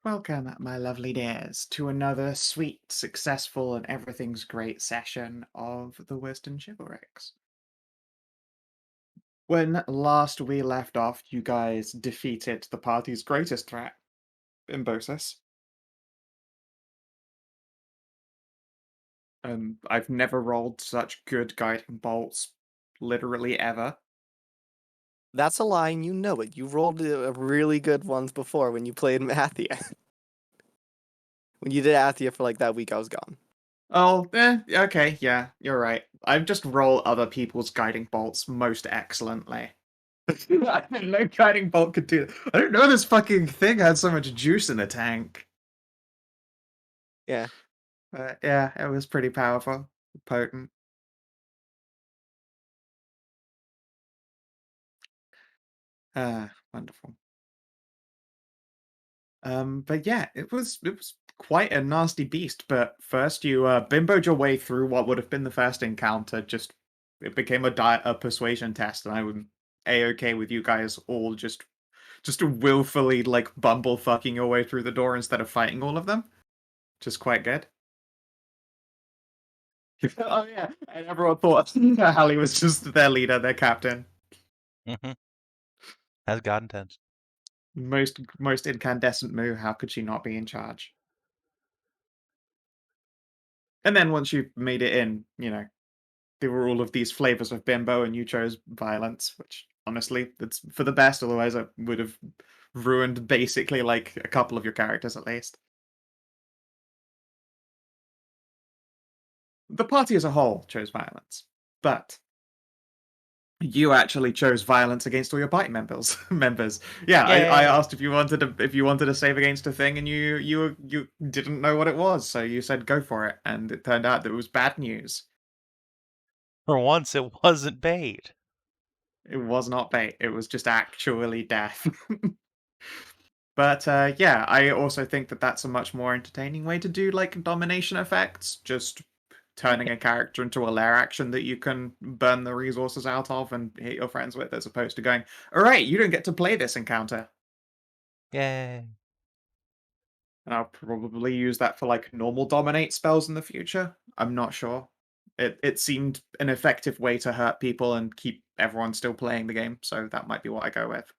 Welcome, my lovely dears, to another sweet, successful, and everything's great session of the Western Chivalrics. When last we left off, you guys defeated the party's greatest threat, Bimbosis. I've never rolled such good guiding bolts, literally ever. That's a lie, and you know it. You rolled really good ones before when you played Mathia. When you did Athia for like that week, I was gone. Oh, okay, yeah, you're right. I just roll other people's guiding bolts most excellently. I didn't know guiding bolt could do that. I didn't know this fucking thing had so much juice in the tank. Yeah. Yeah, it was pretty powerful, potent. Wonderful. But yeah, it was quite a nasty beast. But first, you bimboed your way through what would have been the first encounter. Just it became a persuasion test, and I was a-okay with you guys all just willfully like bumble fucking your way through the door instead of fighting all of them. Just quite good. Oh yeah, and everyone thought Hallie was just their leader, their captain. Mhm. As God intends. Most incandescent Moo, how could she not be in charge? And then once you made it in, there were all of these flavors of bimbo, and you chose violence, which honestly, it's for the best. Otherwise, I would have ruined basically like a couple of your characters at least. The party as a whole chose violence, but you actually chose violence against all your party members. Yeah, I Yay! asked if you wanted to save against a thing, and you didn't know what it was, so you said go for it, and it turned out that it was bad news. For once, it wasn't bait. It was not bait. It was just actually death. But yeah, I also think that that's a much more entertaining way to do like domination effects. Just turning a character into a lair action that you can burn the resources out of and hit your friends with, as opposed to going, all right, you don't get to play this encounter. Yay. And I'll probably use that for like normal dominate spells in the future. I'm not sure. It seemed an effective way to hurt people and keep everyone still playing the game, so that might be what I go with.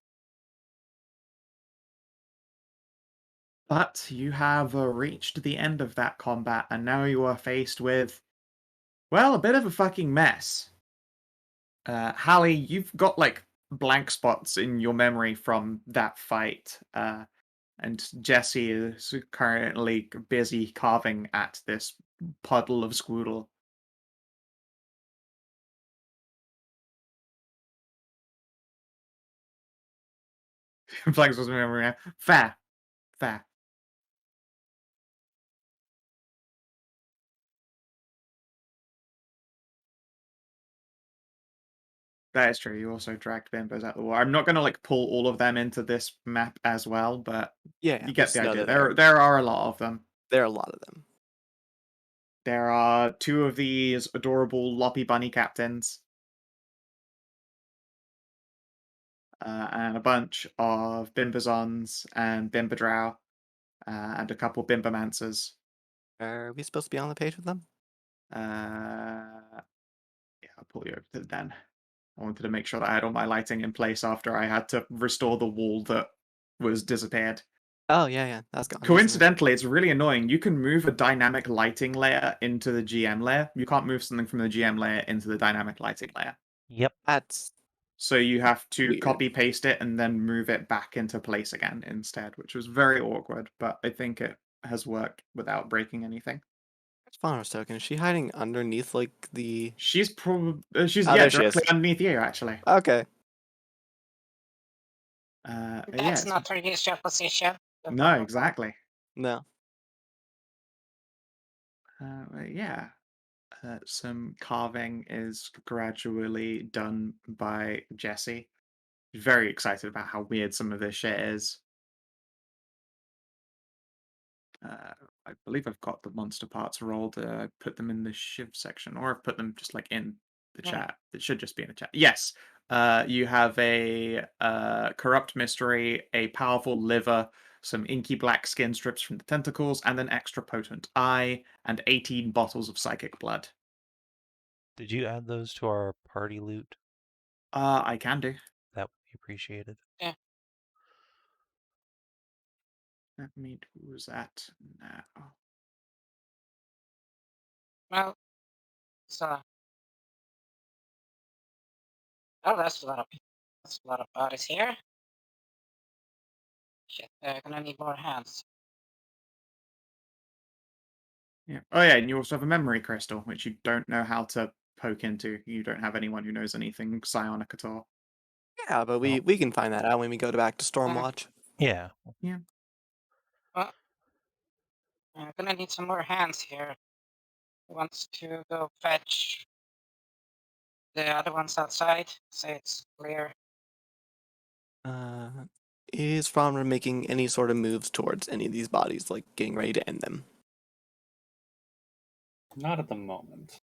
But you have reached the end of that combat, and now you are faced with, well, a bit of a fucking mess. Hallie, you've got like blank spots in your memory from that fight, and Jesse is currently busy carving at this puddle of squoodle. Blank spots in memory. Fair, fair. That is true. You also dragged Bimbos out the war. I'm not going to like pull all of them into this map as well, but Yeah, you but get the just know idea. they're there. There are a lot of them. There are a lot of them. There are two of these adorable loppy bunny captains, and a bunch of Bimbazons and Bimbadrow, and a couple Bimbomancers. Are we supposed to be on the page with them? Yeah, I'll pull you over to the den. I wanted to make sure that I had all my lighting in place after I had to restore the wall that was disappeared. Oh, yeah, that's gone, isn't it? Coincidentally, it's really annoying. You can move a dynamic lighting layer into the GM layer. You can't move something from the GM layer into the dynamic lighting layer. Yep. That's So you have to weird. copy paste it and then move it back into place again instead, which was very awkward, but I think it has worked without breaking anything. Where's Faunra's token? Is she hiding underneath like the? She's probably she's Oh, yeah there she is. directly underneath you actually. Okay. Yeah, That's not her usual position. no, exactly. No. Yeah. Some carving is gradually done by Jesse. Very excited about how weird some of this shit is. I believe I've got the monster parts rolled. I put them in the shiv section, or I've put them just like in the chat. It should just be in the chat. Yes. You have a corrupt mystery, a powerful liver, some inky black skin strips from the tentacles, and an extra potent eye, and 18 bottles of psychic blood. Did you add those to our party loot? I can do. That would be appreciated. Let me do that now. Well, so. Oh, that's a lot of bodies here. Shit, gonna need more hands. Yeah. Oh yeah, and you also have a memory crystal, which you don't know how to poke into. You don't have anyone who knows anything psionic at all. Yeah, but we can find that out when we go back to Stormwatch. Yeah. Well, I'm gonna need some more hands here. Who wants to go fetch the other ones outside? Say it's clear. Is Faunra making any sort of moves towards any of these bodies, like getting ready to end them? Not at the moment.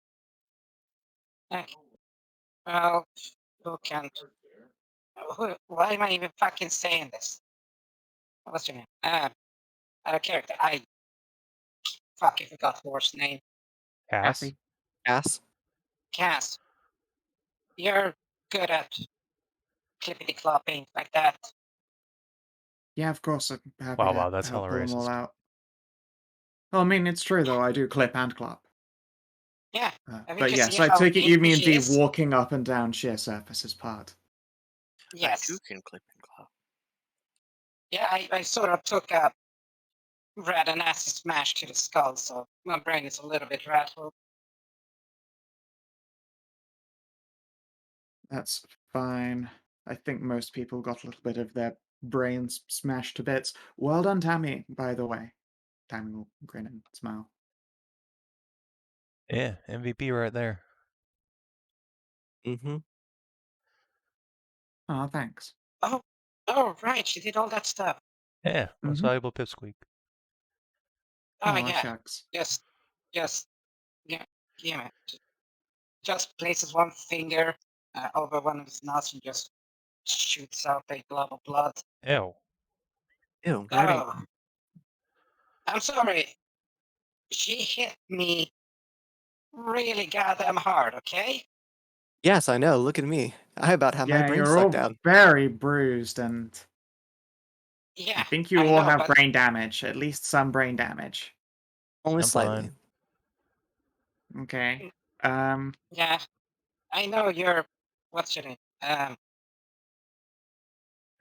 Okay. Well, who can't? Why am I even fucking saying this? What's your name? Out of character. I forgot horse name. Cass? Cassie? Ass? Cass. You're good at clippity clopping like that. Yeah, of course. I'm happy Wow, to wow, that's help hella pull them all racist. out. Well, I mean, it's true though. I do clip and clop. Yeah. I But can yes, see I how take it you inky mean she the is. walking up and down sheer surfaces part. Yes. I too can clip and clop. Yeah, I sort of took a red and acid smash to the skull, so my brain is a little bit rattled. That's fine. I think most people got a little bit of their brains smashed to bits. Well done, Tammy, by the way. Tammy will grin and smile. Yeah, MVP right there. Mm-hmm. Oh, thanks. Oh, right, she did all that stuff. Yeah, most Mhm. valuable pipsqueak. Oh, Aw, yeah, shucks. just, yeah, just places one finger over one of his nostrils and just shoots out a glob of blood. Ew. Ew. Oh, I'm sorry. She hit me really goddamn hard, okay? Yes, I know. Look at me. I about have my Yeah, brain you're sucked all out. very bruised, and I Yeah, think you I all know, have but brain damage. At least some brain damage. Only I'm slightly. fine. Okay. yeah, I know you're. What's your name?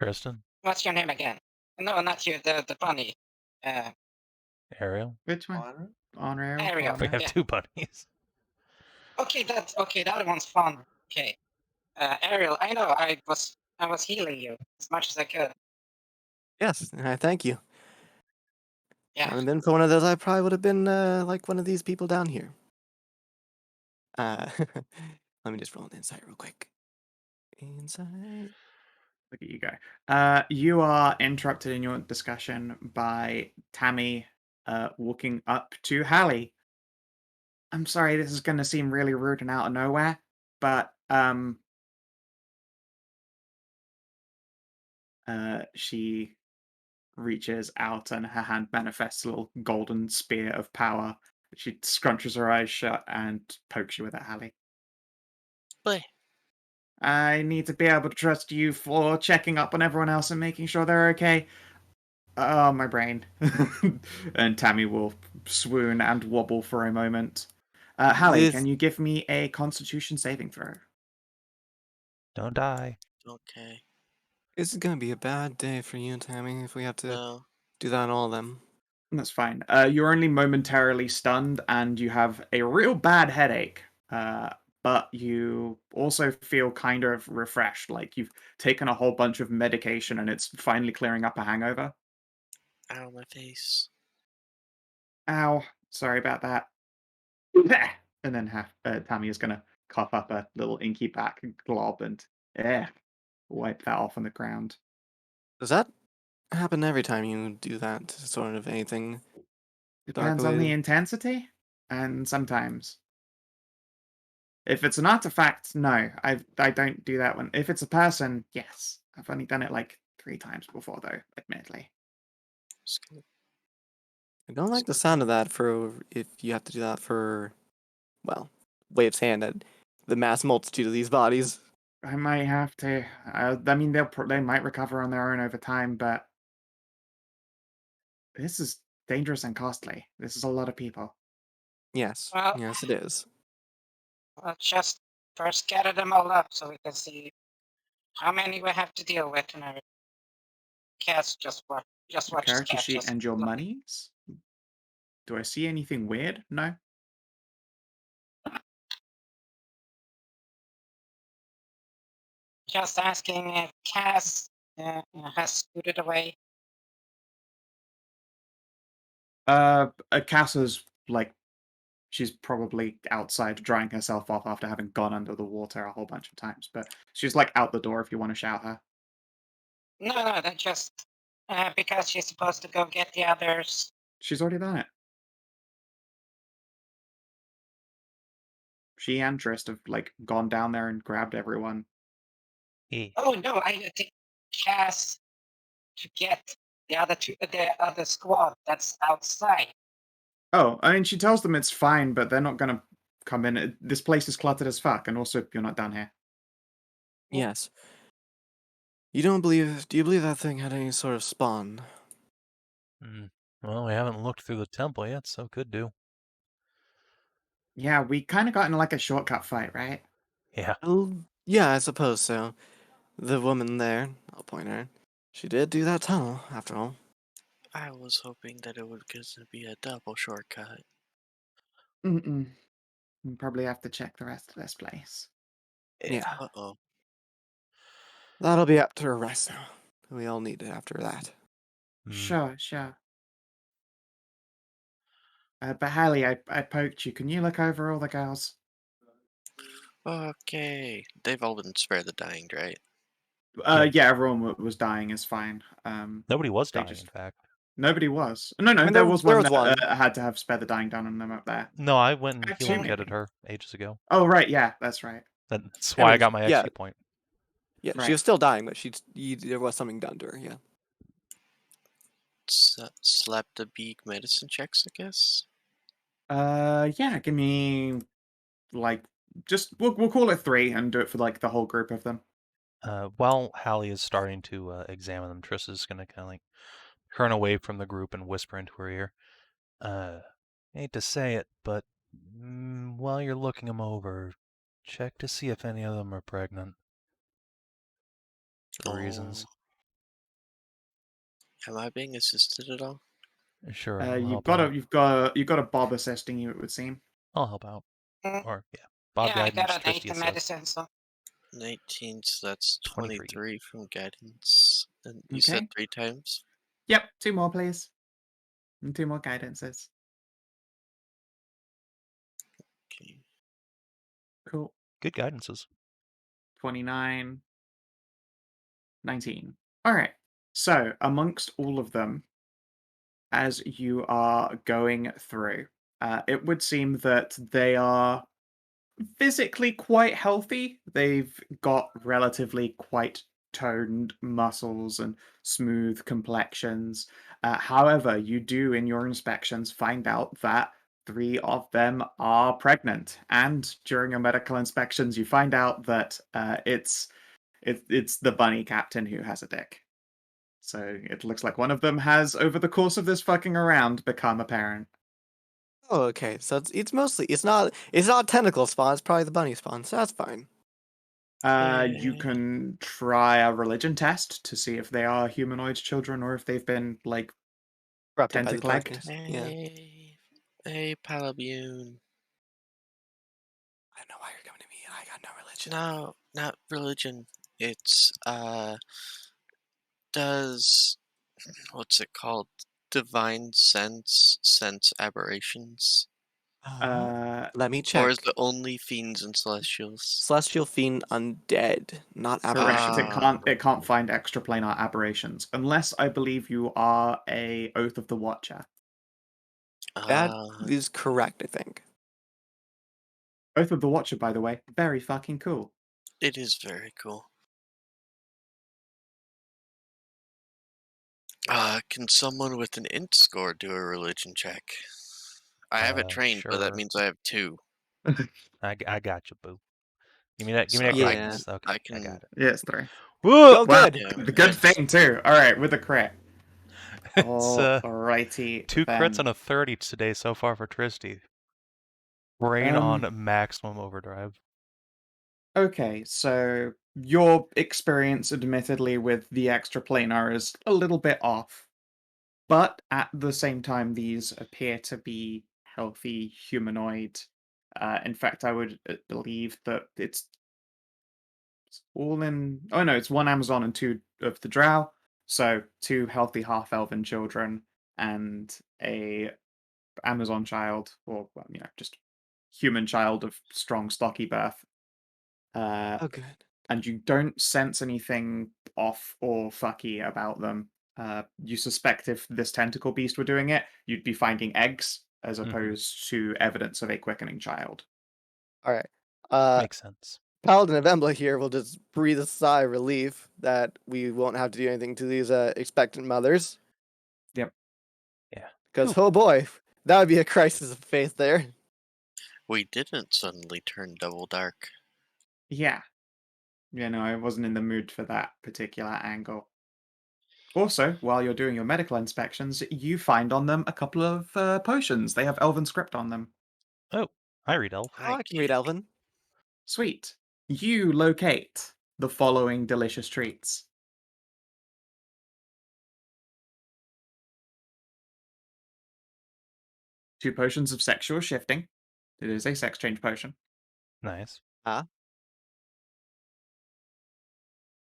Tristan? What's your name again? No, not you. The bunny. Ariel? Which one? Honor? Honorary? Ariel. We have Yeah. two bunnies. Okay, that's okay. The other one's fun. Okay, Ariel. I know. I was healing you as much as I could. Yes, I thank you. Yeah. Hadn't been for one of those, I probably would have been like one of these people down here. Let me just roll an insight real quick. Insight. Look at you go. You are interrupted in your discussion by Tammy walking up to Hallie. I'm sorry, this is going to seem really rude and out of nowhere, but she reaches out and her hand manifests a little golden spear of power. She scrunches her eyes shut and pokes you with it, Hallie. But I need to be able to trust you for checking up on everyone else and making sure they're okay. Oh, my brain. And Tammy will swoon and wobble for a moment. Hallie, This can you give me a constitution saving throw? Don't die. okay. is gonna be a bad day for you, Tammy, if we have to No. do that on all of them. That's fine. You're only momentarily stunned and you have a real bad headache. But you also feel kind of refreshed, like you've taken a whole bunch of medication and it's finally clearing up a hangover. Ow, my face. Ow, sorry about that. And then Tammy is going to cough up a little inky back glob and wipe that off on the ground. Does that happen every time you do that sort of anything Depends on the dark-related? intensity, and sometimes. If it's an artifact, no, I don't do that one. If it's a person, yes. I've only done it like 3 times before, though, admittedly. Just gonna- I don't like the sound of that for if you have to do that for, well, way of saying that the mass multitude of these bodies. I might have to. I mean, they might recover on their own over time, but this is dangerous and costly. This is a lot of people. Yes, Well, yes, it is. let's just first gather them all up so we can see how many we have to deal with, and I Cass just watch Your his character cat sheet just and your looking. monies? Do I see anything weird? No. Just asking if Cass has scooted away. Cassa's like she's probably outside drying herself off after having gone under the water a whole bunch of times, but she's like out the door if you want to shout her. No, that's just because she's supposed to go get the others. She's already done it. She and Trist have like gone down there and grabbed everyone. He. Oh no, I think Cass to get the other squad that's outside. Oh, I mean, she tells them it's fine, but they're not gonna come in. This place is cluttered as fuck, and also you're not down here. Yes. You don't believe? Do you believe that thing had any sort of spawn? Well, we haven't looked through the temple yet, so could do. Yeah, we kind of got in like a shortcut fight, right? Yeah. Well, yeah, I suppose so. The woman there, I'll point her. She did do that tunnel, after all. I was hoping that it would be a double shortcut. Mm-mm. We probably have to check the rest of this place. Yeah. Uh-oh. That'll be up to her rest now. We all need it after that. Sure. But Hallie, I poked you. Can you look over all the girls? Okay. They've all been spared the dying, right? Yeah, everyone was dying is fine. Nobody was they dying, just in fact. nobody was. No, I mean, there was there one was that one. had to have spare the dying down on them up there. No, I went and Actually, healing maybe. jetted her ages ago. Oh right, yeah, that's right. That's why I got my yeah. XP point. Yeah, Right. she was still dying, but there was something done to her, yeah. Slap the beak medicine checks, I guess. Yeah, give me like just we'll call it 3 and do it for like the whole group of them. While Hallie is starting to examine them, Triss is going to kind of like turn away from the group and whisper into her ear. Hate to say it, but while you're looking them over, check to see if any of them are pregnant. For reasons. Am I being assisted at all? Sure, I'll You've help got out. a Bob assisting you, it would seem. I'll help out. Mm, Or, yeah. Bob yeah, I guidance, got an 8 Tristy in assist. medicine, so 19, so that's 23. 23 from guidance. And you Okay. said 3 times? Yep, 2 more, please. And 2 more guidances. Okay. Cool. Good guidances. 29, 19. All right. So, amongst all of them, as you are going through, it would seem that they are physically quite healthy. They've got relatively quite toned muscles and smooth complexions. However, you do in your inspections find out that 3 of them are pregnant, and during your medical inspections, you find out that it's the bunny captain who has a dick. So it looks like one of them has, over the course of this fucking around, become a parent. Oh, okay. So it's mostly it's not tentacle spawn, it's probably the bunny spawn, so that's fine. You can try a religion test to see if they are humanoid children or if they've been like Corrupted by the tentaclegged. darkness. Yeah. Hey, Paladin. I don't know why you're coming to me. I got no religion. No, not religion. It's, does, what's it called? Divine sense aberrations? Let me Or is check. it only fiends and celestials? Celestial fiend undead, not Correct. aberration. It can't find extraplanar aberrations unless I believe you are a Oath of the Watcher. That Uh, is correct, I think. Oath of the Watcher, by the way, very fucking cool. it is very cool. Can someone with an int score do a religion check? I have it trained, but that Sure. means I have 2. I got you, boo. Give me that. Give me So that Yeah. greatness. Okay, I I can. got it. Yeah, it's 3. Whoa! Go Wow, good. Yeah, the good it's- thing too. All right, with a crit. It's Alrighty. 2 crits then. and a 30 today so far for Tristy. Brain on maximum overdrive. Okay, so your experience, admittedly, with the extra planar is a little bit off. But at the same time, these appear to be healthy humanoid. In fact, I would believe that it's all in. Oh no, it's 1 Amazon and 2 of the Drow. So 2 healthy half-elven children and a Amazon child, or well, just human child of strong, stocky birth. Oh, good. And you don't sense anything off or fucky about them. You suspect if this tentacle beast were doing it, you'd be finding eggs as opposed to evidence of a quickening child. All right. Makes sense. Paladin of Embla here will just breathe a sigh of relief that we won't have to do anything to these expectant mothers. Yep. Yeah. Because, oh boy, that would be a crisis of faith there. We didn't suddenly turn double dark. Yeah. I wasn't in the mood for that particular angle. Also, while you're doing your medical inspections, you find on them a couple of potions. They have elven script on them. Oh, I read elf. Oh, I can read Elven. Sweet. You locate the following delicious treats. Two potions of sexual shifting. It is a sex change potion. Nice.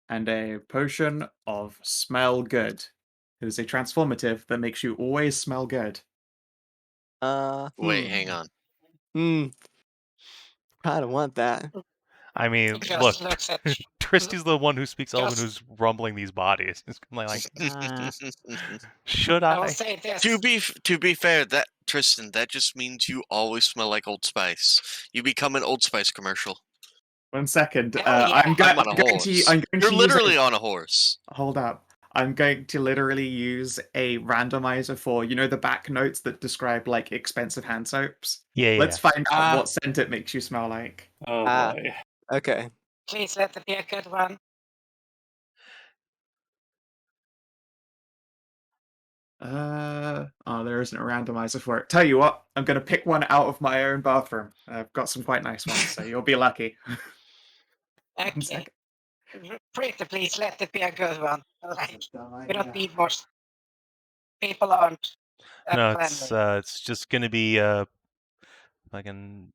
And a potion of smell good. It is a transformative that makes you always smell good. Wait, hang on. Kind of want that. I mean, Just look, looks at Tristy's the one who speaks Elven Just- who's rumbling these bodies. It's like, should I will I? say this. To be fair, that Tristan, that just means you always smell like Old Spice. You become an Old Spice commercial. 1 second. Hell yeah. I'm I'm on a going horse. to You're use literally on a horse. Hold up. I'm going to literally use a randomizer for, the back notes that describe, like, expensive hand soaps. Yeah, Let's find out Ah. what scent it makes you smell like. Oh Ah. boy. Okay. Please let it be a good one. There isn't a randomizer for it. Tell you what, I'm going to pick one out of my own bathroom. I've got some quite nice ones, so you'll be lucky. 1 Okay. second. Pretty please let it be a good one. Like, we don't need more. People aren't. No, cleanly. it's just gonna be fucking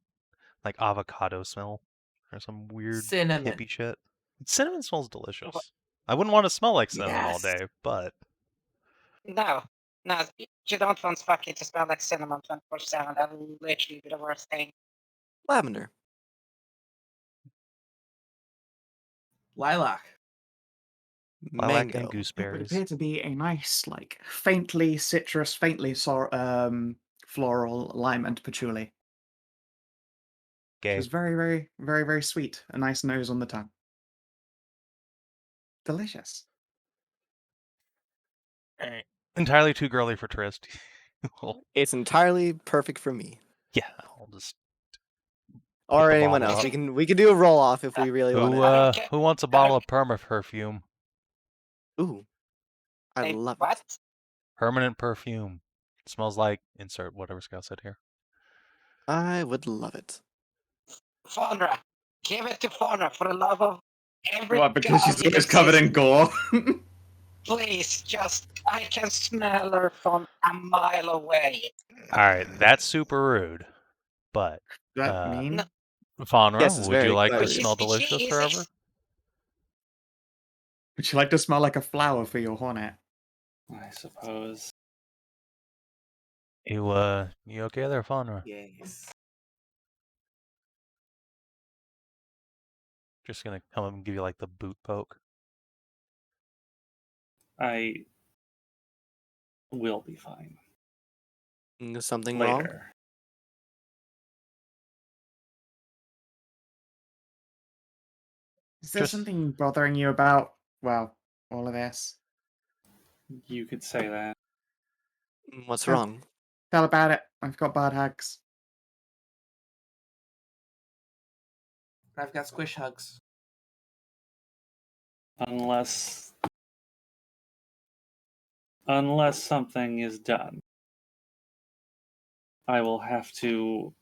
like avocado smell or some weird Cinnamon. hippie shit. Cinnamon smells delicious. I wouldn't want to smell like cinnamon all Yes. day, but No, you don't want fucking to smell like cinnamon 24/7. That will literally be the worst thing. Lavender. Lilac. lilac Mango. and It would gooseberries. appear to be a nice, like, faintly citrus, faintly floral, lime and patchouli. Which Gay. is very, very, very, very sweet. A nice nose on the tongue. Delicious. Entirely too girly for Trist. Well, It's entirely perfect for me. yeah, I'll just. Or the anyone bottle else. up. We can do a roll off if we really want Who wants a bottle of perma perfume? it. Ooh. I Hey, love what? it. Permanent perfume. It smells like insert whatever Skow said here. I would love it. Faunra. Give it to Faunra for the love of every What, because she's god in always covered in existence. gore? Please, I can smell her from a mile away. Alright, that's super rude. But That mean? No. Faunra, Yes, it's would you very like to rude. smell She delicious is forever? Would you like to smell like a flower for your hornet? I suppose. You okay there, Faunra? Yes. Just gonna come up and give you like the boot poke. I will be fine. Is something wrong? Later. Is there Just- something bothering you about, well, all of this? You could say that. What's Oh. wrong? Tell about it. I've got bad hugs. I've got squish hugs. Unless something is done, I will have to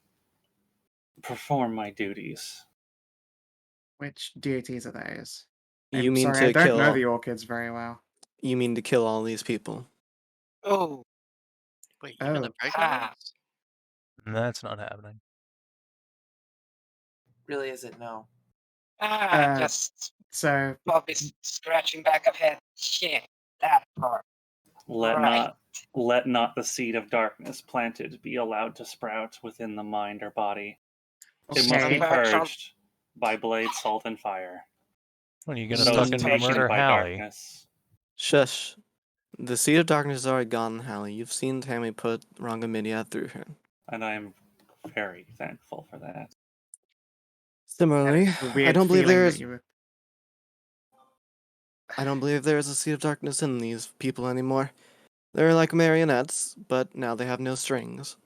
perform my duties. Which deities are those? You I'm mean sorry, I to don't kill? know the orchids very well. You mean to kill all these people? Oh, Wait, even the Oh. pregnant Ah. ones? That's not happening. Really isn't, no. just So, Bobby's scratching back of head. Shit, that part. Right. Let not the seed of darkness planted be allowed to sprout within the mind or body. It must be okay. purged by blade, salt, and fire. When are you gonna So fucking taken murder by Hallie? darkness. Shush. The seed of darkness is already gone, Hallie. You've seen Tammy put Rangamidia through her. And I am very thankful for that. Similarly, It's a I weird don't believe feeling there that is. you would. I don't believe there is a seed of darkness in these people anymore. They're like marionettes, but now they have no strings.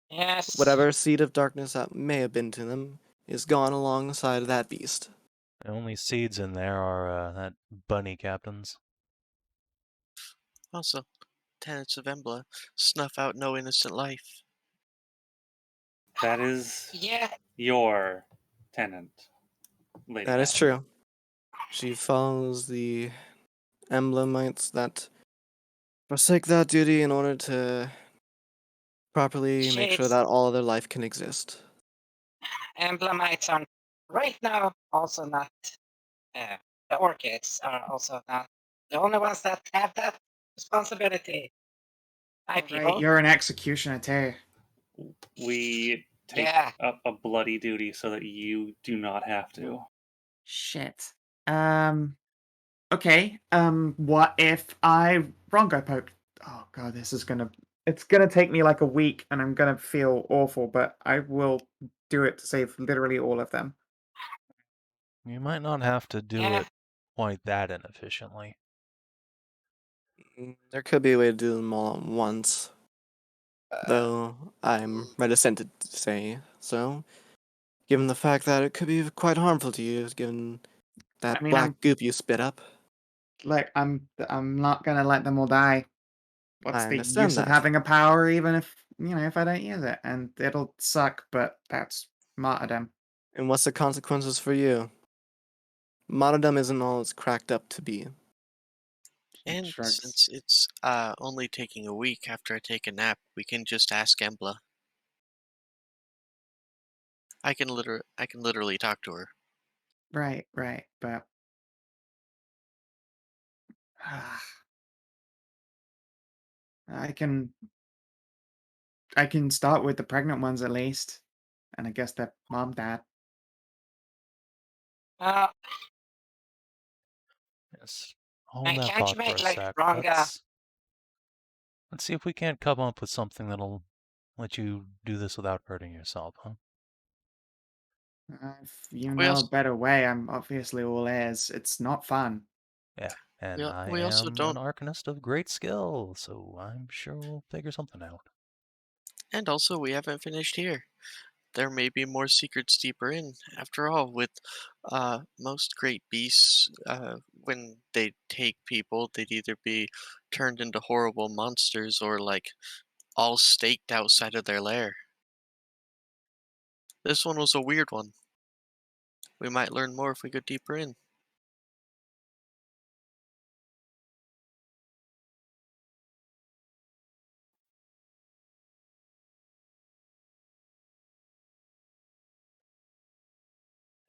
Yes. Whatever seed of darkness that may have been to them is gone alongside of that beast. The only seeds in there are that bunny captains. Also, tenets of Embla snuff out no innocent life. That is Yeah. your tenant, Lady That is Hallie. true. She follows the emblemites that forsake that duty in order to properly make sure Shades. that all other life can exist. Emblemites are right now also not. The orchids are also not the only ones that have that responsibility. Hi, people. Right, you're an executioner too. We take Yeah. up a bloody duty so that you do not have to. Shit. Okay. What if I Rongo poked? Oh god, this is gonna. It's gonna take me like a week, and I'm gonna feel awful, but I will do it to save literally all of them. You might not have to do Yeah. it quite that inefficiently. There could be a way to do them all at once, though I'm reticent to say so, given the fact that it could be quite harmful to you, given that I mean, black goop you spit up. I'm not gonna let them all die. What's I the understand use of that. having a power, even if if I don't use it, and it'll suck, but that's martyrdom. And what's the consequences for you? Martyrdom isn't all it's cracked up to be. And Shrugs. since it's only taking a week after I take a nap, we can just ask Embla. I can literally talk to her. Right, but I can start with the pregnant ones at least, and I guess their mom, dad. Yes. Hold that Can't thought you for make a like sec. Ranga? Let's see if we can't come up with something that'll let you do this without hurting yourself, huh? If you We know a also better way, I'm obviously all ears. It's not fun. Yeah, and I we also am don't an arcanist of great skill, so I'm sure we'll figure something out. and also we haven't finished here. There may be more secrets deeper in. After all, with most great beasts, when they take people, they'd either be turned into horrible monsters or like all staked outside of their lair. This one was a weird one. We might learn more if we go deeper in.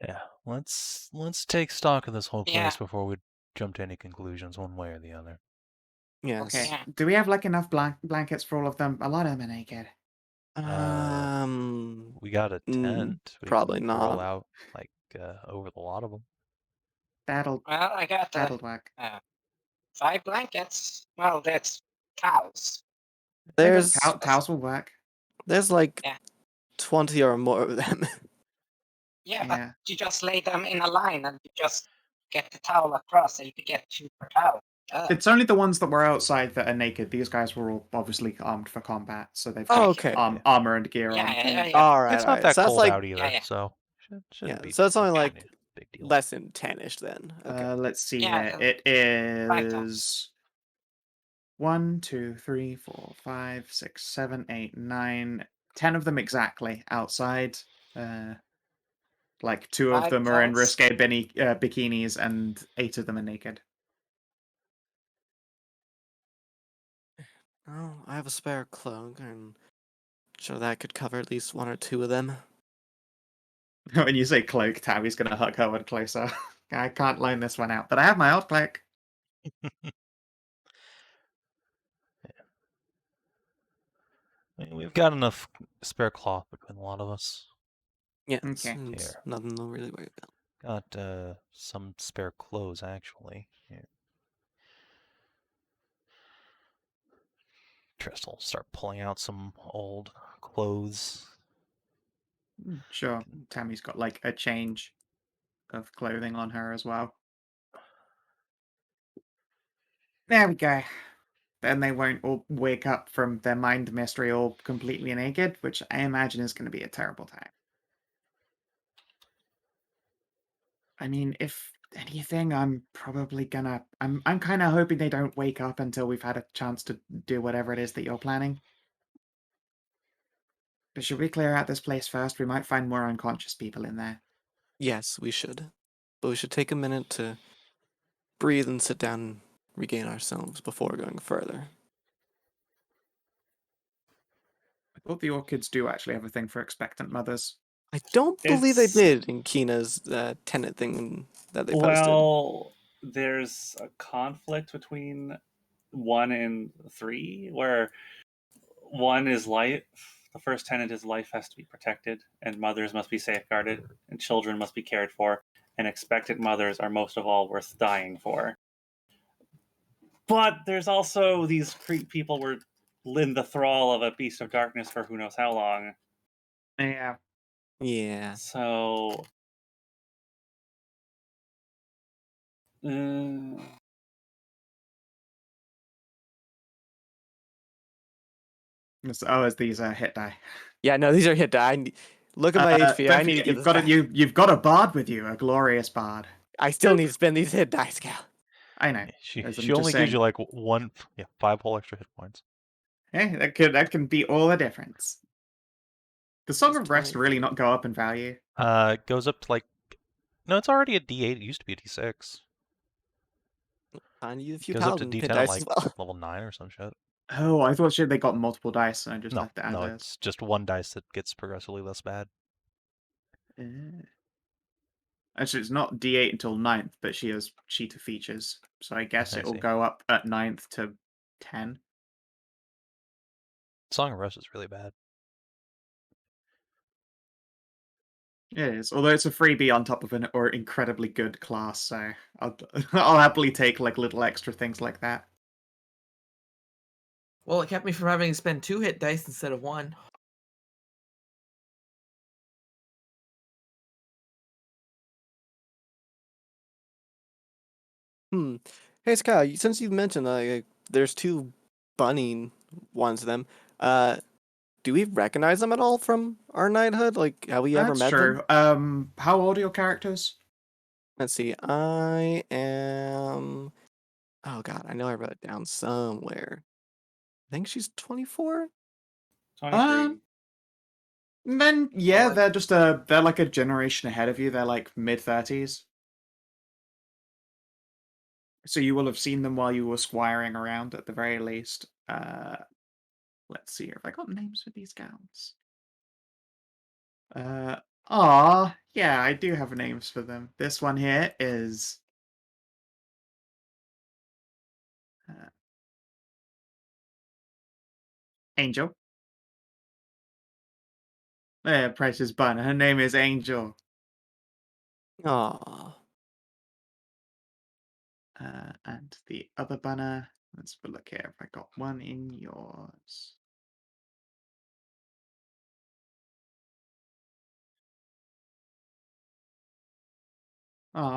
Yeah, let's take stock of this whole Yeah. place before we jump to any conclusions one way or the other. Yes. Okay. Yeah. Do we have like enough blankets for all of them? A lot of them are naked. We got a tent. We Probably can roll not. out like over the lot of them. That'll Well, I got work. 5 blankets. Well, that's towels. There's Towels will work. there's like Yeah. 20 or more of them. Yeah, Yeah. but you just lay them in a line and you just get the towel across, so you could get 2 per towel. It's only the ones that were outside that are naked. These guys were all obviously armed for combat, so they've got Oh, okay. armor and gear yeah, on. yeah. All right. It's all not right. that So that's cold like out either, yeah. so shouldn't yeah. be So it's only much like of a big deal. less than 10ish then. Okay. Let's see Yeah, here. It right. is 1, 2, 3, 4, 5, 6, 7, 8, 9, 10 of them exactly outside. Like 2 of Five them are in clothes. risque bikinis, and 8 of them are naked. Oh, I have a spare cloak, and sure that could cover at least 1 or 2 of them. When you say cloak, Tabby's gonna hug her one closer. I can't loan this one out, but I have my old cloak. I mean, we've got enough spare cloth between a lot of us. Yeah, Okay. it's Here. nothing to really worry about. Got some spare clothes actually. Here. Tristan will start pulling out some old clothes. Sure. Tammy's got like a change of clothing on her as well. There we go. Then they won't all wake up from their mind mystery all completely naked, which I imagine is going to be a terrible time. I mean, if anything, I'm probably gonna. I'm kind of hoping they don't wake up until we've had a chance to do whatever it is that you're planning. But should we clear out this place first? We might find more unconscious people in there. Yes, we should. But we should take a minute to breathe and sit down and regain ourselves before going further. I thought the orchids do actually have a thing for expectant mothers. I don't believe they It's- did in Kina's tenant thing that they posted. Well, there's a conflict between 1 and 3, where 1 is life. The first tenet is life has to be protected, and mothers must be safeguarded, and children must be cared for, and expectant mothers are most of all worth dying for. But there's also these people were in the thrall of a beast of darkness for who knows how long. Yeah. Yeah. So It's these hit die. Yeah, no, these are hit die. Look at my HP. Don't I need to forget, get you've this got back. you've got a bard with you, a glorious bard. I still need to spend these hit dice, Cal. I know. She As I'm she just only gives saying. you like 5 whole extra hit points. Hey, that can be all the difference. Does Song Just of Rest 20. really not go up in value? It goes up to like no, it's already a D8. It used to be a D6. I need a It few goes up to paladin hit D10 at dice like as well. level 9 or some shit. Oh, I thought they got multiple dice and I just No, left it as no, is. it's just one dice that gets progressively less bad. Actually, it's not D8 until 9th, but she has cheater features. So I guess I it'll see. go up at 9th to 10. Song of Rest is really bad. It is, although it's a freebie on top of an or incredibly good class, so I'll happily take like little extra things like that. Well, it kept me from having to spend 2 hit dice instead of 1. Hey, Scott, since you've mentioned there's 2 bunny ones of them, do we recognize them at all from our knighthood? Like, have we ever That's met true. them? How old are your characters? Let's see. I am. Oh God, I know I wrote it down somewhere. I think she's 24. 23. Then yeah, like- they're like a generation ahead of you. They're like mid-30s. So you will have seen them while you were squiring around at the very least. Let's see here. Have I got names for these gals? Yeah, I do have names for them. This one here is Angel. Precious bun. Her name is Angel. Aw. And the other banner. Let's have a look here. Have I got one in yours?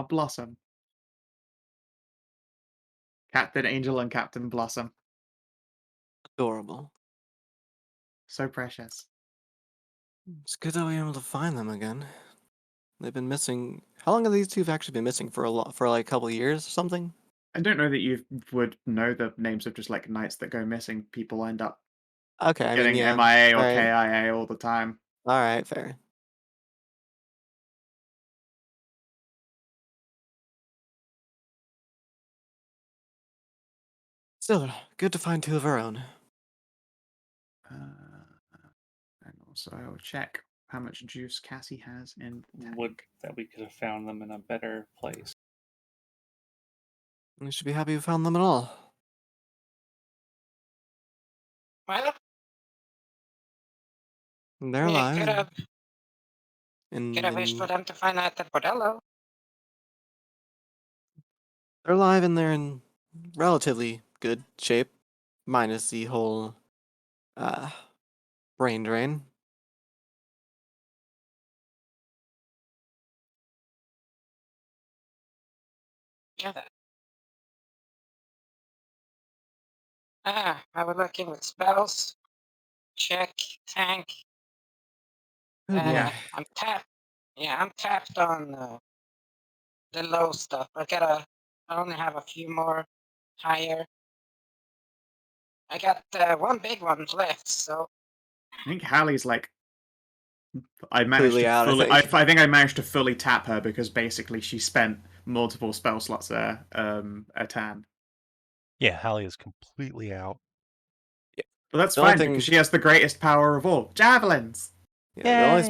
Blossom. Captain Angel and Captain Blossom. Adorable. So precious. It's good that we were able to find them again. They've been missing. How long have these two actually been missing? For like a couple of years or something? I don't know that you would know the names of just like knights that go missing. People end up Okay, I mean, getting yeah. MIA or Alright. KIA all the time. Alright, fair. Still, good to find two of our own. And also, I will check how much juice Cassie has in the tank. Would that we could have found them in a better place. We should be happy we found them at all. Well, They're we alive. could have wished And for them to find out the bordello. they're alive and they're in relatively good shape. Minus the whole brain drain. Yeah. I was looking with spells. Check, tank. Good Yeah. boy. I'm tapped. Yeah, I'm tapped on the low stuff. I only have a few more higher. I got one big one left, so I think Hallie's like. I managed Completely to out, I fully. think. I think I managed to fully tap her because basically she spent multiple spell slots there a turn. Yeah, Hallie is completely out. But that's The only fine thing- because she has the greatest power of all, javelins. Yeah, the only Yay!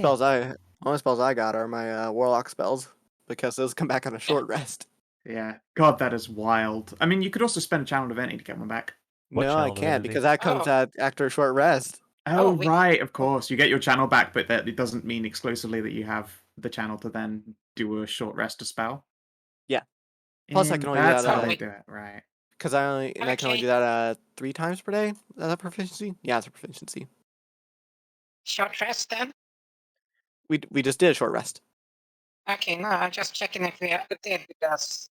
spells I got are my Warlock spells because those come back on a short rest. Yeah, God, that is wild. I mean, you could also spend a channel divinity to get one back. What No, I channel can't divinity? because that comes Oh. after a short rest. Oh, we- right, of course. You get your channel back, but that it doesn't mean exclusively that you have the channel to then do a short rest to spell. Yeah. Plus, I can only do That's that, how they wait. do it, right? Because I can only Okay. do that 3 times per day. Is that proficiency? Yeah, it's a proficiency. short rest then. We just did a short rest. Okay, no, I'm just checking if we ever did because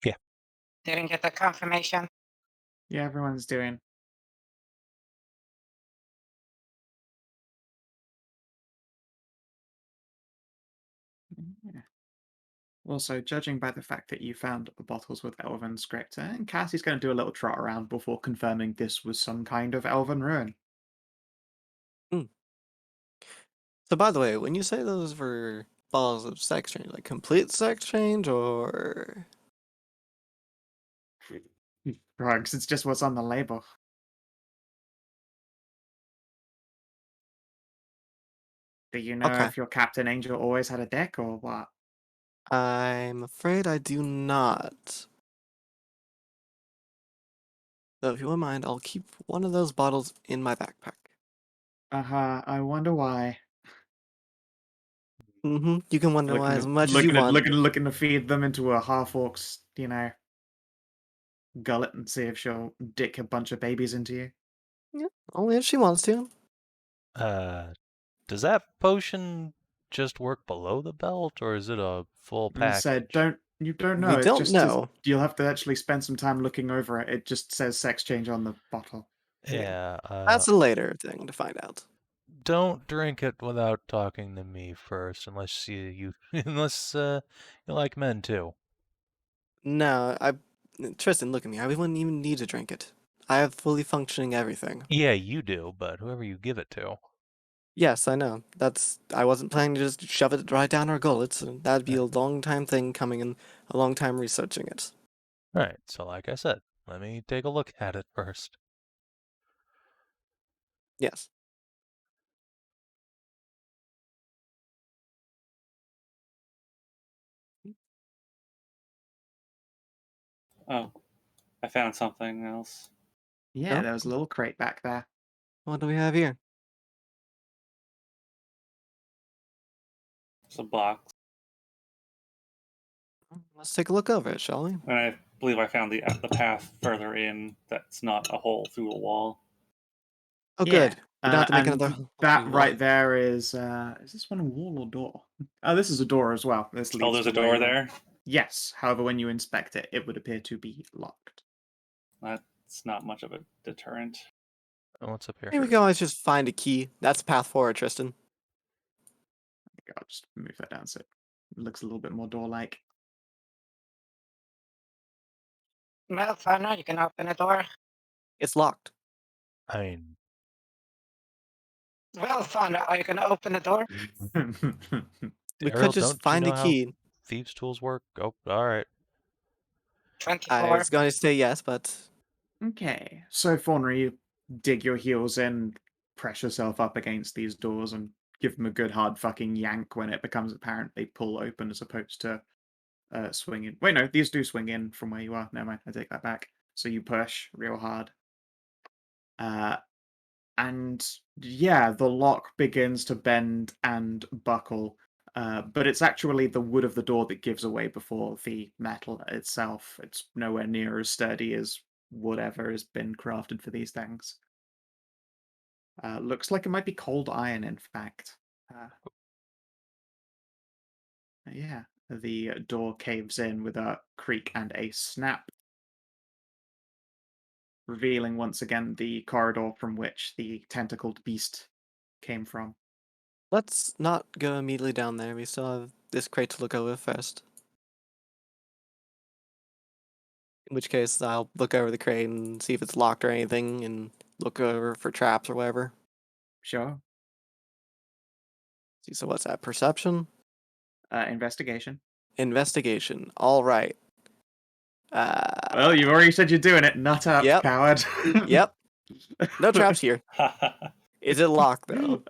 Yeah. didn't get the confirmation. Yeah, everyone's doing. Yeah. Also, judging by the fact that you found the bottles with Elven script, and Cassie's going to do a little trot around before confirming this was some kind of Elven ruin. So, by the way, when you say those were balls of sex change, like complete sex change, or Drugs, it's just what's on the label. Do you know Okay. if your Captain Angel always had a deck or what? I'm afraid I do not. So, if you wouldn't mind, I'll keep one of those bottles in my backpack. I wonder why. You can wonder why as much as you want. Looking to feed them into a half-orc's, gullet and see if she'll dick a bunch of babies into you. Yeah, only if she wants to. Does that potion just work below the belt, or is it a full And package? said, you don't know. We It's don't just know. you'll have to actually spend some time looking over it. It just says sex change on the bottle. Yeah. That's a later thing to find out. Don't drink it without talking to me first, unless you like men too. No, Tristan, look at me. I wouldn't even need to drink it. I have fully functioning everything. Yeah, you do, but whoever you give it to. Yes, I know. I wasn't planning to just shove it right down our gullets. That'd be a long time thing coming and a long time researching it. Alright, so like I said, let me take a look at it first. Yes. Oh, I found something else. Yeah, Oh. there was a little crate back there. What do we have here? It's a box, Let's take a look over it, shall we? and I believe I found the path further in. That's not a hole through a wall. Oh, Yeah, good. We don't have to make and another. that wall. right there is this one a wall or door? Oh, this is a door as well. This leads Oh, there's to a where door you went. there. Yes. However, when you inspect it, it would appear to be locked. That's not much of a deterrent. Oh, what's up here? Maybe we can always just find a key. That's the path forward, Tristan. I'll just move that down so it looks a little bit more door-like. Well, Faunra, you can open the door. It's locked. I mean, Well, Faunra, are you going to open the door? We Ariel, could just don't you find know a how key. thieves' tools work? Oh, all right. 24. I was going to say yes, but Okay, so Faunra, you dig your heels in, press yourself up against these doors, and give them a good hard fucking yank when it becomes apparent they pull open as opposed to swing in. Wait, no, these do swing in from where you are. Never mind, I take that back. So you push real hard. And yeah, the lock begins to bend and buckle, but it's actually the wood of the door that gives away before the metal itself. It's nowhere near as sturdy as whatever has been crafted for these things. Looks like it might be cold iron, in fact. Yeah, the door caves in with a creak and a snap, revealing once again the corridor from which the tentacled beast came from. let's not go immediately down there. We still have this crate to look over first. In which case, I'll look over the crate and see if it's locked or anything, and look over for traps or whatever. Sure. See, so what's that? Perception? Investigation. Investigation. All right. Well, you've already said you're doing it. Nut up, Yep. coward. Yep. No traps here. Is it locked though?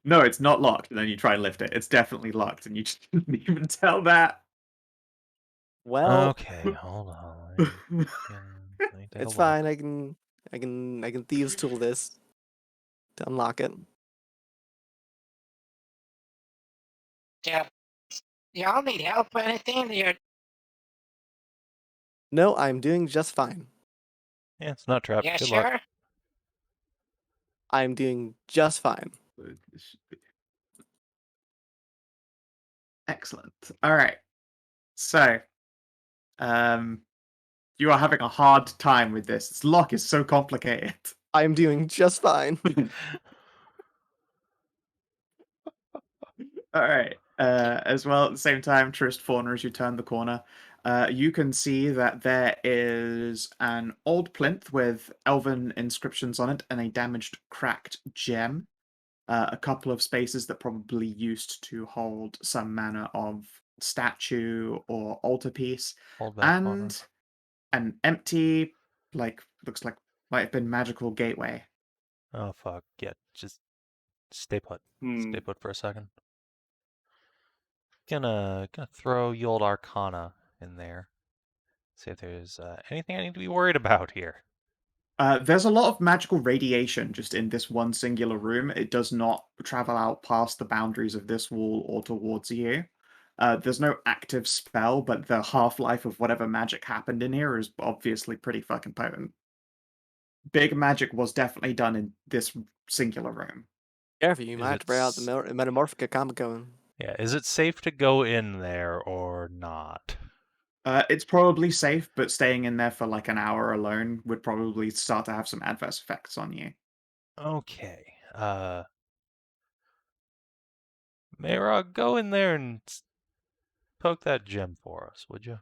No, it's not locked. And then you try and lift it. It's definitely locked, and you just didn't even tell that. Well, Okay, hold on. Let me take a it's look. fine. I can thieves tool this to unlock it. Yeah. Y'all need help or anything? You're No, I'm doing just fine. Yeah, it's not trapped. yeah, Good sure? luck. I'm doing just fine. Excellent. All right. So, you are having a hard time with this. This lock is so complicated. I'm doing just fine. All right. As well, at the same time, Trist Fauna, as you turn the corner, you can see that there is an old plinth with elven inscriptions on it and a damaged, cracked gem. A couple of spaces that probably used to hold some manner of statue or altarpiece, Hold back, Faunra. and an empty, looks like might have been magical gateway. Oh fuck! Yeah, just stay put. Hmm. Stay put for a second. Gonna throw the old Arcana in there. See if there's anything I need to be worried about here. There's a lot of magical radiation just in this one singular room. It does not travel out past the boundaries of this wall or towards you. There's no active spell, but the half-life of whatever magic happened in here is obviously pretty fucking potent. Big magic was definitely done in this singular room. Careful, you Is might have to bring out the it Metamorphica Comic-Con. Yeah, is it safe to go in there or not? It's probably safe, but staying in there for like an hour alone would probably start to have some adverse effects on you. Okay. Mayrog, go in there and poke that gem for us, would you?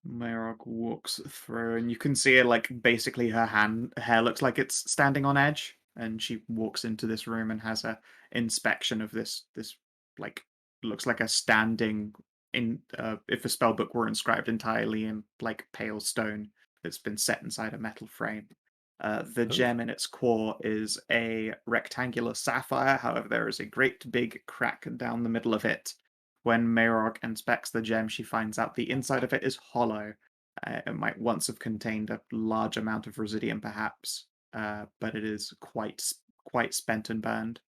Mayrog walks through, and you can see her, like, basically her hair looks like it's standing on edge, and she walks into this room and has a inspection of this, like, looks like a standing, if a spell book were inscribed entirely in, like, pale stone that's been set inside a metal frame. The Oof. gem in its core is a rectangular sapphire, however, there is a great big crack down the middle of it. When Mayrog inspects the gem, she finds out the inside of it is hollow. It might once have contained a large amount of residium, perhaps, but it is quite spent and burned.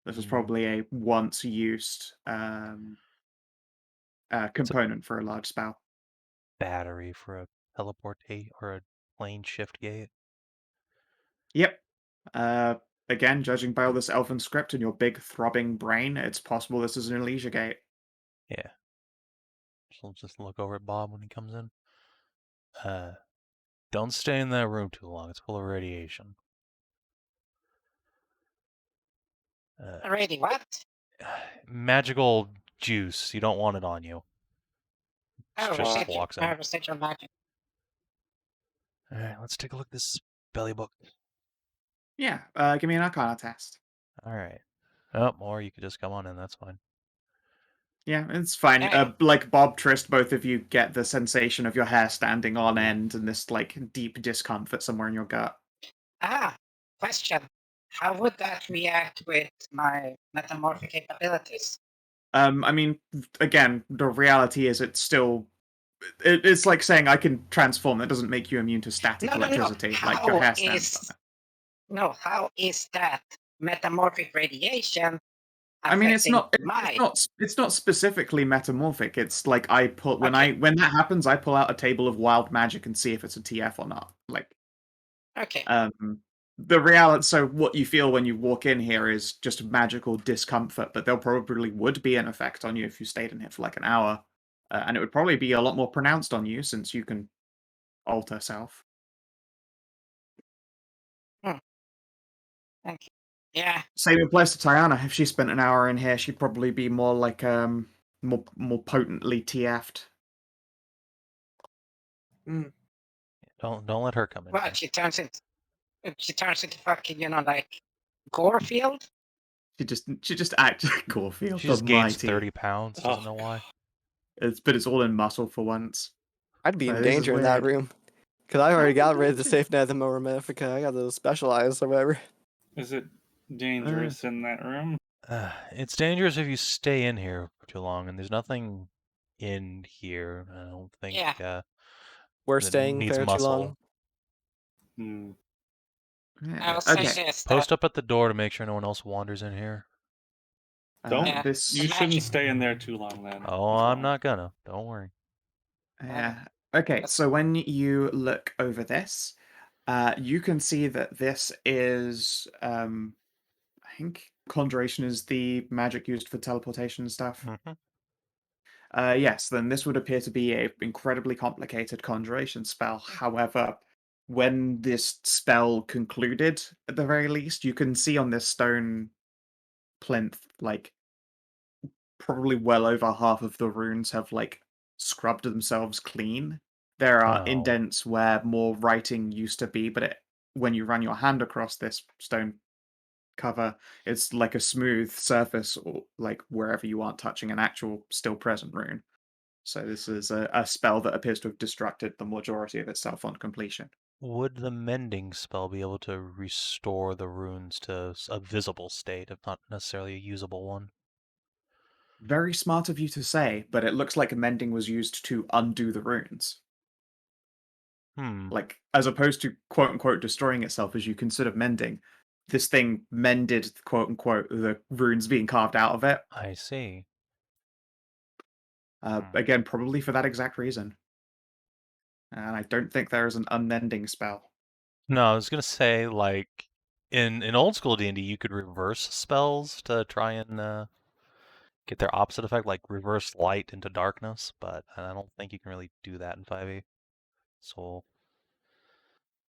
This is probably a once used component for a large spell. Battery for a teleportate or a plane shift gate. Yep. Again, judging by all this elven script and your big throbbing brain, it's possible this is an Elysia gate. Yeah. So just look over at Bob when he comes in. Don't stay in that room too long. It's full of radiation. Already, what? Magical juice. You don't want it on you. Oh, Just shit, walks I in. have residual magic. All right, let's take a look at this belly book. Yeah, give me an Arcana test. All right. Oh, or you could just come on in. That's fine. Yeah, it's fine. Yeah. Like Bob, Trist, both of you get the sensation of your hair standing on end and this like deep discomfort somewhere in your gut. Question. How would that react with my metamorphic capabilities? I mean, again, the reality is it's still. It's like saying I can transform. That doesn't make you immune to static electricity. Like your hair stands on it. No, how is that metamorphic radiation I mean, it's affecting it's not specifically metamorphic. It's like I pull when Okay. when that happens, I pull out a table of wild magic and see if it's a TF or not. Like, Okay. the reality. So what you feel when you walk in here is just magical discomfort, but there probably would be an effect on you if you stayed in here for like an hour, and it would probably be a lot more pronounced on you since you can alter self. Thank you. Yeah. Same applies to Tajana. If she spent an hour in here, she'd probably be more like more potently TF'd. Don't let her come in. What? She turns into fucking, like Gorefield? She just acts like Gorefield. She just the gains mighty. 30 pounds. Doesn't know why. But it's all in muscle for once. I'd be in This is danger in that weird. room. Because I already got rid of the safe net and more Malefica. I got those specialized or whatever. Is it dangerous in that room? It's dangerous if you stay in here for too long, and there's nothing in here. I don't think. Yeah. We're that staying needs there too muscle. long. Hmm. Yeah, I'll okay. suggest Post that. up at the door to make sure no one else wanders in here. Don't. Yeah. This. You Imagine- shouldn't stay in there too long then. Oh, as I'm well. not gonna. Don't worry. Yeah. Okay. So when you look over this, you can see that this is. I think conjuration is the magic used for teleportation and stuff. Mm-hmm. Yes, then this would appear to be a incredibly complicated conjuration spell. However, when this spell concluded, at the very least, you can see on this stone plinth, like, probably well over half of the runes have, like, scrubbed themselves clean. There are Oh. indents where more writing used to be, but when you run your hand across this stone cover, it's like a smooth surface, or like wherever you aren't touching an actual still present rune. So this is a spell that appears to have destructed the majority of itself on completion. Would the mending spell be able to restore the runes to a visible state, if not necessarily a usable one? Very smart of you to say, but it looks like mending was used to undo the runes. Like, as opposed to quote unquote destroying itself as you consider mending, this thing mended quote unquote the runes being carved out of it. I see. Again, probably for that exact reason. And I don't think there is an unmending spell. No, I was gonna say, like, in old school D&D, you could reverse spells to try and get their opposite effect, like reverse light into darkness, but I don't think you can really do that in 5e. So,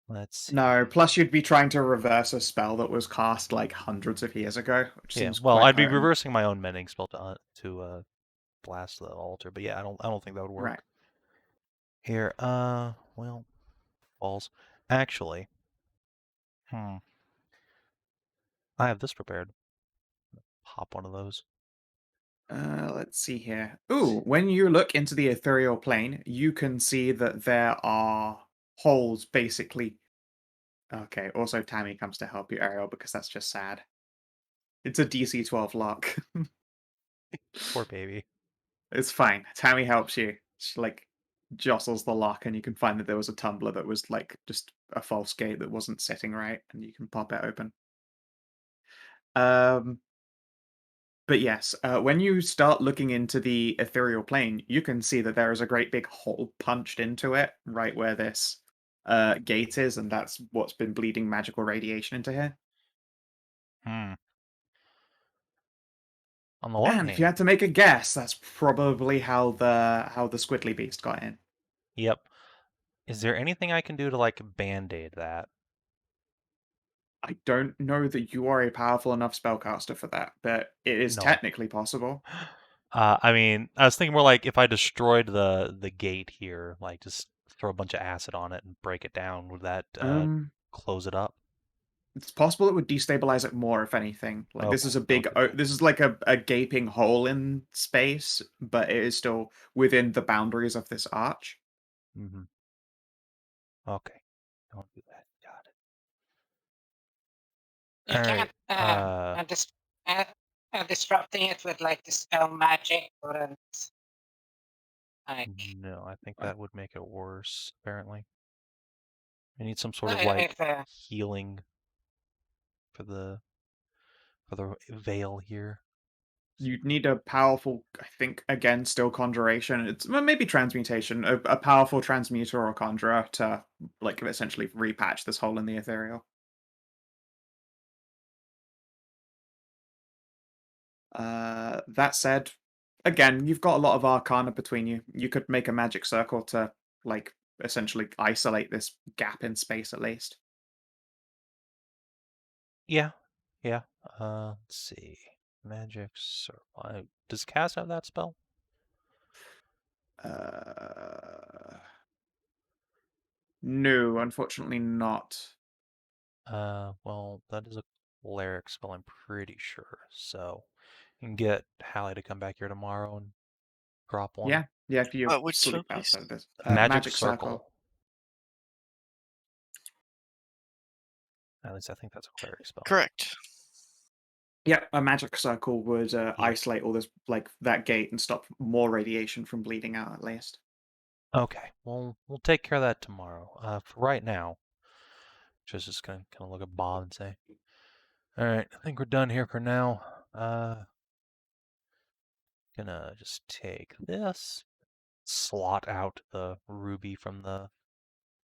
let's see. No, plus you'd be trying to reverse a spell that was cast like hundreds of years ago, which Yeah, seems well, quite I'd be potent. reversing my own mending spell to blast the altar, but yeah, I don't think that would work. Right. Here, well, balls. Actually, I have this prepared. Pop one of those. Let's see here. Ooh, when you look into the ethereal plane, you can see that there are holes basically. Okay, also Tammy comes to help you, Ariel, because that's just sad. It's a DC 12 lock. Poor baby. It's fine. Tammy helps you. She like jostles the lock, and you can find that there was a tumbler that was like just a false gate that wasn't sitting right, and you can pop it open. But yes, when you start looking into the ethereal plane, you can see that there is a great big hole punched into it, right where this gate is, and that's what's been bleeding magical radiation into here. On the one And if you hand, had to make a guess, that's probably how the squiddly beast got in. yep. Is there anything I can do to like band-aid that? I don't know that you are a powerful enough spellcaster for that, but it is No. technically possible. I mean, I was thinking more like if I destroyed the gate here, like just throw a bunch of acid on it and break it down, would that close it up? It's possible it would destabilize it more, if anything. Like this Okay, is a big, okay. this is like a gaping hole in space, but it is still within the boundaries of this arch. Mm-hmm. Okay, don't do that. Got it. You All can't right. disrupting it with like the spell magic wouldn't like No, I think Uh, that would make it worse. Apparently, I need some sort of like if healing for the veil here. You'd need a powerful, I think, again, still conjuration. It's well, maybe transmutation, a powerful transmuter or conjurer to like essentially repatch this hole in the ethereal. That said, again, you've got a lot of arcana between you. You could make a magic circle to like essentially isolate this gap in space at least. Yeah, yeah. Let's see. Magic circle. Does Cass have that spell? No, unfortunately not. Well, that is a cleric spell, I'm pretty sure. So you can get Hallie to come back here tomorrow and drop one. Yeah, if you Which spell, sleep please? outside of this. Magic Circle. circle. At least I think that's a cleric spell. Correct. Yeah, a magic circle would isolate all this, like that gate, and stop more radiation from bleeding out at least. Okay, well, we'll take care of that tomorrow. For right now, just gonna kind of look at Bob and say, "All right, I think we're done here for now. Gonna just take this, slot out the ruby from the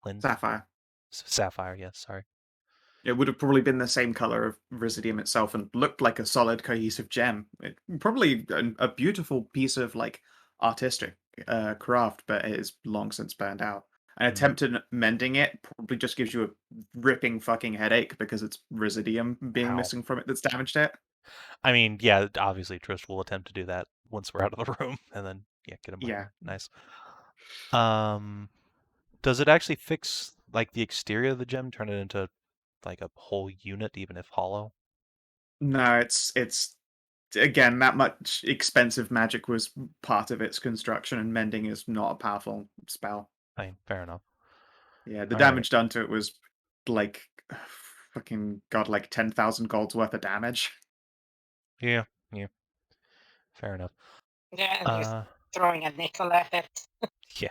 plinth. Sapphire. Sapphire, yes, sorry. It would have probably been the same color of Residium itself and looked like a solid cohesive gem. Probably a beautiful piece of like artistic craft, but it is long since burned out. An attempt at mending it probably just gives you a ripping fucking headache because it's Residium being Ow. missing from it that's damaged it. I mean, yeah, obviously Trish will attempt to do that once we're out of the room, and then get him back. Yeah. Nice. Does it actually fix like the exterior of the gem, turn it into like a whole unit, even if hollow? No, it's again, that much expensive magic was part of its construction, and mending is not a powerful spell. I mean, fair enough. Yeah, the All damage done to it was like fucking god, like 10,000 gold's worth of damage. Yeah, fair enough. yeah, just throwing a nickel at it. Yeah.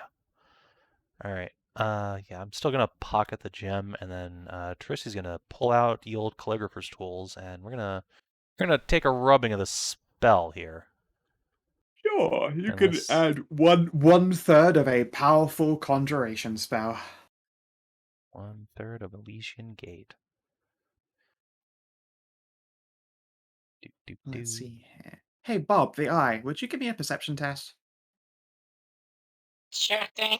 All right. Yeah, I'm still gonna pocket the gem, and then Trissy's gonna pull out the old calligrapher's tools, and we're gonna take a rubbing of the spell here. Sure, you Unless- can add one third of a powerful conjuration spell. 1/3 of Elysian Gate. Let's see here. Hey Bob, the Eye, would you give me a perception test? Sure thing.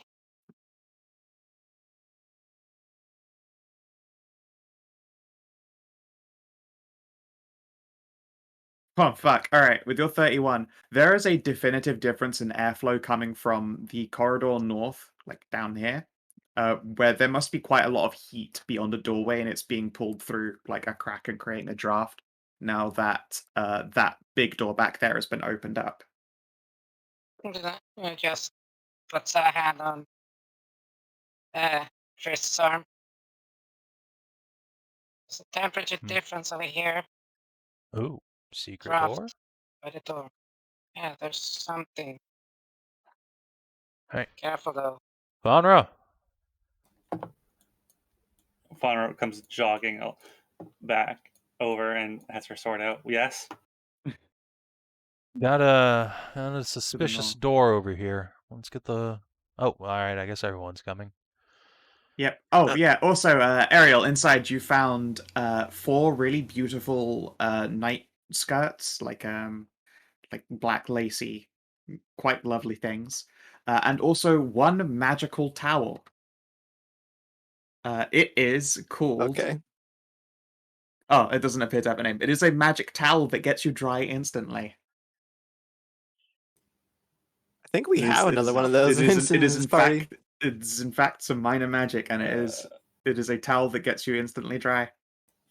Oh, fuck. All right, with your 31, there is a definitive difference in airflow coming from the corridor north, like down here, where there must be quite a lot of heat beyond a doorway, and it's being pulled through like a crack and creating a draft. Now that that big door back there has been opened up. Just puts a hand on Tristan's arm. There's a temperature difference over here. Ooh, secret Draft door. by the door. Yeah, there's something. Hey, Careful though. Faunra. Faunra comes jogging back over and has her sword out. Yes. Got a suspicious door over here. Let's get the. Oh, all right. I guess everyone's coming. Yep. Oh, yeah. Also, Ariel, inside you found 4 really beautiful night skirts, like like black lacy, quite lovely things, and also one magical towel. It is called. Okay. Oh, it doesn't appear to have a name. It is a magic towel that gets you dry instantly. I think we It have is- another one of those It is, in this party. it's in fact some minor magic, and it is a towel that gets you instantly dry.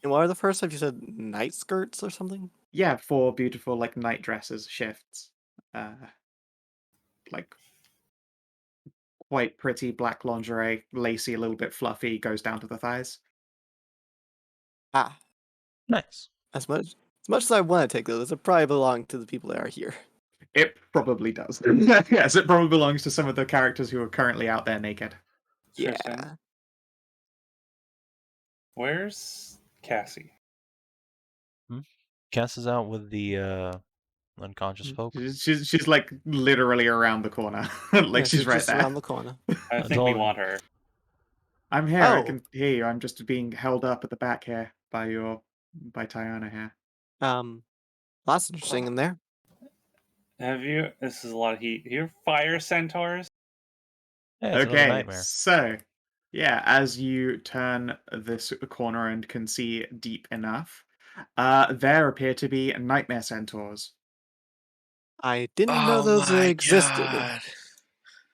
And what are the first time you said night skirts or something? Yeah, 4 beautiful like night dresses shifts, like quite pretty black lingerie, lacy, a little bit fluffy, goes down to the thighs. Ah, Nice. as much as I want to take those, it probably belong to the people that are here. It probably does. Yes, it probably belongs to some of the characters who are currently out there naked. Tristan, Yeah. where's Cassie? Cass is out with the unconscious folk. She's like literally around the corner, like Yeah, she's right just there. around the corner. I think we want her. I'm here. I Oh. can hear you. I'm just being held up at the back here by Tajana here. Lots interesting in there. Have you? This is a lot of heat. Your fire centaurs? Yeah, it's another Okay, nightmare. so yeah, as you turn this corner and can see deep enough, there appear to be nightmare centaurs. I didn't know those existed. God.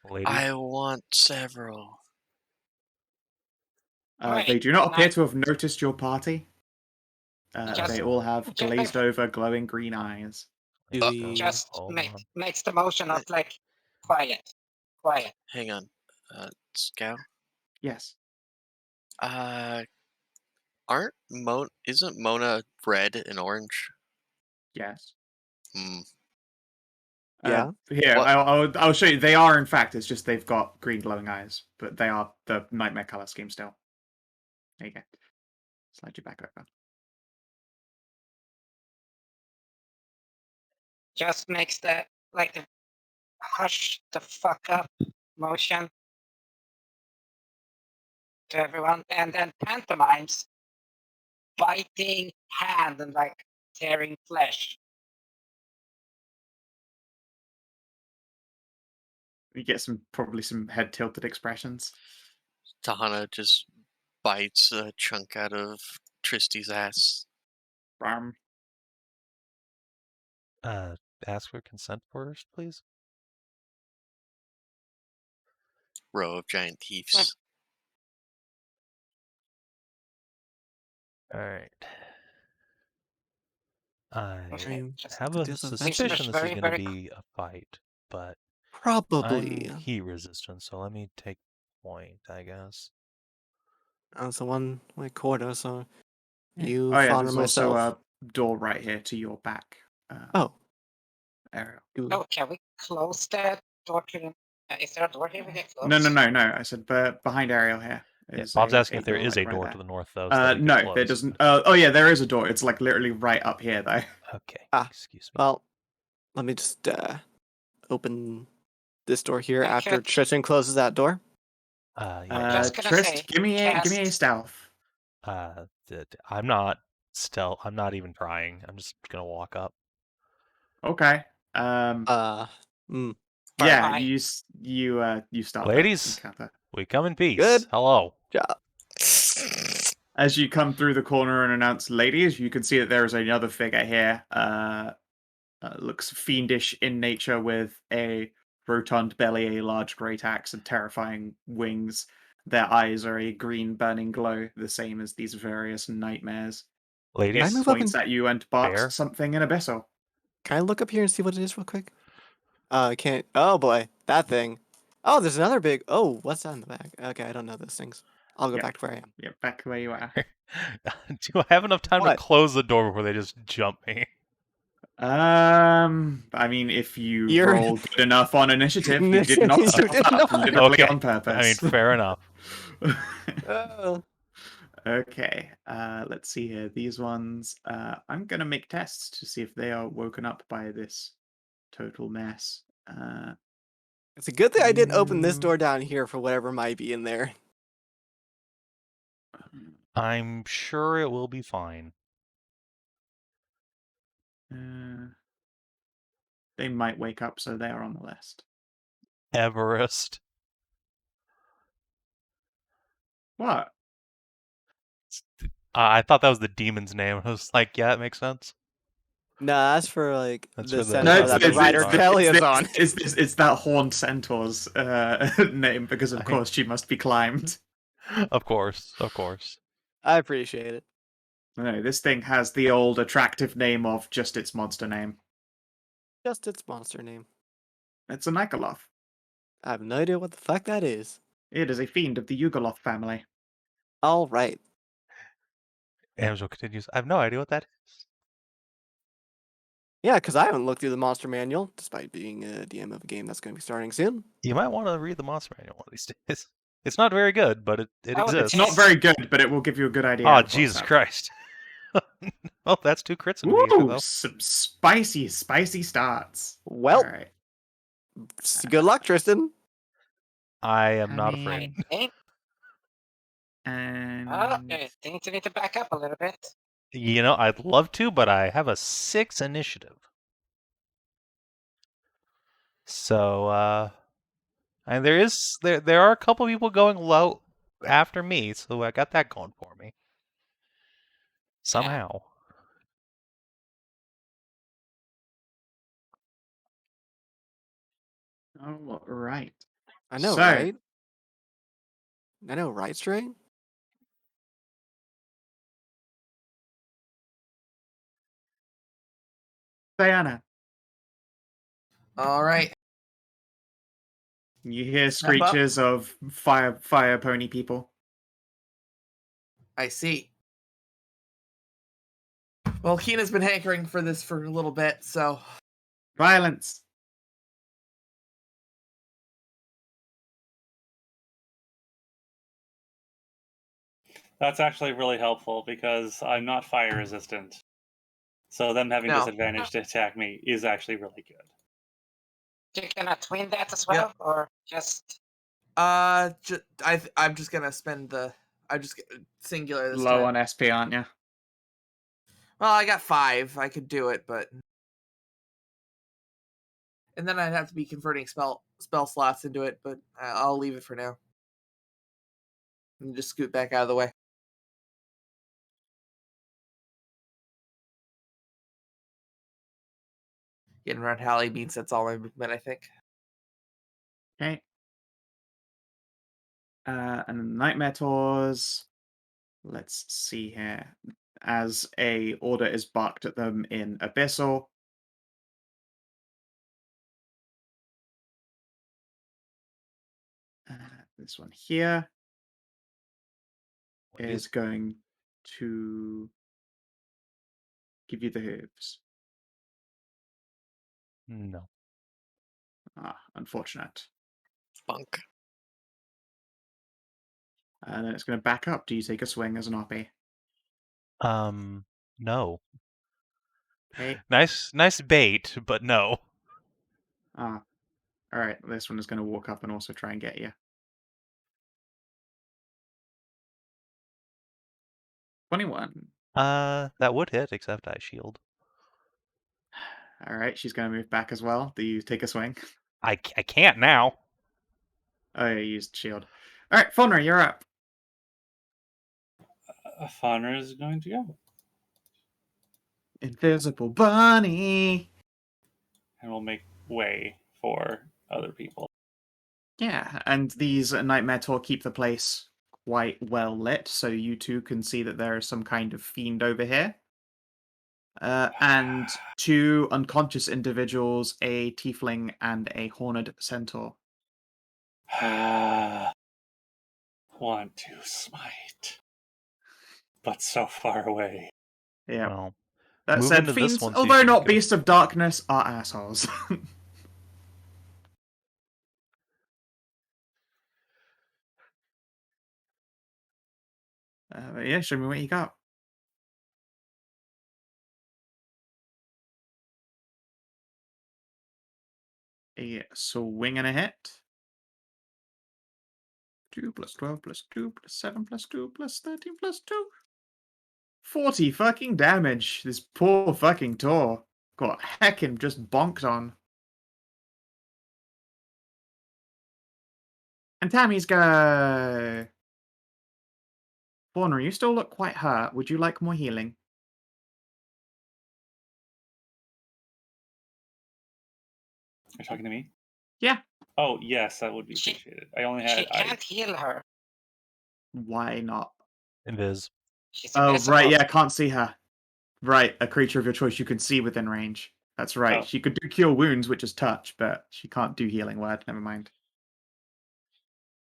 Ladies. I want several. They Wait, do not appear night- to have noticed your party. Just- They all have just- glazed over, glowing green eyes. Do Let's we- go. Just Hold on. makes the motion of like quiet. Hang on. Scout? Yes. Isn't Mona red and orange? Yes. Hmm. Yeah. Here, What- I'll show you. They are, in fact, it's just they've got green glowing eyes, but they are the nightmare color scheme still. There you go. Slide you back over. Just makes the like the hush the fuck up motion to everyone, and then pantomimes biting hand and like tearing flesh. You get probably some head tilted expressions. Tahana just bites a chunk out of Tristy's ass. Ask for consent first, please. Row of giant thieves. All right. I mean, Just have could a do some suspicion this is very, going to very be a fight, but Probably. I'm heat resistant, so let me take point, I guess. That's the one way quarter, so you Oh yeah, Faunra there's myself. also a door right here to your back. Oh. Ariel. Oh, can we close that door to the... is there a door here we can close? No. I said behind Ariel here. Yeah, is Bob's a asking if there is a right door there. to the north, though. So that we No, can there close. doesn't. Oh yeah, there is a door. It's like literally right up here though. Okay. Ah, Excuse me. Well, let me just open this door here Okay. after Tristan closes that door. Yeah. just gonna Trist, say, give me a stealth. I'm not even trying. I'm just gonna walk up. Okay. Mm, Yeah, Bye. you start. Ladies? that encounter. We come in peace. Good. Hello. job. As you come through the corner and announce ladies, you can see that there is another figure here. Looks fiendish in nature with a rotund belly, a large great axe, and terrifying wings. Their eyes are a green burning glow, the same as these various nightmares. Ladies? I It move up points and- at you and barks Bear? something in abyssal. Can I look up here and see what it is real quick? I can't. Oh boy, that thing. Oh, there's another big. Oh, what's that in the back? Okay, I don't know those things. I'll go Yeah. back to where I am. Yeah, back where you are. Do I have enough time What? to close the door before they just jump me? I mean, if you You're- roll good enough on initiative, you did You not did jump up, not. literally Okay. on purpose. I mean, fair enough. Oh. Okay, let's see here. These ones, I'm gonna make tests to see if they are woken up by this total mess. It's a good thing I didn't open this Mm. door down here for whatever might be in there. I'm sure it will be fine. They might wake up, so they are on the list. Everest. What? I thought that was the demon's name. I was like, yeah, it makes sense. Nah, that's for like That's the for the- centaur No, it's- that the it's- rider it's- Kelly is on. It's that horned centaur's name because of course she must be climbed. Of course, of course. I appreciate it. No, this thing has the old attractive name of just its monster name. Just its monster name. It's a Nikoloth. I have no idea what the fuck that is. It is a fiend of the Yugoloth family. All right. Amxal continues. I have no idea what that is. Yeah, because I haven't looked through the monster manual, despite being a DM of a game that's going to be starting soon. You might want to read the monster manual one of these days. It's not very good, but it exists. It's not very good, but it will give you a good idea. Oh, of what's Jesus up. Christ. Well, that's 2 crits in a meter, Woo! though. Some spicy starts. Well, All right. good luck, Tristan. I am not mean, afraid. Okay. And Things need to back up a little bit. You know, I'd love to, but I have a 6 initiative. So, and there are a couple people going low after me, so I got that going for me. Somehow. all right. I know, So- right? I know, right, Stray? Diana, All right. you hear Step up. screeches of fire pony people. I see. Well, Kina's been hankering for this for a little bit, so Violence. That's actually really helpful because I'm not fire resistant. So them having No. disadvantage to attack me is actually really good. You're gonna twin that as well, or just I'm just gonna spend the singular this Low time. on SP, aren't you? Well, I got 5. I could do it, but and then I'd have to be converting spell slots into it, but I'll leave it for now. And just scoot back out of the way. Getting around Hallie means that's all my movement, I think. Okay. And then Nightmare Tours. Let's see here. As a order is barked at them in Abyssal. This one here is going to give you the hooves. No. Ah, unfortunate. Spunk. And then it's going to back up. Do you take a swing as an RP? No. Okay. Nice bait, but no. Ah. Alright, this one is going to walk up and also try and get you. 21. That would hit, except I shield. Alright, she's going to move back as well. Do you take a swing? I can't now. Oh, you used shield. Alright, Faunra, you're up. Faunra is going to go. Invisible bunny. And we'll make way for other people. Yeah, and these Nightmare Tour keep the place quite well lit, so you two can see that there is some kind of fiend over here. And 2 unconscious individuals, a tiefling and a horned centaur. Want to smite, but so far away. Yeah. Well, That move said, into this fiends, one so you although can not go- beasts of darkness, are assholes. But yeah, show me what you got. A swing and a hit. 2 plus 12 plus 2 plus 7 plus 2 plus 13 plus 2. 40 fucking damage. This poor fucking Taur got heckin' just bonked on. And Tammy's go. Faunra, you still look quite hurt. Would you like more healing? You're talking to me? Yeah. Oh, yes, that would be She- appreciated. I only She had. can't heal her. Why not? Invis. She's Oh, invisible. right, yeah, can't see her. Right, a creature of your choice you can see within range. That's right. Oh. She could do cure wounds, which is touch, but she can't do healing word. Never mind.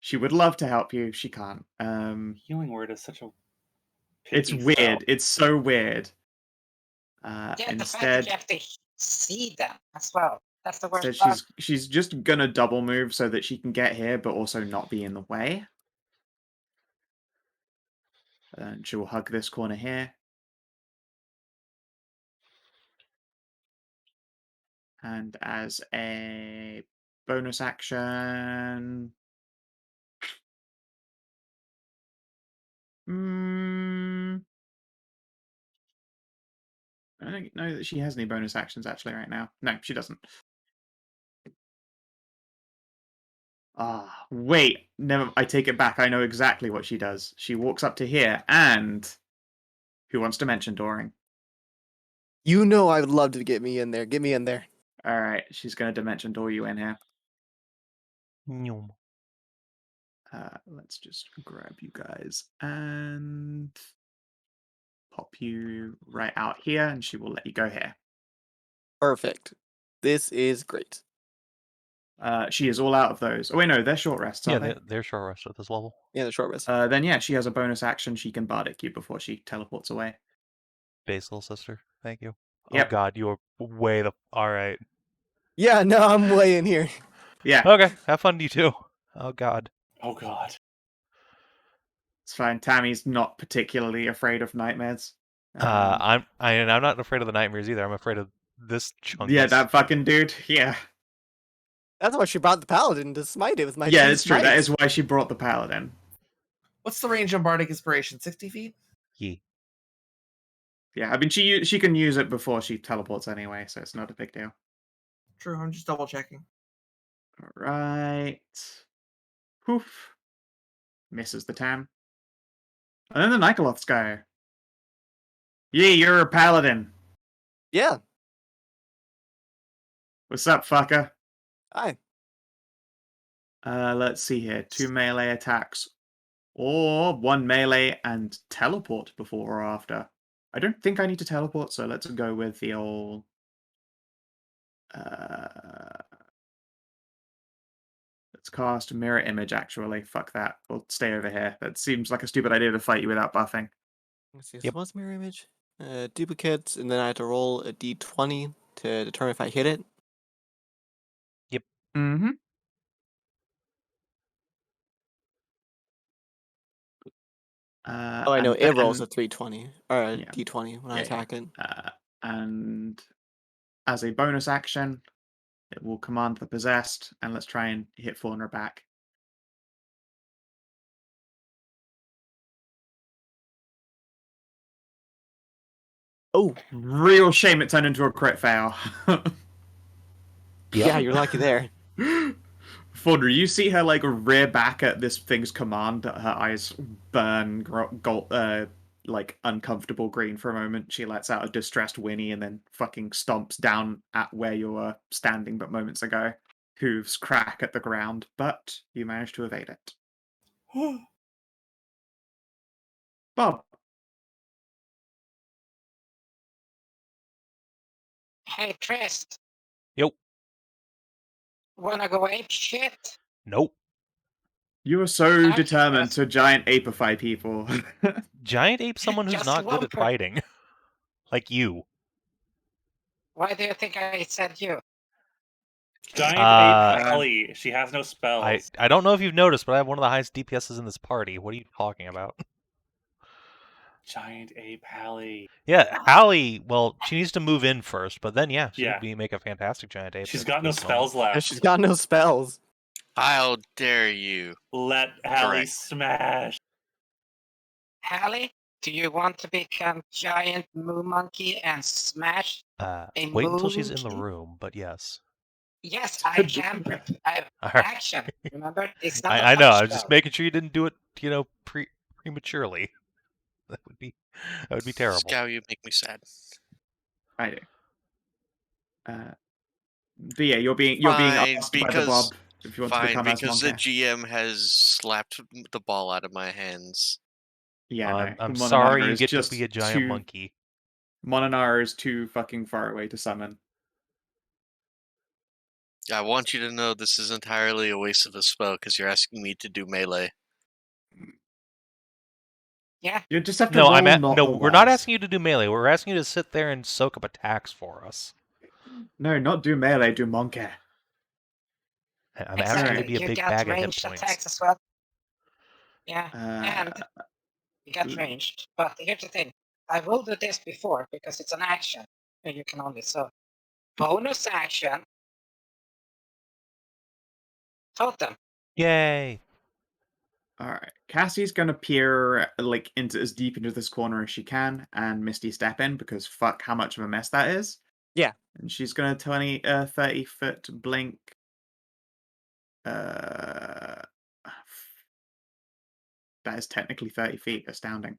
She would love to help you. She can't. Healing word is such a. It's picky weird. spell. It's so weird. Yeah, the fact that Instead, you have to see them as well. That's the worst instead part. she's just gonna double move so that she can get here, but also not be in the way. And she will hug this corner here. And as a bonus action... I don't know that she has any bonus actions actually right now. No, she doesn't. Ah, wait. Never. I take it back. I know exactly what she does. She walks up to here and... Who wants to mention Dooring? You know I would love to get me in there. Get me in there. Alright, she's going to Dimension Door you in here. Nyum. Let's just grab you guys and pop you right out here, and she will let you go here. Perfect. This is great. She is all out of those. Oh wait, no, they're short rests, Yeah, aren't they're short rest at this level. Yeah, the short rest. they? Then yeah, she has a bonus action. She can Bardic you before she teleports away. Basil sister, thank you. Yep. Oh god, you are way the... Alright. Yeah, no, I'm way in here. Yeah, Okay, have fun, you too. Oh god. Oh god. it's fine. Tammy's not particularly afraid of nightmares. I'm not afraid of the nightmares either. I'm afraid of this chungus. Yeah, that fucking dude. Yeah. That's why she brought the Paladin to smite it with my Yeah, two it's true. That smites. is why she brought the Paladin. What's the range on Bardic Inspiration? 60 feet? Ye. Yeah, I mean, she can use it before she teleports anyway, so it's not a big deal. True, I'm just double checking. All right. Poof. Misses the Tam. And then the Nikoloths go. Yeah, you're a Paladin. Yeah. What's up, fucker? Hi. Let's see here. 2 melee attacks. Or 1 melee and teleport before or after. I don't think I need to teleport, so let's go with the old... Let's cast Mirror Image, actually. Fuck that. We'll stay over here. That seems like a stupid idea to fight you without buffing. Let's see, Yep. so what's mirror image? Duplicates, and then I have to roll a d20 to determine if I hit it. Mm-hmm. Oh, I know, it rolls a 320, or a Yeah. d20 when I attack it. And as a bonus action, it will command the possessed, and let's try and hit Faunra back. Oh, Real shame it turned into a crit fail. yeah, you're lucky there. Faunra, you see her like rear back at this thing's command. Her eyes burn like uncomfortable green for a moment. She lets out a distressed whinny and then fucking stomps down at where you were standing but moments ago. Hooves crack at the ground, but you manage to evade it. Bob. Hey, Trist, Yo. wanna go ape shit? Nope. You are so Okay, determined yes. to giant apify people. Giant ape someone who's Just not good one at per- fighting. Like you. Why do you think I said you? Giant Uh, ape Hallie. She has no spells. I don't know if you've noticed, but I have one of the highest DPSs in this party. What are you talking about? Giant ape Hallie. Yeah, Hallie, well, she needs to move in first, but then yeah, she Yeah. would make a fantastic giant ape. She's at got no this moment. spells left. Yeah, she's got no spells. How dare you? Let Hallie Correct. smash. Hallie, do you want to become giant moo monkey and smash? A Wait until she's in the monkey? room, but yes. Yes, I can. All right. Action. Remember, it's not. I know. I was just making sure you didn't do it, prematurely. That would be terrible. Skow, you make me sad. I do. But yeah, you're being Fine, asked by the Bob if you want to Fine, become as because the Monkey. GM has slapped the ball out of my hands. Yeah, no. I'm Mononara sorry you is get to just be a giant too- monkey. Mononara is too fucking far away to summon. I want you to know this is entirely a waste of a spell because you're asking me to do melee. Yeah. You just have to No, roll we're not asking you to do melee. We're asking you to sit there and soak up attacks for us. No, not do melee, do Monkey. I'm asking you to be a You big got bag of hit ranged points. attacks as well. Yeah, and you got l- ranged. But here's the thing: I will do this before because it's an action, and you can only bonus action. Totem. Yay! Alright. Cassie's gonna peer like into as deep into this corner as she can and Misty step in because fuck how much of a mess that is. Yeah. And she's gonna 30-foot blink. That is technically 30 feet. Astounding.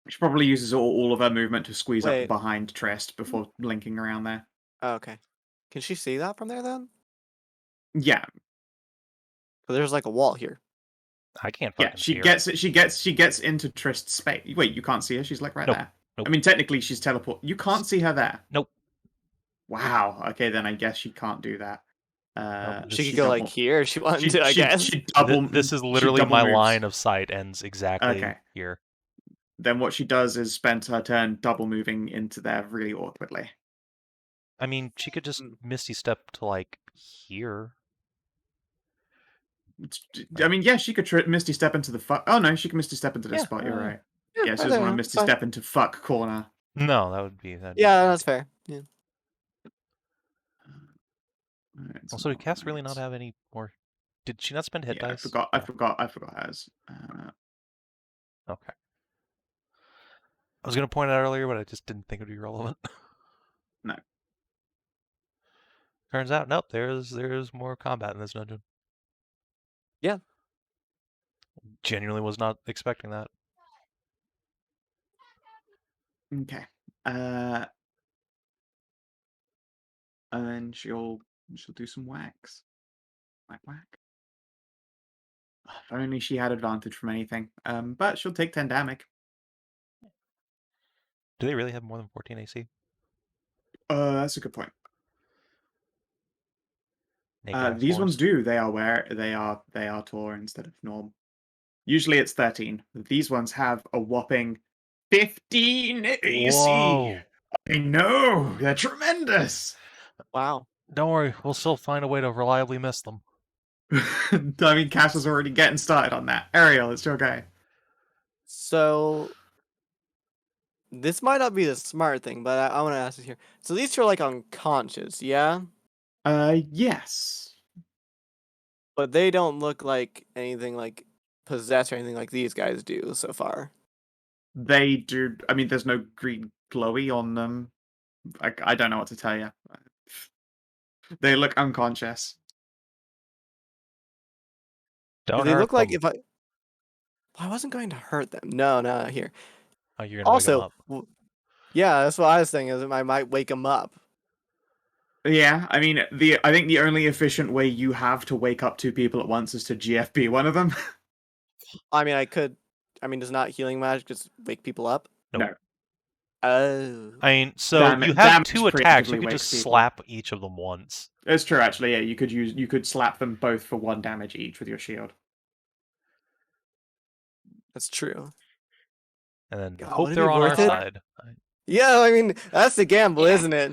She probably uses all of her movement to squeeze up Wait. behind Trist before blinking around there. Oh, okay. Can she see that from there then? Yeah, But there's like a wall here. I can't fucking yeah. She see her. gets into Trist's space. Wait, you can't see her? She's like right Nope. there. Nope. I mean, technically, she's teleport. You can't see her there. Nope. Wow. Okay, then I guess she can't do that. She could go like here if she wanted to, I guess. She double. This is she literally double my moves. line of sight ends exactly Okay. here. Then what she does is spend her turn double moving into there really awkwardly. I mean, she could just Misty Step to like here. I mean, yeah, she could Misty Step into the fuck. Oh no, she can Misty Step into this Yeah, spot. You're right. Yeah, Yeah, she right doesn't there, want to that's Misty fine. Step into fuck corner. No, that'd be Yeah, that's fair. Yeah. Alright, Also, did Cass really alright. not have any more? Did she not spend hit Yeah, dice? I forgot hers. Okay. I was gonna point it out earlier, but I just didn't think it would be relevant. No. Turns out, nope. There's more combat in this dungeon. Yeah. Genuinely was not expecting that. Okay. And then she'll do some whacks. Whack. If only she had advantage from anything. But she'll take 10 damage. Do they really have more than 14 AC? That's a good point. Naked These ass ones whores. do. They are Taur instead of norm. Usually it's 13. These ones have a whopping 15 AC. Whoa. I know. They're tremendous. Wow. Don't worry, we'll still find a way to reliably miss them. I mean, Cash is already getting started on that. Ariel, it's your guy. So this might not be the smart thing, but I want to ask this here. So these two are like unconscious, yeah? Yes. But they don't look like anything like possessed or anything like these guys do so far. They do. I mean, there's no green glowy on them. I don't know what to tell you. They look unconscious. Don't They hurt look like them. if I wasn't going to hurt them. No, here. Oh, you're gonna wake them Also, up. yeah, that's what I was thinking. Is I might wake them up. Yeah, I mean, I think the only efficient way you have to wake up two people at once is to GFB one of them. I mean, I could. I mean, does not healing magic just wake people up? No. Oh. I mean, so you have two damage attacks. You preemptively could wakes just people. slap each of them once. It's true, actually. Yeah, you could slap them both for 1 damage each with your shield. That's true. And then God, hope would it they're be on our worth it? side. Yeah, I mean, that's the gamble, Yeah. isn't it?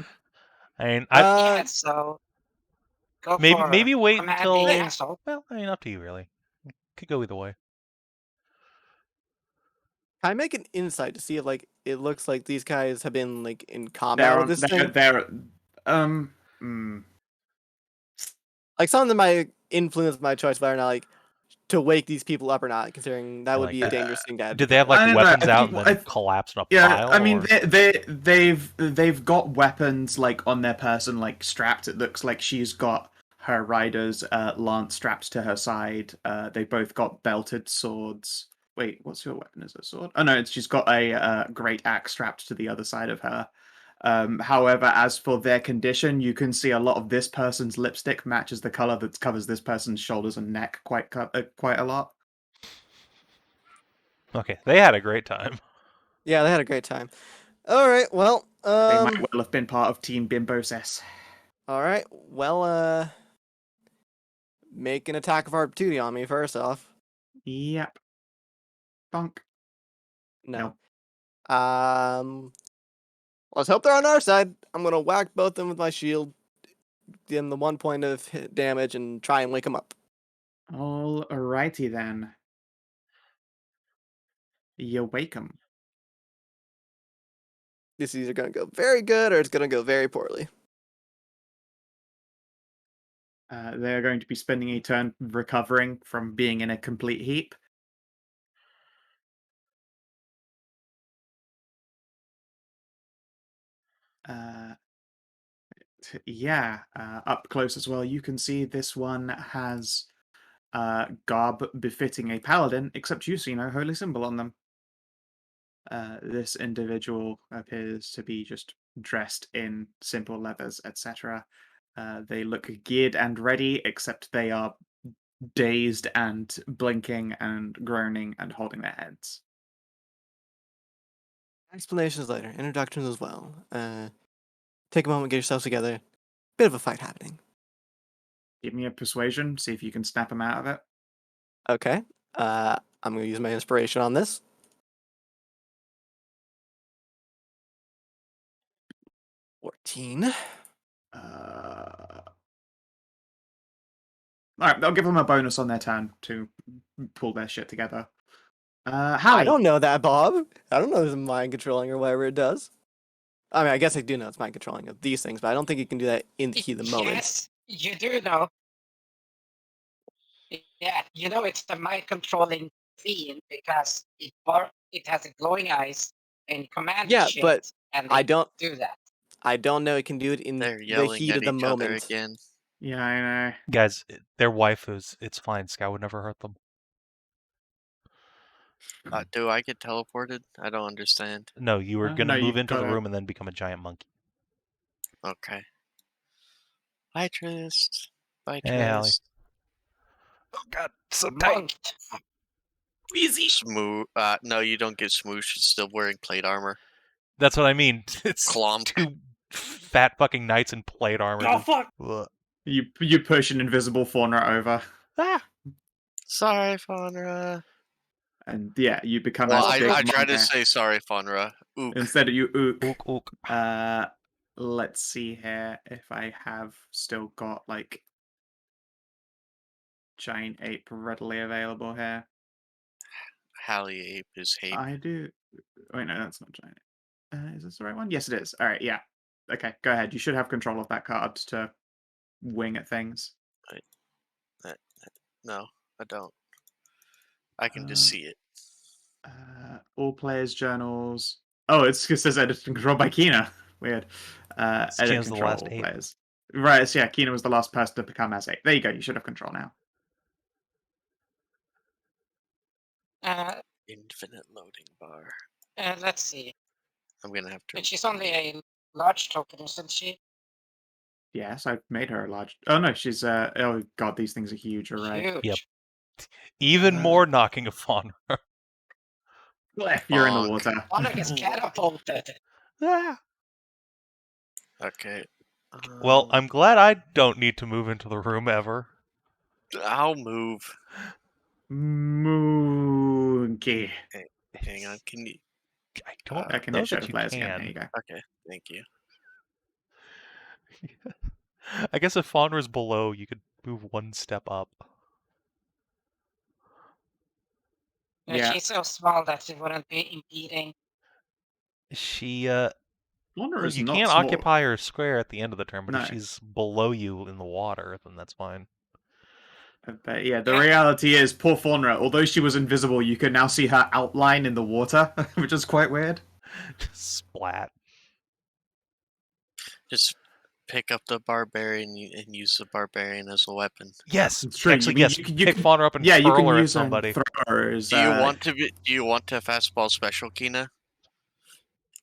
I mean, Yeah, so go for maybe wait command until. the asshole. Well, I mean, up to you, really. Could go either way. Can I make an insight to see if like it looks like these guys have been like in combat with this thing? Like some of them might influence my choice, but are not like to wake these people up or not, considering that would Like, be a dangerous thing to advocate. Did they have I like don't know, weapons I out think- and then collapse in a Yeah, pile? I mean or... they've got weapons like on their person, like strapped. It looks like she's got her rider's lance strapped to her side. They both got belted swords. Wait, what's your weapon? Is it a sword? Oh no, she's got a great axe strapped to the other side of her. However, as for their condition, you can see a lot of this person's lipstick matches the color that covers this person's shoulders and neck quite a lot. Okay, they had a great time. Yeah, they had a great time. All right, well, They might well have been part of Team Bimbo Cess. all right, well, make an attack of opportunity on me first off. Yep. Bonk. No. Nope. Let's hope they're on our side. I'm gonna whack both of them with my shield, give them the 1 point of hit damage, and try and wake them up. Alrighty then. You wake 'em. This is either gonna go very good or it's gonna go very poorly. They're going to be spending a turn recovering from being in a complete heap. Up close as well, you can see this one has garb befitting a paladin, except you see no holy symbol on them. This individual appears to be just dressed in simple leathers, etc. They look geared and ready, except they are dazed and blinking and groaning and holding their heads. Explanations later. Introductions as well. Take a moment, get yourselves together. Bit of a fight happening. Give me a persuasion, see if you can snap them out of it. Okay. I'm gonna use my inspiration on this. 14. Alright, they'll give them a bonus on their turn to pull their shit together. Hallie. I don't know that, Bob. I don't know if it's mind controlling or whatever it does. I mean, I guess I do know it's mind controlling of these things, but I don't think you can do that in the heat of the moment. Yes, you do know. Yeah, you know it's the mind controlling fiend because it has a glowing eyes and commands Yeah, shit, but and I they don't do that. I don't know it can do it in They're the yelling heat at of the each other moment. again. Yeah, I know. Guys, their waifus, it's fine. Skow would never hurt them. Do I get teleported? I don't understand. No, you were gonna No, move you've into the gotta- room and then become a giant monkey. Okay. Bye, Trist. Bye, Hey, Hallie. Trist. Oh god, so Monked. Smooth. No, you don't get smooshed. It's still wearing plate armor. That's what I mean. It's Clomp. two fat fucking knights in plate armor. Oh just- fuck! Ugh. You push an invisible Faunra over, Ah! Sorry, Faunra. and yeah, you become Well, as big I tried to monk say sorry, Faunra. Ook. instead of you ook. Ook, ook. Let's see here if I have still got like giant ape readily available here. Hallie ape is ape. I do. Wait, no, that's not giant. Is this the right one? Yes, it is. All right, yeah. Okay, go ahead. You should have control of that card to wing at things. No, I don't. I can Uh, just see it. All players' journals. Oh, it says edit and control by Kina. Weird. Edit Kina's the control last all ape. players. Right, so yeah, Kina was the last person to become as ape. There you go. You should have control now. Infinite loading bar. Let's see. I'm gonna have to. But she's only a large token, isn't she? Yes, I've made her a large. Oh no, she's oh god, these things are huge. You're right. Huge. Yep. Even more knocking a fawn. Cliff, you're in the Bonk. water. Fauna gets catapulted. Ah. Okay. Well, I'm glad I don't need to move into the room ever. I'll move. Monkey. Hang on. Can you? I don't I can know hit that shadow you players again. can. There you go. Okay. Thank you. I guess if Faunra's below, you could move one step up. Yeah. She's so small that she wouldn't be impeding. She, Faunra is you not can't small. occupy her square at the end of the turn, but No. if she's below you in the water, then that's fine. But yeah, the reality is, poor Faunra, although she was invisible, you can now see her outline in the water, which is quite weird. Splat. Just pick up the barbarian and use the barbarian as a weapon. Yes, It's true. actually, You mean yes. you can Pick Faunra up and yeah, you hurl can her at use her and somebody. throw her as, Do you want to fastball special, Kina?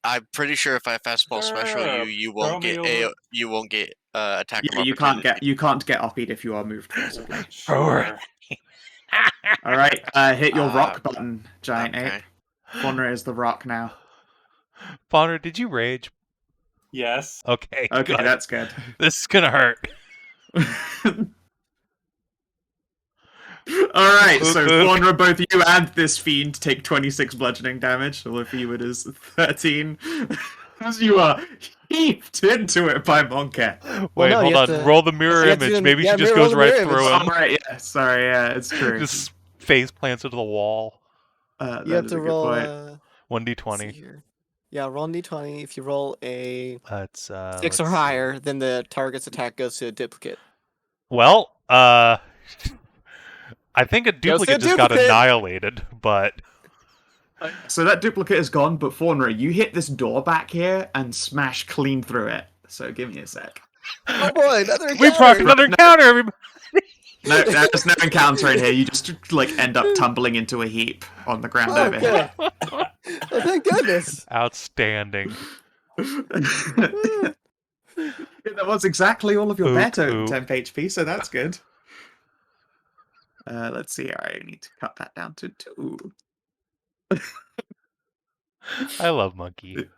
I'm pretty sure if I fastball special Sure, you throw won't me get over. attack of yeah, you can't get oppied if you are moved forcibly. Sure. All right, hit your rock button, giant okay. ape. Faunra is the rock now. Faunra, did you rage? Yes. Okay, Okay, good. that's good. This is gonna hurt. Alright, so Ook. Faunra, both you and this fiend take 26 bludgeoning damage, although for you it is 13. As you are heaped into it by Monket. Wait, no, you hold have on. to- Roll the mirror you have to image. do- Maybe yeah, she just roll goes the right mirror through image. him. Alright, yeah, sorry, yeah, it's true. Just face plants into the wall. That You have is to a good roll point. 1d20. here. Yeah, roll d20. If you roll a It's 6 or let's see. higher, then the target's attack goes to a duplicate. Well, I think a duplicate just got duplicate. annihilated, but So that duplicate is gone, but Faunra, you hit this door back here and smash clean through it. So give me a sec. Oh boy, another we proc another encounter, everybody. No, there's no encounter in here. You just like end up tumbling into a heap on the ground Oh, over here. good. Oh, thank goodness. Outstanding. That was exactly all of your Ook, better ook. temp HP, so that's good. Let's see. I need to cut that down to 2. I love Monkey.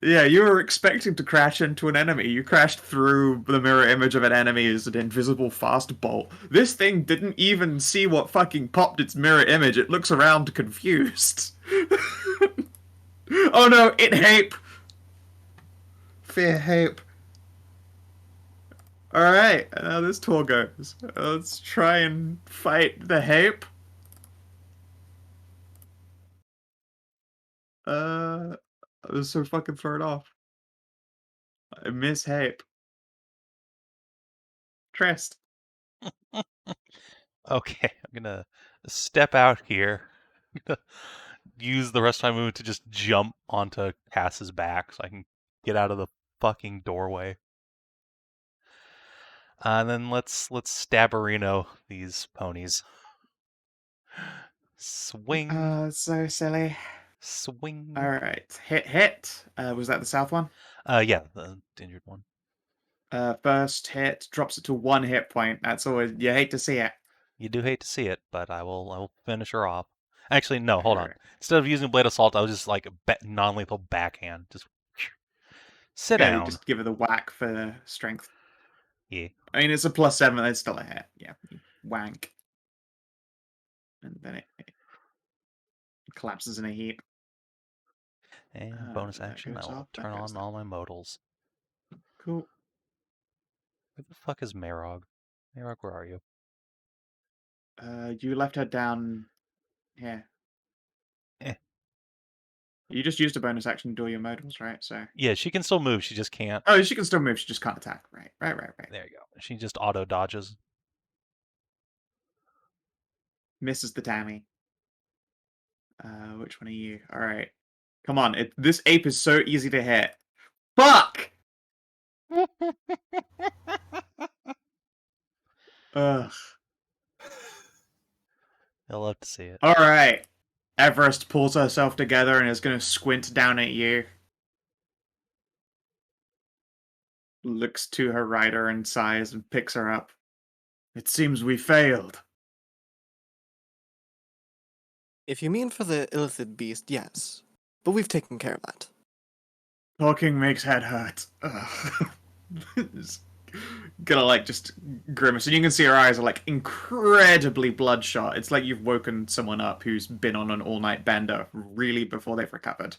Yeah, you were expecting to crash into an enemy. You crashed through the mirror image of an enemy as an invisible fast bolt. This thing didn't even see what fucking popped its mirror image. It looks around confused. Oh no, it hape. Fear hape. Alright, now this Taur goes. Let's try and fight the hape. I was so fucking thrown off. I miss hape. Trist. Okay, I'm gonna step out here. Use the rest of my move to just jump onto Cass's back so I can get out of the fucking doorway. And then let's stabberino these ponies. Swing, So silly. swing. Alright, hit. Was that the south one? Yeah, the injured one. First hit drops it to 1 hit point. That's always, you hate to see it. You do hate to see it, but I will finish her off. Actually, no, hold on. Alright. Instead of using Blade Assault, I was just like non-lethal backhand. Just sit Yeah, you down. just give it the whack for strength. Yeah. I mean, it's a +7, it's still a hit. Yeah, you wank. And then it collapses in a heap. And bonus that action, I goes will off, that turn goes on down. all my modals. Cool. Where the fuck is Marog? Marog, where are you? You left her down here. Eh. You just used a bonus action to do all your modals, right? So. Yeah, she can still move. She just can't. Oh, she can still move. She just can't attack. Right. There you go. She just auto dodges. Misses the Tammy. Which one are you? All right. Come on. This ape is so easy to hit. Fuck! Ugh. I'll love to see it. All right. Everest pulls herself together and is going to squint down at you. Looks to her rider and sighs and picks her up. It seems we failed. If you mean for the illithid beast, yes. But we've taken care of that. Talking makes head hurt. Ugh. Just gonna like just grimace, and you can see her eyes are like incredibly bloodshot. It's like you've woken someone up who's been on an all-night bender really before they've recovered.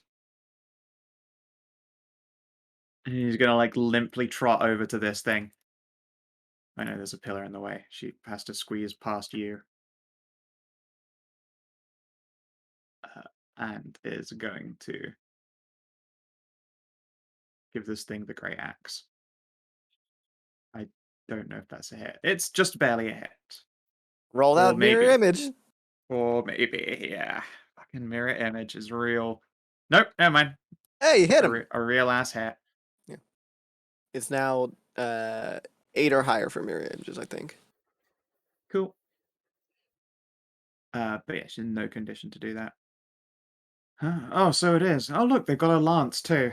And he's gonna like limply trot over to this thing. I know there's a pillar in the way. She has to squeeze past you. And is going to give this thing the great axe. I don't know if that's a hit. It's just barely a hit. Roll Or out mirror maybe. image. Or maybe, yeah. Fucking mirror image is real. Nope, never mind. Hey, hit him. A real ass hat. It's now 8 or higher for mirror images, I think. Cool. But yeah, she's in no condition to do that. Huh. Oh, so it is. Oh, look, they've got a lance too.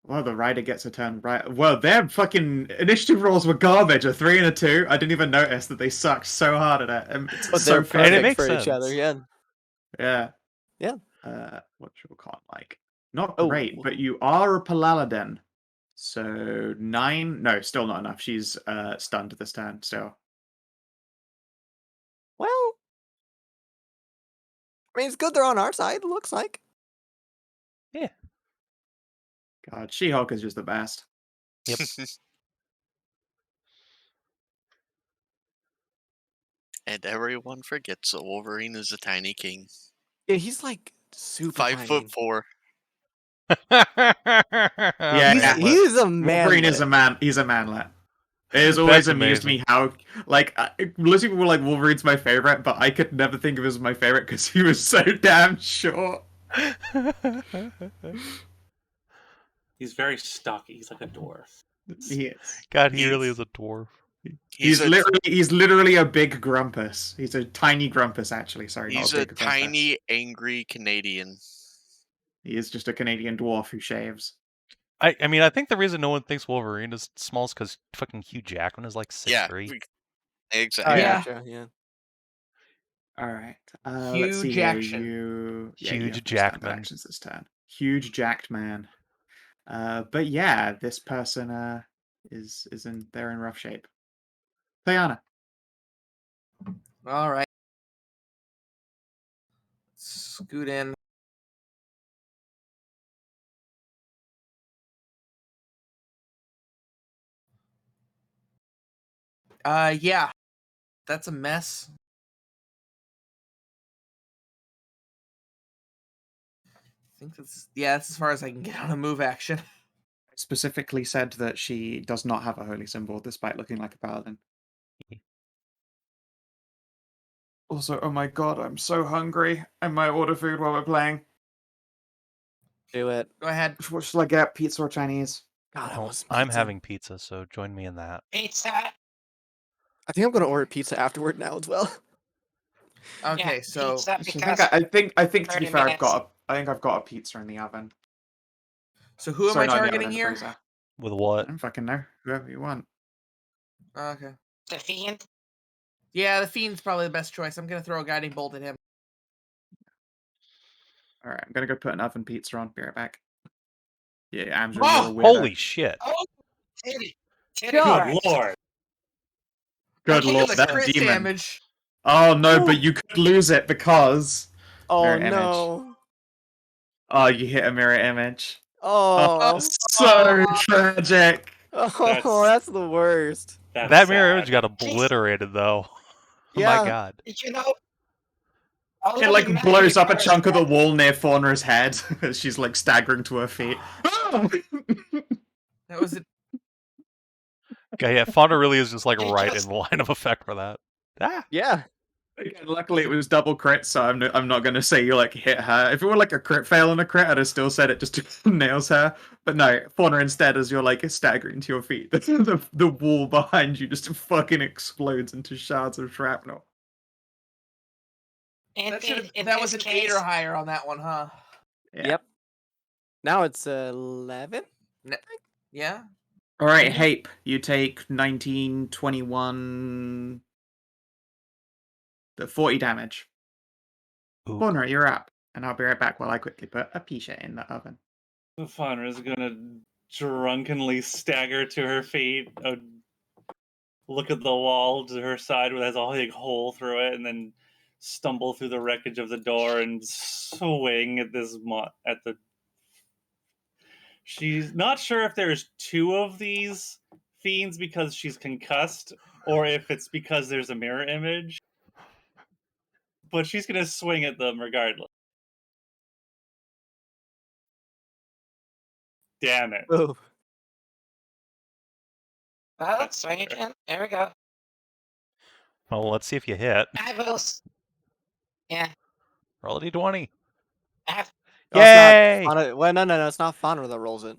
Well, the rider gets a turn right. Well, their fucking initiative rolls were garbage. A 3 and a 2. I didn't even notice that they sucked so hard at it. It's But so they're funny. perfect makes for each other, sense. yeah. Yeah. Yeah. What you call like? Not Oh. great, but you are a Paladin. So 9. No, still not enough. She's stunned this turn. Still. Well, I mean, it's good they're on our side, it looks like. Yeah. God, She-Hulk is just the best. Yep. And everyone forgets that Wolverine is a tiny king. Yeah, he's like super 5'4". Yeah, He's a man. Wolverine is a man. He's a manlet. It has always That's amused amazing. me how, like, most people were like, Wolverine's my favorite, but I could never think of him as my favorite because he was so damn short. He's very stocky. He's like a dwarf. He is. God, he really is a dwarf. He's literally a big grumpus. He's a tiny grumpus, actually. Sorry, He's not a a big grumpus. tiny, angry Canadian. He is just a Canadian dwarf who shaves. I mean, I think the reason no one thinks Wolverine is small is because fucking Hugh Jackman is like 6'3". Exactly. I Yeah. gotcha, yeah. All right. Huge Let's see here. action. You Huge have no standard Jackman. actions this turn. Huge jacked man. But yeah, this person is they're in rough shape. Tajana. All right. Scoot in. Yeah. That's a mess. I think that's as far as I can get on a move action. Specifically said that she does not have a holy symbol despite looking like a paladin. Also, oh my god, I'm so hungry. I might order food while we're playing. Do it. Go ahead. What should I get? Pizza or Chinese? God, I Well, want some I'm pizza. having pizza, so join me in that. Pizza. I think I'm gonna order pizza afterward now as well. Okay, Yeah, so pizza I because think to be 30 fair, minutes. I've got a pizza in the oven. who am Sorry, I not in the targeting oven, in the here? freezer. With I what? don't fucking know. Whoever you want. Okay. The Fiend. Yeah, the Fiend's probably the best choice. I'm gonna throw a guiding bolt at him. Alright, I'm gonna go put an oven pizza on. Be right back. Yeah, I'm Oh, a weirdo. Holy shit! Oh, titty. Titty Good Christ. lord. Good I lord, the that crit demon. damage. Oh no, but you could lose it because Oh mirror image. no. Oh, you hit a mirror image. Oh. So tragic. Oh, that's the worst. That's That mirror sad. image got obliterated, though. Oh Yeah. my god. Did you know? all It of like the blows up a magic chunk of the powers- wall near Faunra's head as she's like staggering to her feet. That was it. Okay, yeah, Faunra really is just like It right just- in line of effect for that. Ah! Yeah. Again, luckily it was double crit, so I'm not gonna say you like hit her. If it were like a crit fail and a crit, I'd have still said it just nails her. But no, Fauna instead, as you're like staggering to your feet, the wall behind you just fucking explodes into shards of shrapnel. That was an 8 or higher on that one, huh? Yeah. Yep. Now it's 11. Yeah. All right, Yeah. Hape, you take 19, 21, the 40 damage. Ooh. Fauna, you're up, and I'll be right back while I quickly put a Pisha in the oven. Faunra is gonna drunkenly stagger to her feet, look at the wall to her side where there's a big hole through it, and then stumble through the wreckage of the door and swing at at the. She's not sure if there's two of these fiends because she's concussed, or if it's because there's a mirror image. But she's gonna swing at them regardless. Damn it. Oh. Well, swing again. There we go. Well, let's see if you hit. I will. Yeah. Roll a d20. I have. Oh, it's not Yay! Faunra. Well, no, it's not Faunra that rolls it.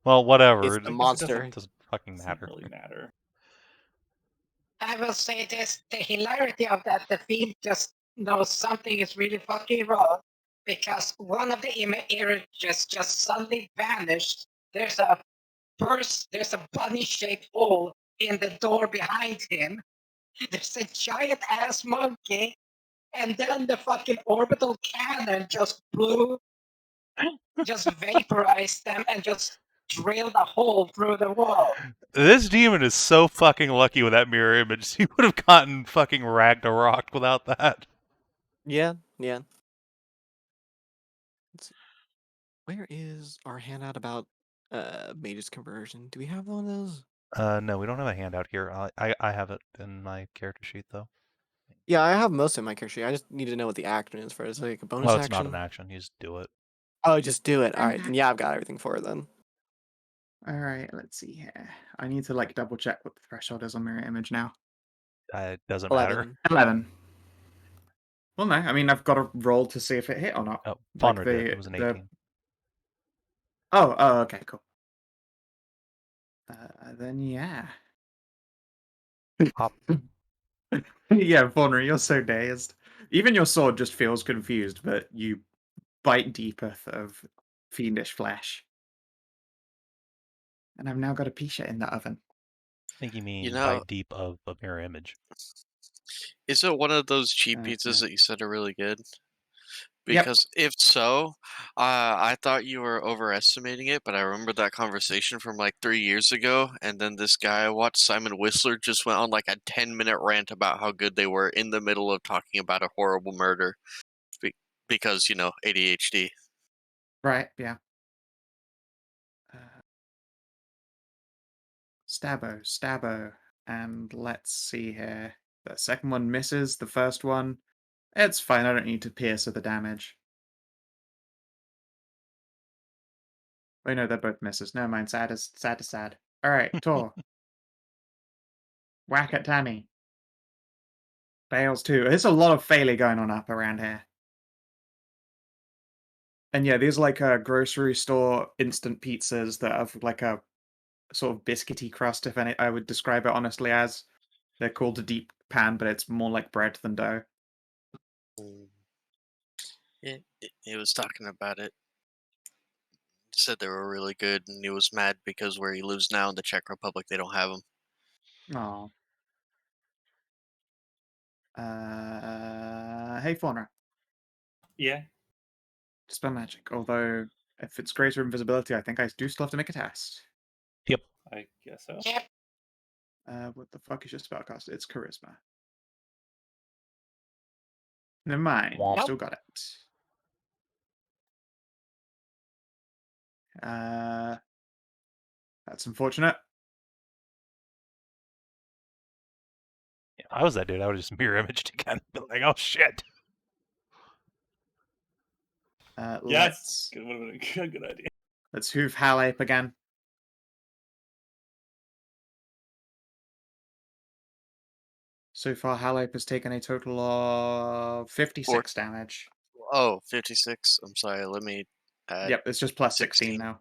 Well, whatever. It's the It monster. doesn't fucking Doesn't matter. really matter. I will say this: the hilarity of that, the field just knows something is really fucking wrong because one of the images just suddenly vanished. There's a bunny-shaped hole in the door behind him. There's a giant ass monkey, and then the fucking orbital cannon just vaporized them and just drilled a hole through the wall. This demon is so fucking lucky with that mirror image. He would have gotten fucking Ragnarok without that. Yeah. Let's see. Where is our handout about Mage's Conversion? Do we have one of those? No, we don't have a handout here. I have it in my character sheet though. Yeah, I have most of my character sheet. I just need to know what the action is for it. Is it like a bonus Well, it's action? not an action. You just do it. Oh, just do it. All right, then yeah, I've got everything for it then. All right, let's see here. I need to like double check what the threshold is on mirror image now. It doesn't matter. 11. 11. Well, no, I mean I've got to roll to see if it hit or not. Oh, Like Faunra did. It was an 18. Oh, okay, cool. Then yeah. Pop. Yeah, Faunra, you're so dazed. Even your sword just feels confused, but you bite deeper of fiendish flesh. And I've now got a Pisha in the oven. I think you mean You know, bite deep of a mirror image. is it one of those cheap Yeah. pizzas that you said are really good? Yep. Because if so, I thought you were overestimating it, but I remember that conversation from like 3 years ago, and then this guy I watched, Simon Whistler, just went on like a 10-minute rant about how good they were in the middle of talking about a horrible murder. Because, ADHD. Right, yeah. Stabbo. And let's see here. The second one misses. The first one, it's fine. I don't need to pierce the damage. Wait, no, they're both misses. Never mind. Sad is sad. All right, Taur. Whack at Tammy. Fails too. There's a lot of failure going on up around here. And yeah, these are like grocery store instant pizzas that have like a sort of biscuity crust, if any. I would describe it honestly as. They're called a deep pan, but it's more like bread than dough. He was talking about it. Said they were really good, and he was mad because where he lives now in the Czech Republic, they don't have them. Oh. Hey, Faunra. Yeah. Dispel magic. Although, if it's greater invisibility, I think I do still have to make a test. Yep. I guess so. Yep. What the fuck is your spellcaster? It's charisma. Never mind. You Womp. still got it. That's unfortunate. If I was that dude, I would just mirror imaged again. Be like, oh shit. Yes. Would have been a good idea. Let's hoof Halape again. So far, Halape has taken a total of 56 damage. Oh, 56. I'm sorry. Let me add. Yep, it's just plus 16 16. now.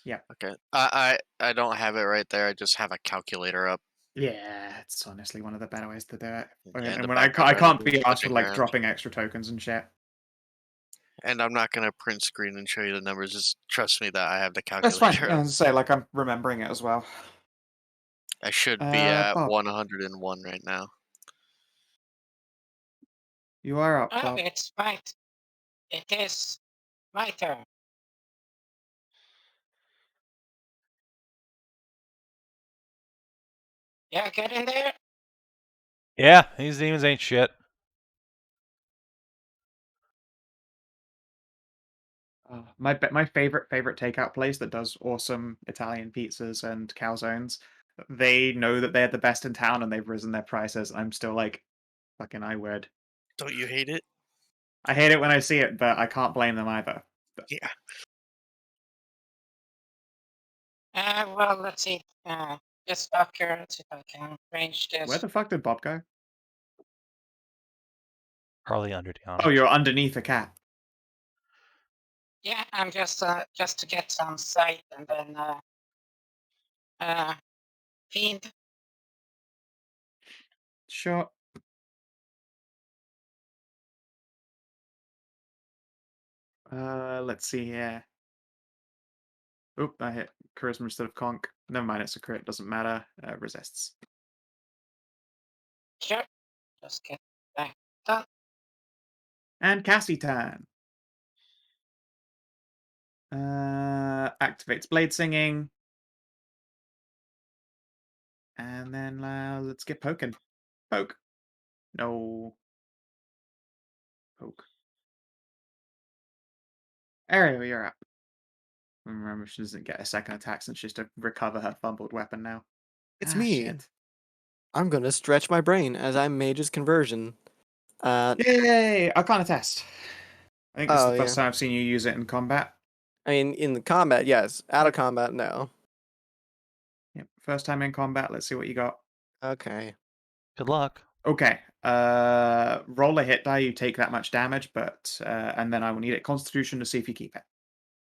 Yeah. Okay. I don't have it right there. I just have a calculator up. Yeah, it's honestly one of the better ways to do it. Yeah, And the when I background can't be everything's asked for flipping like around. dropping extra tokens and shit. And I'm not gonna print screen and show you the numbers. Just trust me that I have the That's calculator fine. up. As I say, like I'm remembering it as well. I should be at Bob. 101 right now. You are up, Oh, Bob. it's my. It is my turn. Yeah, get in there. Yeah, these demons ain't shit. My favorite takeout place that does awesome Italian pizzas and calzones. They know that they're the best in town and they've risen their prices. I'm still like, fucking I would. Don't you hate it? I hate it when I see it, but I can't blame them either. Yeah. Well, let's see. Just up here. Let's see if I can arrange this. Where the fuck did Bob go? Harley under Tiana. Oh, you're underneath a cat. Yeah, I'm just to get some sight and then fiend. Sure. Let's see here. Oop, I hit charisma instead of conk. Never mind, it's a crit, doesn't matter. Resists. Sure. Just get that done. And Cassie turn. Activates Blade Singing. And then let's get poking. Poke. No. Poke. Ariel, you're up. Remember, she doesn't get a second attack since she has to recover her fumbled weapon now. It's Ah, me. shit. I'm gonna stretch my brain as I Mage's Conversion. Yay! Arcana test. I think this is Oh, the first yeah. time I've seen you use it in combat. I mean, in the combat, yes. Out of combat, no. Yep. First time in combat. Let's see what you got. Okay. Good luck. Okay. Roll a hit die. You take that much damage, but and then I will need a Constitution to see if you keep it.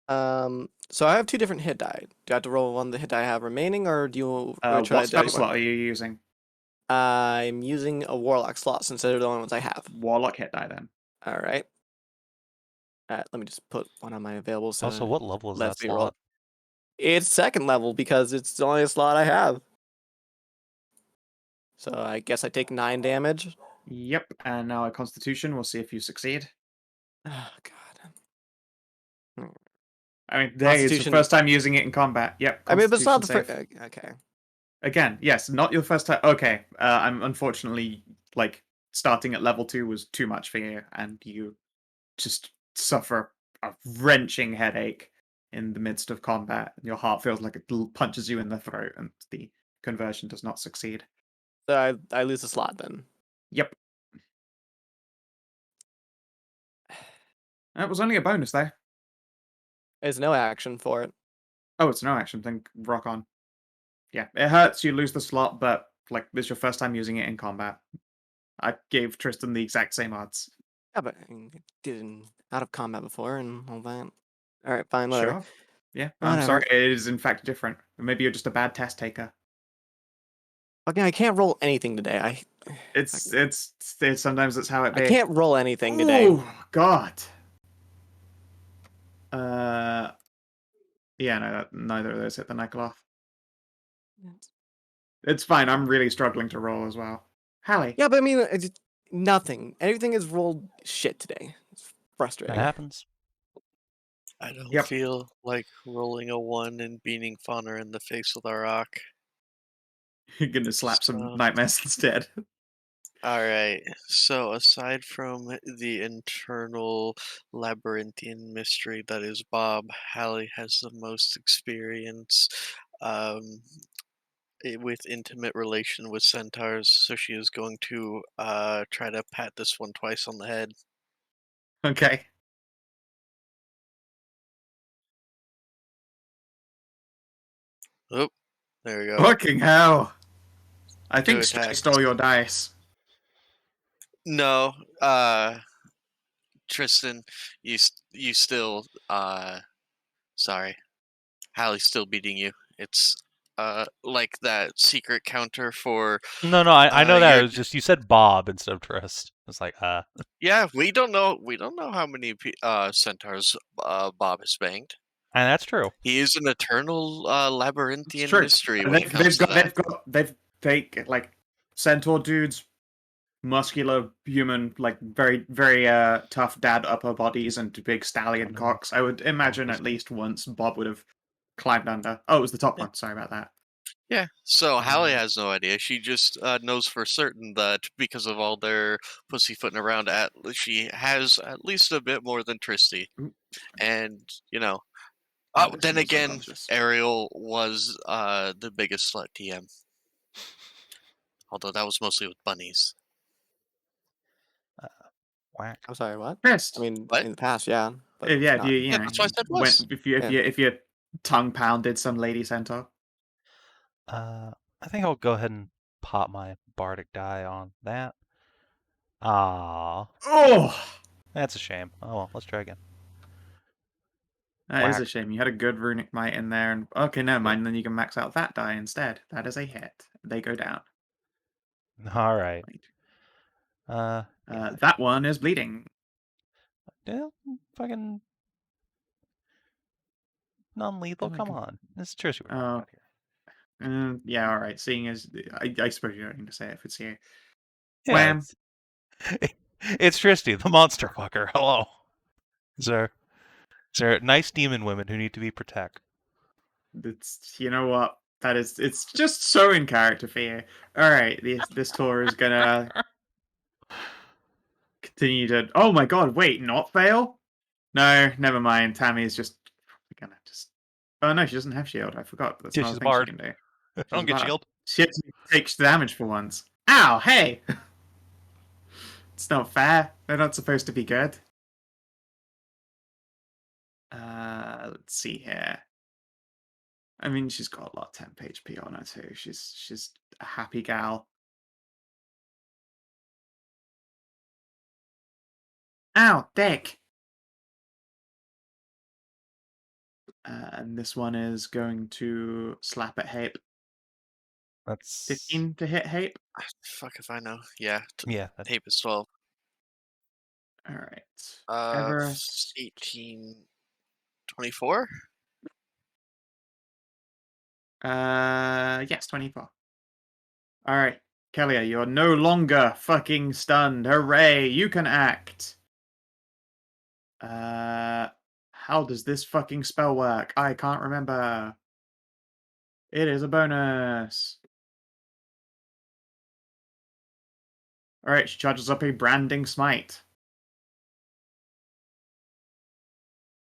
So I have 2 different hit die. Do I have to roll one of the hit die I have remaining, or do you try What the spell die slot one? are you using? I'm using a Warlock slot since they're the only ones I have. Warlock hit die then. All right. Let me just put one on my available. So Also, what level is that lets me roll. slot? It's 2nd level because it's the only slot I have. So I guess I take 9 damage. Yep. And now a Constitution. We'll see if you succeed. Oh God. I mean, hey, it's your Constitution- first time using it in combat. Yep. I mean, but it's not the Constitution first. save. Okay. Again, yes, not your first time. Okay, I'm unfortunately like starting at level 2 was too much for you, and you just suffer a wrenching headache in the midst of combat. And your heart feels like it punches you in the throat, and the conversion does not succeed. So I lose the slot then. Yep. That was only a bonus though. There's no action for it. Oh, it's no action thing. Rock on. Yeah, it hurts. You lose the slot, but like this is your first time using it in combat. I gave Tristan the exact same odds. Yeah, but I did it out of combat before and all that. All right, fine, whatever. Sure. Yeah, I'm Whatever. sorry. It is in fact different. Maybe you're just a bad test taker. Okay, I can't roll anything today. It's sometimes that's how it be. I can't roll anything today. Oh God. Yeah, no, neither of those hit the Nycloth. It's fine. I'm really struggling to roll as well. Hallie. Yeah, but I mean, it's nothing. Everything is rolled shit today. It's That frustrating. happens. I don't Yep. feel like rolling a 1 and beating Faunra in the face with a rock. You're gonna slap some So- nightmares instead. Alright, so aside from the internal labyrinthian mystery that is Bob, Hallie has the most experience with intimate relation with centaurs, so she is going to try to pat this one twice on the head. Okay. Oh, there we go. Fucking hell. I think Two Stray attacks. stole your dice. No, Tristan, you still sorry. Hallie's still beating you. It's like that secret counter for No, I know that. you're- It was just you said Bob instead of Trist. It's like, yeah, we don't know how many centaurs Bob has banged. and that's true. He is an eternal labyrinthian True. mystery And when it comes to that. they've like centaur dudes, muscular human, like very very tough dad upper bodies and big stallion cocks. I would imagine at least once Bob would have climbed under. Oh, it was the top one. Sorry about that. Yeah, so Hallie has no idea. She just knows for certain that because of all their pussyfooting around, she has at least a bit more than Tristy. Ooh. And, you know, Alex then also again, loves this. Ariel was the biggest slut TM. Although that was mostly with bunnies. Whack. I'm sorry, what? Trist. I mean, What? in the past, yeah. But Yeah, if not- you Yeah, know, that's what I said was. if you tongue pounded some lady centaur. I think I'll go ahead and pop my Bardic die on that. Ah, Oh, that's a shame. Oh well, let's try again. that is a Whack. shame. You had a good runic might in there, and okay, never mind. Then you can max out that die instead. That is a hit. They go down. All right. Wait. Yeah, That one is bleeding. yeah, fucking non-lethal. Oh my Come God. on, this is Tristan we're talking Oh, about here. yeah, all right. Seeing as I suppose you don't need to say it if it's you. Yeah, Wham! it's Tristan, the monster fucker. Hello. Is there nice demon women who need to be protected? It's you know what it's just so in character for you. All right, this tour is gonna continue to. Oh my God! Wait, not fail? No, never mind. Tammy's just gonna just. Oh no, she doesn't have shield. I forgot. That's Yeah, not she's a a thing she bard. can do. I She's don't a get bard. shield. She actually takes damage for once. Ow! Hey, it's not fair. They're not supposed to be good. Let's see here. I mean, she's got a lot of temp HP on her too. She's a happy gal. Ow, dick. And this one is going to slap at Hape. That's 15 to hit Hape. Fuck if I know. Yeah, yeah. That, tape is 12. All right. 18, 24. Yes, 24. All right, Kelia, you're no longer fucking stunned. Hooray! You can act. How does this fucking spell work? I can't remember. It is a bonus. All right, she charges up a branding smite.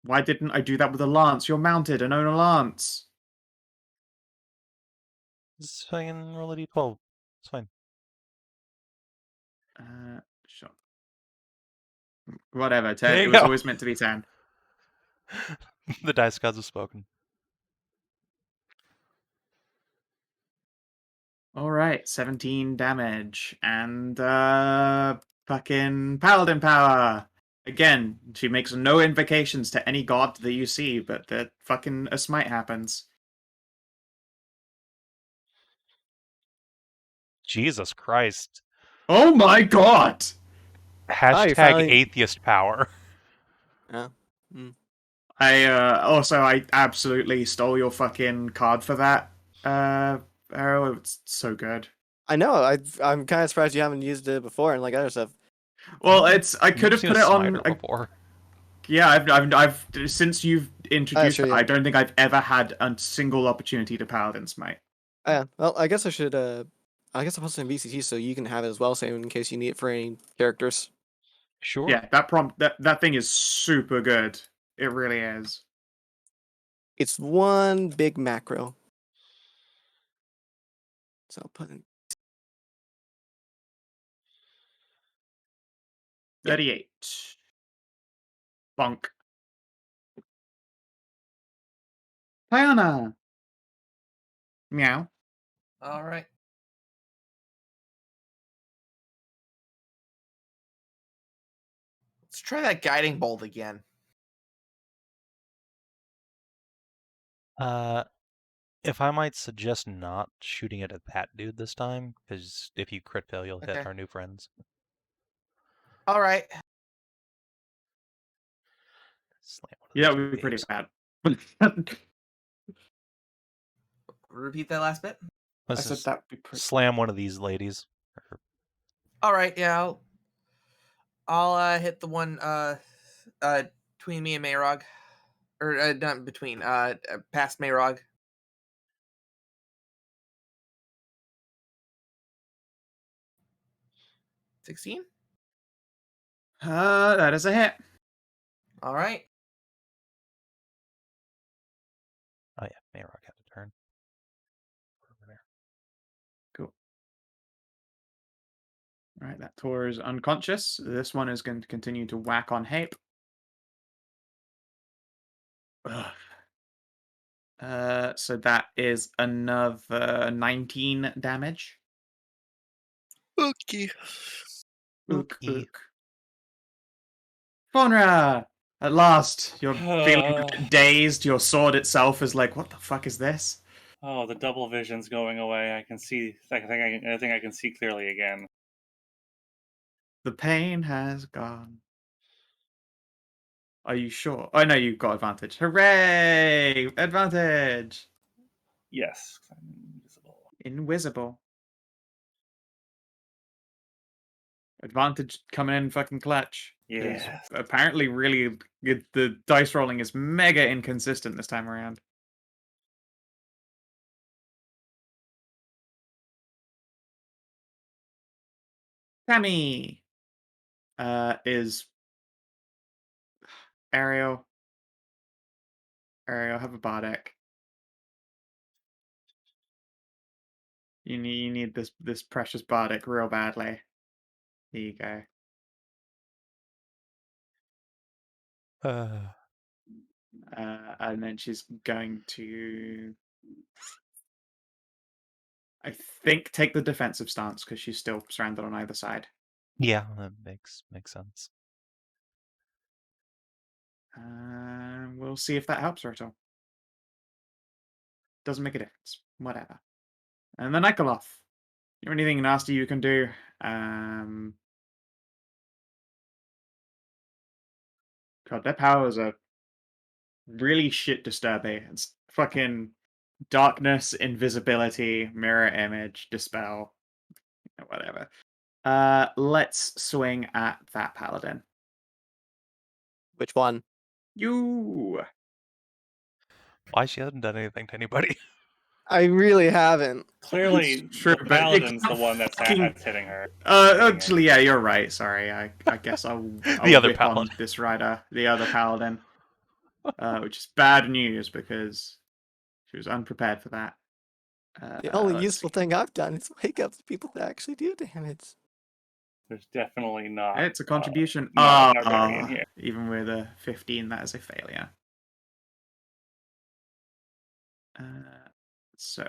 Why didn't I do that with a lance? You're mounted and own a lance. Just fucking roll a d12. It's fine. Sure. Whatever. 10. There It you was go. always meant to be 10. The dice gods have spoken. All right, 17 damage and fucking paladin power. Again, she makes no invocations to any god that you see, but the fucking a smite happens. Jesus Christ. Oh my God! Hashtag finally- atheist power. Yeah. Mm. I absolutely stole your fucking card for that. Arrow, it's so good. I know. I'm kind of surprised you haven't used it before and like other stuff. Well, I could have Seen put a it on. smiter before. Yeah, I've since you've introduced true, it, yeah. I don't think I've ever had a single opportunity to paladin smite. Oh, yeah. Well, I guess I should. I guess I'll post it in VCT so you can have it as well, same in case you need it for any characters. Sure. Yeah, that prompt that thing is super good. It really is. It's one big macro. So I'll put in. 38. Bonk. Tajana. Meow. All right. Let's try that guiding bolt again. If I might suggest not shooting it at that dude this time, because if you crit fail, you'll hit Okay. our new friends. All right. Slam one of Yeah, those that would be pretty babes. bad. Repeat that last bit. I Let's said just that would be pretty. slam one of these ladies. All right. Yeah. I'll hit the one between me and Mayrog, or not between past Mayrog. 16. That is a hit. All right. Oh yeah, Mayrog had a turn. Over there. Cool. All right, that Taur is unconscious. This one is going to continue to whack on Hape. Ugh. So that is another 19 damage. Okay. Ook, E. ook. Faunra! At last, you're feeling a bit dazed. Your sword itself is like, what the fuck is this? Oh, the double vision's going away. I can see. I think I can see clearly again. The pain has gone. Are you sure? Oh no, you've got advantage. Hooray! Advantage! Yes, I'm invisible. Invisible. Advantage coming in fucking clutch. 'Cause Yes. apparently really the dice rolling is mega inconsistent this time around. Tammy is Ariel. Ariel, have a Bardic. You need this precious Bardic real badly. Here you go. And then she's going to, I think, take the defensive stance because she's still surrounded on either side. Yeah, that makes sense. We'll see if that helps her at all. Doesn't make a difference. Whatever. And then Nikoloth. You have anything nasty you can do? God, their powers are really shit disturbing. It's fucking darkness, invisibility, mirror image, dispel, whatever. Let's swing at that paladin. Which one? You. Why she hasn't done anything to anybody? I really haven't. Clearly, It's true, the but paladin's it's the one that's fucking- hitting her. Actually, yeah, you're right. Sorry, I guess I'll other whip on paladin. this rider, the other paladin, which is bad news because she was unprepared for that. The only let's useful see. thing I've done is wake up the people that actually do damage. There's definitely not. It's a contribution. Not a barbarian here. Even with a 15, that is a failure. So.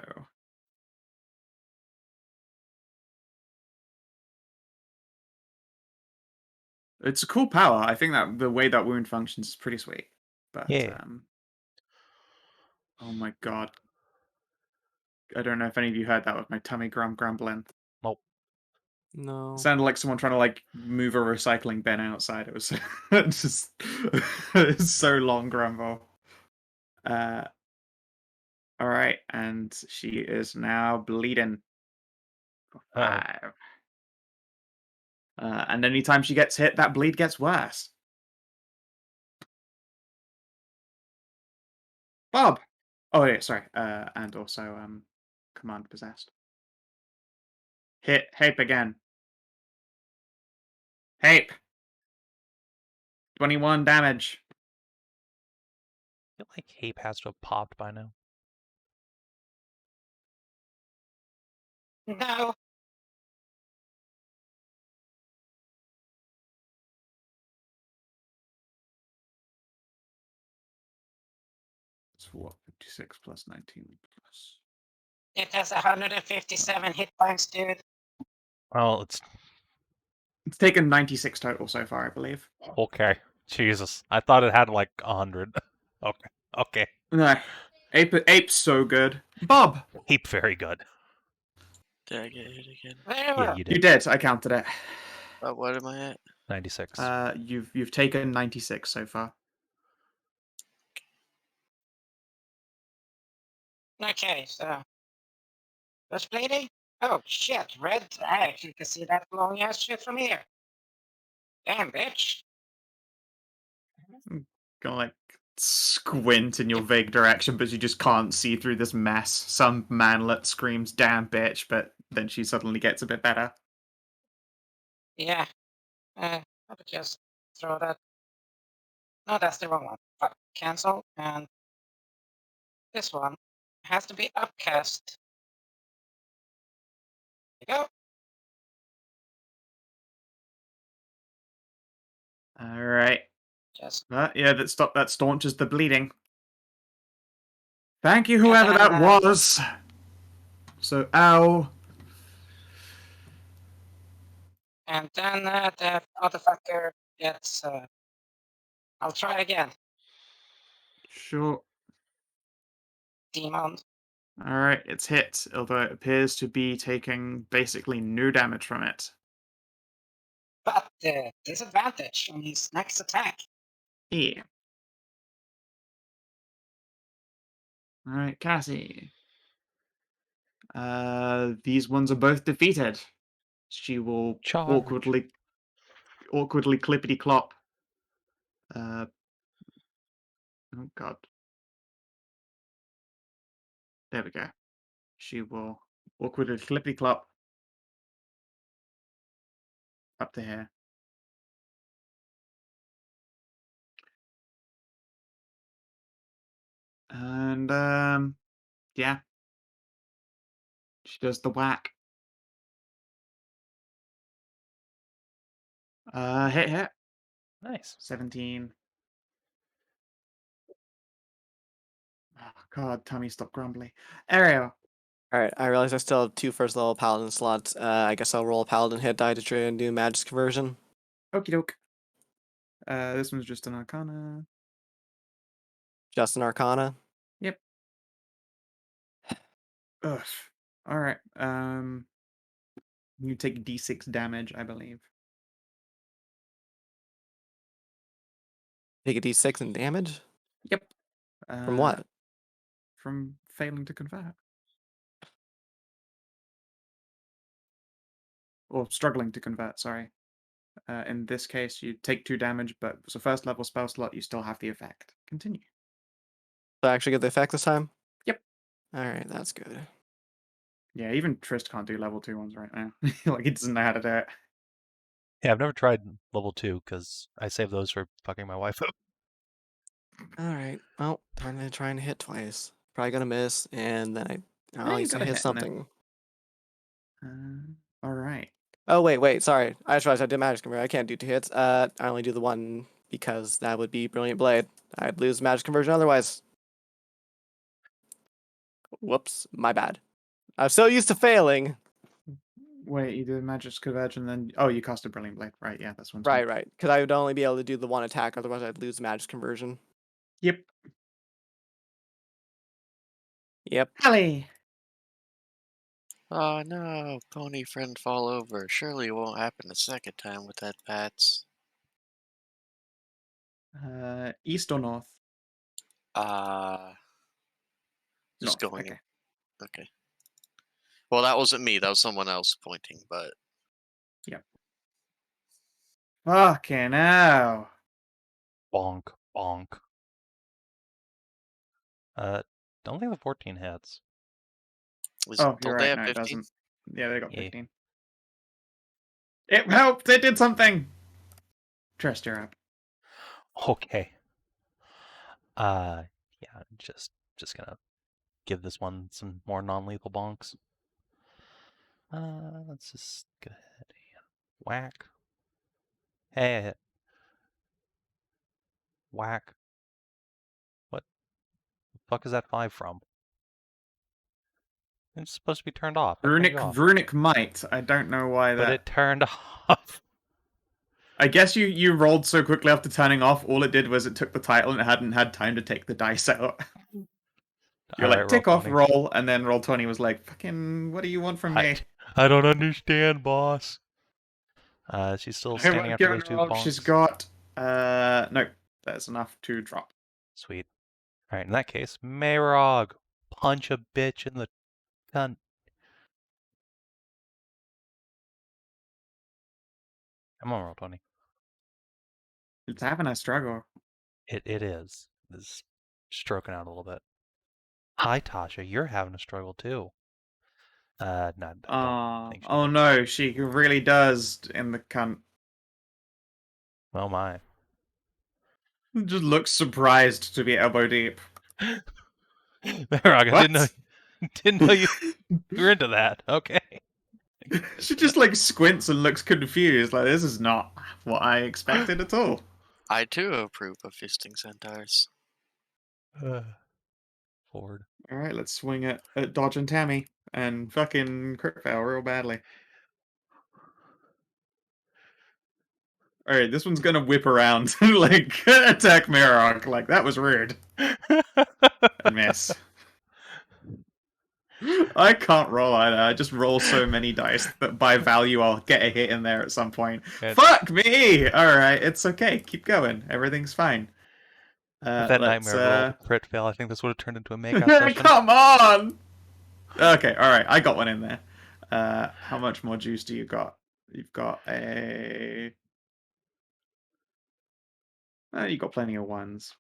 It's a cool power. I think that the way that wound functions is pretty sweet. But, Yeah. oh my god. I don't know if any of you heard that with my tummy grumbling. Nope. No. It sounded like someone trying to like move a recycling bin outside. It was just it's so long grumble. All right, and she is now bleeding. For 5. And anytime she gets hit, that bleed gets worse. Bob. Oh yeah, sorry. And also command possessed. Hit Hape again. Hape. 21 damage. I feel like Hape has to have popped by now. No. It's what, 56 plus 19 plus. It has 157 hit points, dude. Well, it's It's taken 96 total so far, I believe. okay. Jesus, I thought it had like 100. Okay, okay. No. Ape's so good. Bob! Hape very good. Did I get hit again? Very Yeah, well. you You did. did, I counted it. What am I at? 96. You've taken 96 so far. Okay, so. What's bleeding? Oh, shit, red. I actually can see that long ass shit from here. Damn, bitch. Gonna like squint in your vague direction, but you just can't see through this mess. Some manlet screams, damn bitch, but then she suddenly gets a bit better. Yeah. I'll just throw that. No, that's the wrong one. Fuck. Cancel, and this one has to be upcast. There you go. Alright. Just Yeah, that staunches the bleeding. Thank you, whoever Yeah, that was. So, ow. And then the motherfucker gets. I'll try again. Sure. Demon. Alright, it's hit, although it appears to be taking basically no damage from it. But disadvantage on his next attack. Yeah. Alright, Cassie. These ones are both defeated. She will Charge. awkwardly clippity clop. Oh god. There we go. She will awkwardly clippity clop up to here. And yeah. She does the whack. Hit. Nice. 17. Oh god, Tommy, stop grumbly. Ariel. Alright, I realize I still have 2 first level paladin slots. I guess I'll roll a paladin hit die to try and do magic conversion. Okie doke. This one's just an arcana. Just an arcana. Yep. Ugh. Alright. You take d6 damage, I believe. Take a d6 in damage? Yep. From what? From failing to convert. Or struggling to convert, sorry. In this case, you take 2 damage, but it's a first level spell slot, you still have the effect. Continue. So I actually get the effect this time? Yep. Alright, that's good. Yeah, even Trist can't do level 2 ones right now. Like, he doesn't know how to do it. Yeah, I've never tried level 2 because I save those for fucking my wife up. Alright, well, time to try and hit twice. Probably gonna miss, and then Yeah, I'll you use to got a hit hit in there. something. Alright. Oh, wait, sorry. I just realized I did magic conversion. I can't do 2 hits. I only do the 1 because that would be Brilliant Blade. I'd lose magic conversion otherwise. Whoops, my bad. I'm so used to failing. Wait, you did Magic Converge and then... Oh, you cast a Brilliant Blade. Right, yeah, that's one. Right. Because I would only be able to do the 1 attack, otherwise I'd lose magic conversion. Yep. Yep. Hallie! Oh no, pony friend fall over. Surely it won't happen a second time with that Pats. East or north? Just North, going. okay. Okay. Well, that wasn't me. That was someone else pointing, but Yep. Fucking hell. Bonk, bonk. Don't think the 14 hits. Oh, you're don't they right. have No, it 15? doesn't. Yeah, they got Yeah. 15. It helped! It did something! Trust, you're up. Okay. Yeah, just gonna give this one some more non-lethal bonks. Let's just go ahead and whack. Hey, whack. What the fuck is that 5 from? It's supposed to be turned off. I turned you off. Runic Might. I don't know why But that... it turned off. I guess you rolled so quickly after turning off, all it did was it took the title and it hadn't had time to take the dice out. You're like, Alright, tick roll off, 20. roll, and then roll 20 was like, fucking, what do you want from me? I don't understand, boss. She's still standing after those 2 bonks. She's got, nope, that's enough to drop. Sweet. Alright, in that case, Mayrog, punch a bitch in the cunt. Come on, roll 20. It's having a struggle. It is. It's stroking out a little bit. Hi, Tasha. You're having a struggle too. No, I don't think she Oh does. no, she really does in the cunt. Oh my. Just looks surprised to be elbow deep. Merog, I didn't know you were into that. Okay. She just like squints and looks confused. Like, this is not what I expected at all. I too approve of fisting centaurs. Forward. Alright, let's swing at Dodge and Tammy and fucking crit fail real badly. Alright, this one's gonna whip around and, like, attack Mirok. Like, that was rude. And miss. I can't roll either. I just roll so many dice that by value I'll get a hit in there at some point. And- Fuck me! Alright, it's okay. Keep going. Everything's fine. If that Let's, nightmare rolled a crit fail, I think this would have turned into a makeout session. Come on! Okay, alright, I got one in there. How much more juice do you got? You've got a... you got plenty of ones.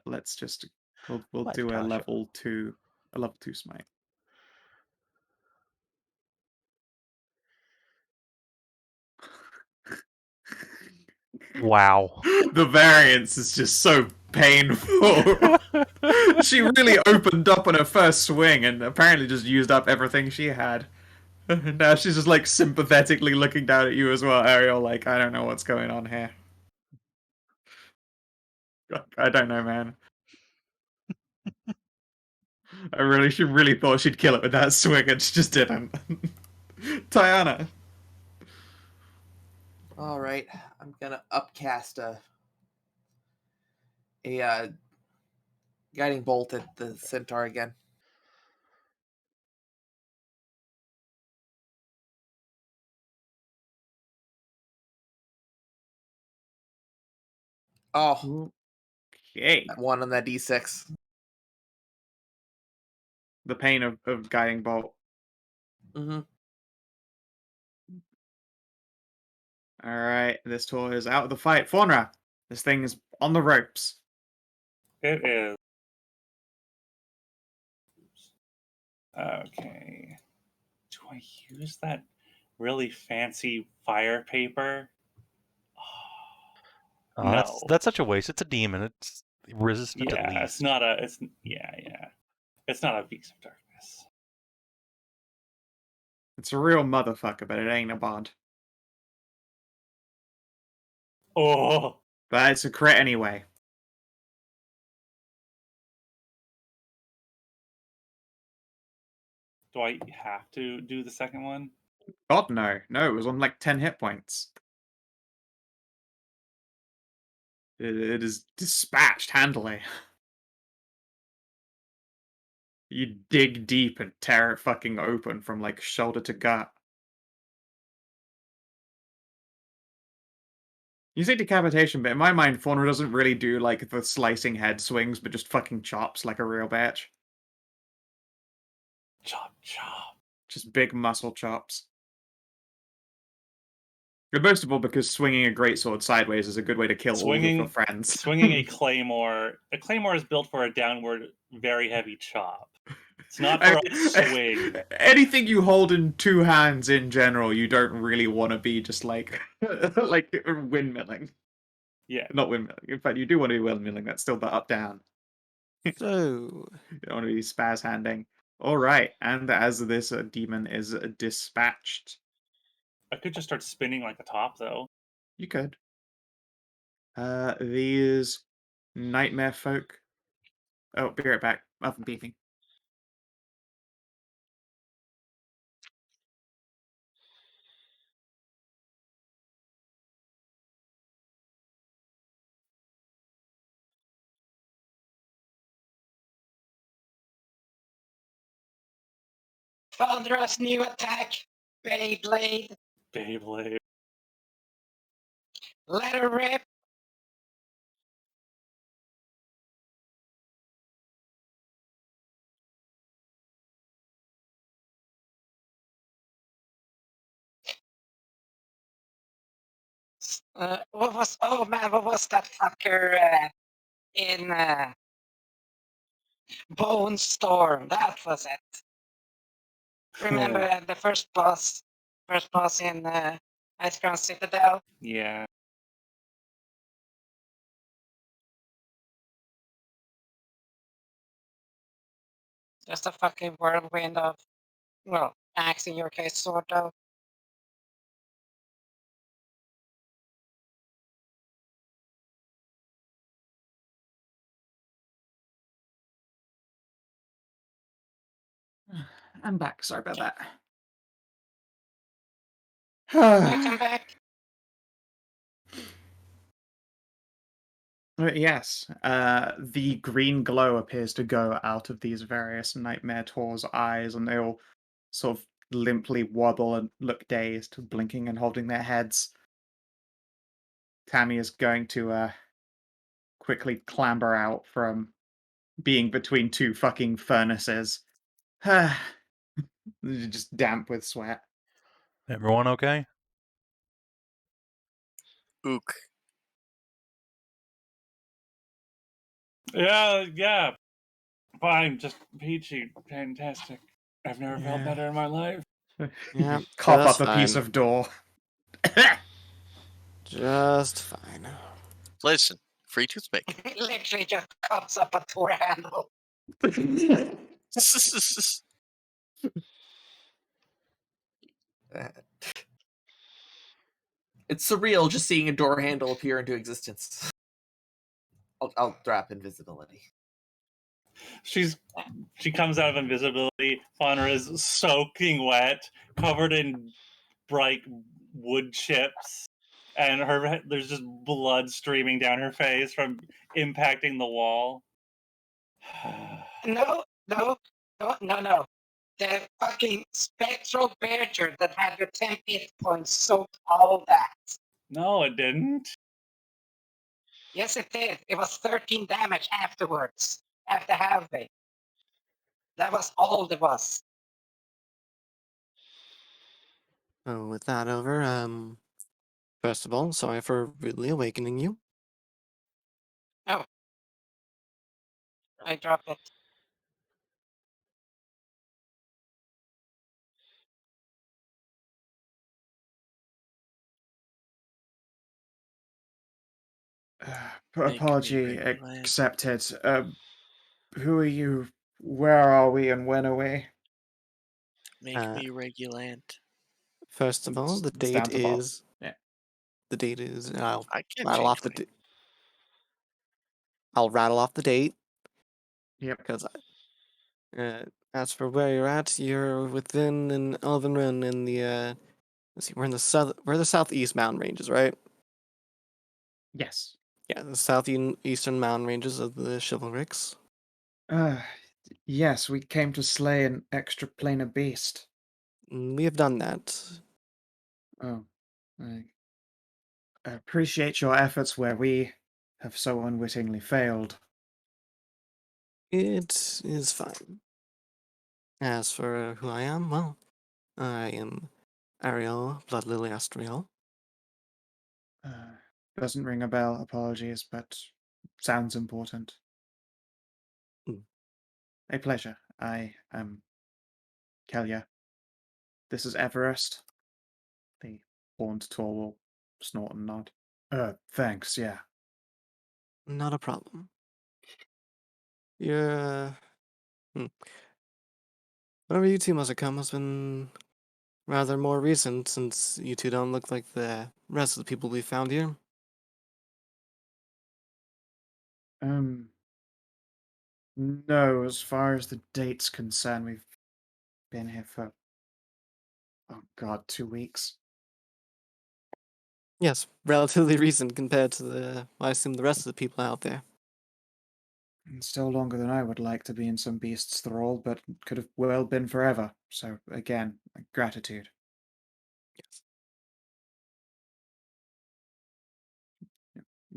Let's just... We'll What, do a Tasha? level 2 smite. Wow. The variance is just so painful. She really opened up on her first swing and apparently just used up everything she had. Now she's just like sympathetically looking down at you as well, Ariel, like, I don't know what's going on here. I don't know, man. She really thought she'd kill it with that swing and she just didn't. Tajana. All right, I'm gonna upcast a guiding bolt at the centaur again. Oh, Okay. that one on that d6. The pain of guiding bolt. Mm-hmm. Alright, this tour is out of the fight. Faunra, this thing is on the ropes. It is. Okay. Do I use that really fancy fire paper? Oh, No. that's such a waste. It's a demon. It's resistant at Yeah, least. it's not a. It's It's not a beast of darkness. It's a real motherfucker, but it ain't a bard. Oh, But it's a crit anyway. do I have to do the second one? God, no. No, it was on like 10 hit points. It is dispatched handily. You dig deep and tear it fucking open from like shoulder to gut. You say decapitation, but in my mind, Faunra doesn't really do like the slicing head swings, but just fucking chops like a real bitch. Chop, chop. Just big muscle chops. And most of all, because swinging a greatsword sideways is a good way to kill all of your friends. Swinging a claymore. A claymore is built for a downward, very heavy chop. It's not for a swing. Anything you hold in two hands in general, you don't really want to be just like like windmilling. Yeah. Not windmilling. In fact, you do want to be windmilling. That's still the up down. So, You don't want to be spaz handing. All right, and as this demon is dispatched, I could just start spinning like a top, though. you could. These nightmare folk. Oh, be right back. Oven beeping. Faunra's new attack, Beyblade. Beyblade. Let her rip. What was? Oh man, what was that fucker in Bone Storm? That was it. Remember the first boss in Ice Crown Citadel? Yeah. Just a fucking whirlwind of, well, axe in your case, sort of. I'm back. Sorry about that. Welcome back. Yes, the green glow appears to go out of these various Nightmare Taur's eyes, and they all sort of limply wobble and look dazed, blinking and holding their heads. Tammy is going to quickly clamber out from being between two fucking furnaces. Just damp with sweat. Everyone okay? Ook. Yeah. Fine, just peachy, fantastic. I've never felt Yeah. better in my life. Yeah, Cough just up a piece fine. of door. Just fine. Listen, free toothpick. It literally just cuts up a Taur handle. Uh, It's surreal just seeing a door handle appear into existence. I'll drop invisibility. She comes out of invisibility. Faunra is soaking wet, covered in bright wood chips, and there's just blood streaming down her face from impacting the wall. No. The fucking spectral badger that had your 10 hit points soaked all that. No, it didn't. Yes, it did. It was 13 damage afterwards, after halving. That was all it was. So with that over, first of all, sorry for rudely awakening you. I dropped it. Make me Apology regulate. accepted. Who are you? Where are we? And when are we? Make Uh, me regulant. First of all, the It's down date to Bob. is. Yeah. The date is. And I'll I can't rattle change off the. mine. I'll rattle off the date Yep. because. As for where you're at, you're within an elven run in the. Let's see, we're in the We're the southeast mountain ranges, right? Yes. Yeah, the southeastern mountain ranges of the Chivalrics. Yes, we came to slay an extra planar beast. We have done that. Oh, I appreciate your efforts where we have so unwittingly failed. It is fine. As for who I am, well, I am Ariel, Blood Lily Astriel. Doesn't ring a bell, apologies, but sounds important. Mm. A pleasure. I am Kelia. This is Everest. The horned Taur will snort and nod. Thanks, yeah. Not a problem. You're. Whatever you two must have come has been rather more recent, since you two don't look like the rest of the people we found here. No, as far as the date's concerned, we've been here for, oh god, 2 weeks. Yes, relatively recent compared to I assume the rest of the people out there. And still longer than I would like to be in some beast's thrall, but could have well been forever. So, again, gratitude. Yes.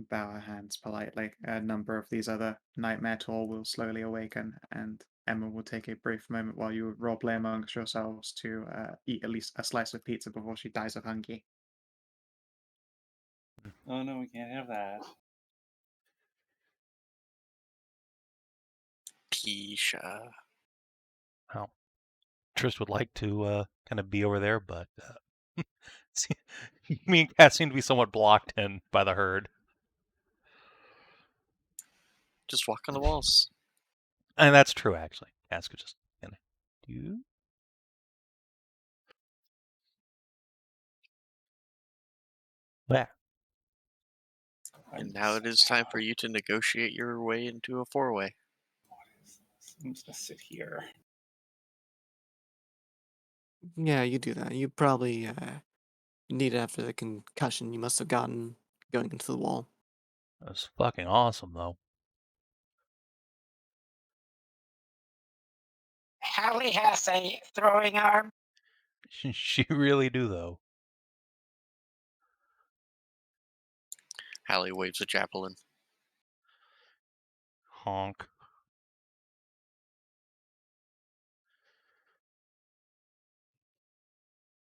Bow our hands politely. A number of these other Nightmare Taur will slowly awaken, and Emma will take a brief moment while you roleplay amongst yourselves to eat at least a slice of pizza before she dies of hunger. Oh no, we can't have that. Tisha. Well, Trish would like to kind of be over there, but me and Kat seem to be somewhat blocked in by the herd. Just walk on the walls. And that's true, actually. Kat could just kind of do. There. And now it is time for you to negotiate your way into a four-way. I'm just gonna sit here. Yeah, you do that. You probably need it after the concussion you must have gotten going into the wall. That's fucking awesome, though. Hallie has a throwing arm. She really do, though. Hallie waves a javelin. Honk.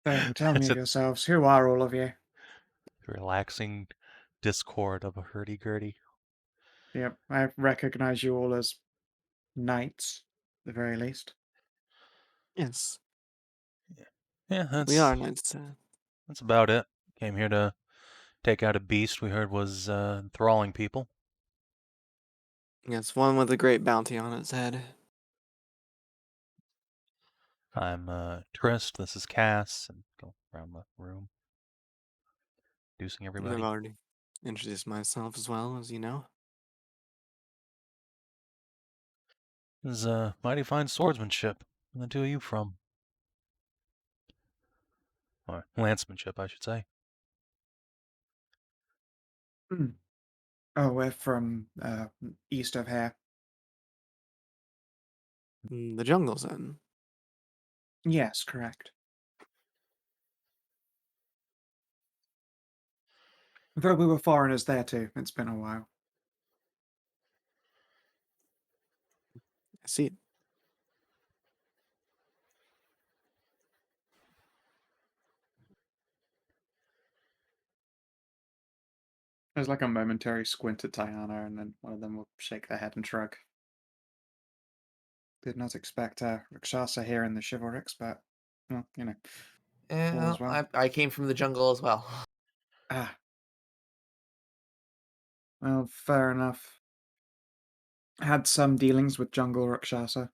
So tell me It's a yourselves, who are all of you? relaxing discord of a hurdy-gurdy. Yep, I recognize you all as knights, at the very least. Yes, Yeah, we are knights. that's about it. Came here to take out a beast we heard was enthralling people. Yes, one with a great bounty on its head. I'm Trist, this is Cass, and go around the room, introducing I've everybody. already introduced myself as well, as you know. This is mighty fine swordsmanship. Where the two of you from? Or lancemanship, I should say. Oh, we're from east of here. The jungle's in. Yes, correct. Though we were foreigners there too. It's been a while. I see it. There's like a momentary squint at Tajana, and then one of them will shake their head and shrug. Did not expect Rakshasa here in the Chivalrics, but, well, you know. Yeah, All is well. I came from the jungle as well. Ah. Well, fair enough. Had some dealings with jungle Rakshasa.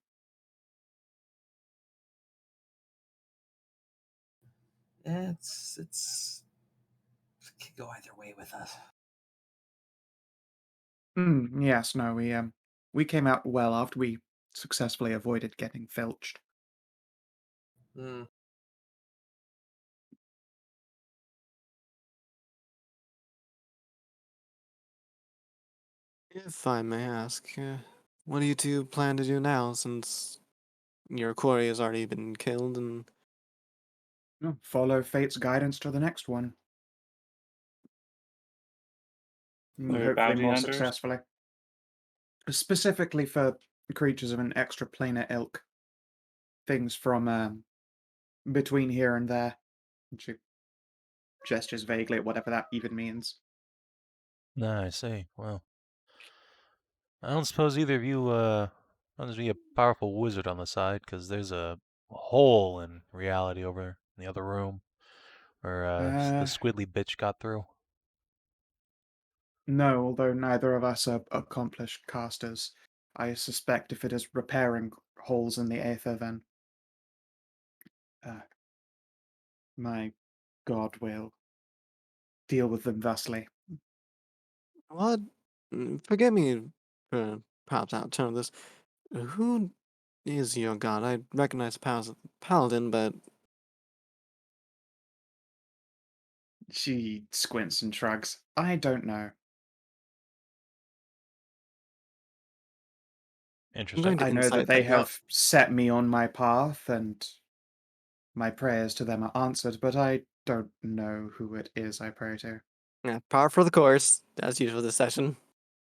Yeah, it could go either way with us. Yes, no, we came out well after we successfully avoided getting filched. Hmm. If I may ask, what do you two plan to do now, since your quarry has already been killed and Follow fate's guidance to the next one. Are you Hopefully bounty more hunters? successfully. Specifically for creatures of an extraplanar ilk. Things from between here and there. And she gestures vaguely at whatever that even means. Ah, I see. Well, I don't suppose either of you runs be a powerful wizard on the side, because there's a hole in reality over in the other room where the squiddly bitch got through. No, although neither of us are accomplished casters. I suspect if it is repairing holes in the aether, then my god will deal with them thusly. what? Forgive me for perhaps out of turn of this. Who is your god? I recognize the powers of the Paladin, but She squints and shrugs. I don't know. I'm Interesting. going to I know that insight they that you're have set me on my path, and my prayers to them are answered, but I don't know who it is I pray to. par for the course, as usual this session.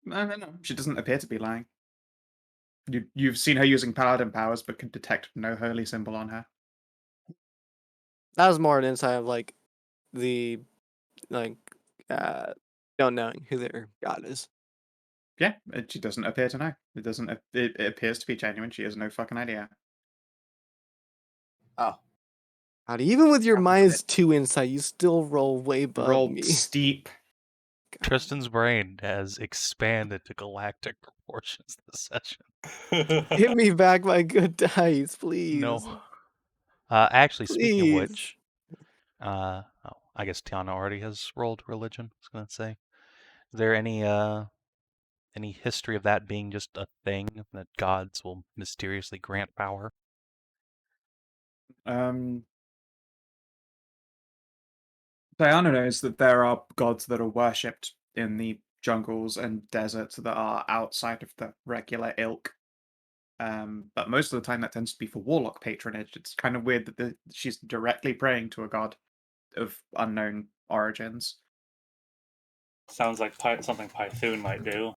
No. She doesn't appear to be lying. You've seen her using paladin powers, but can detect no holy symbol on her. That was more an insight of like the like don't knowing who their god is. Yeah, she doesn't appear to know. It doesn't. It appears to be genuine. She has no fucking idea. Oh, Howdy, even with your Happy minus 2 insight, you still roll way above Rolled me. steep. Tristan's brain has expanded to galactic proportions this session. Give me back my good dice, please. No. Actually, speaking of Please. which, I guess Tiana already has rolled religion. I was gonna say, is there any history of that being just a thing that gods will mysteriously grant power? Diana knows that there are gods that are worshipped in the jungles and deserts that are outside of the regular ilk. But most of the time that tends to be for Warlock patronage. It's kind of weird that she's directly praying to a god of unknown origins. Sounds like something Python might do.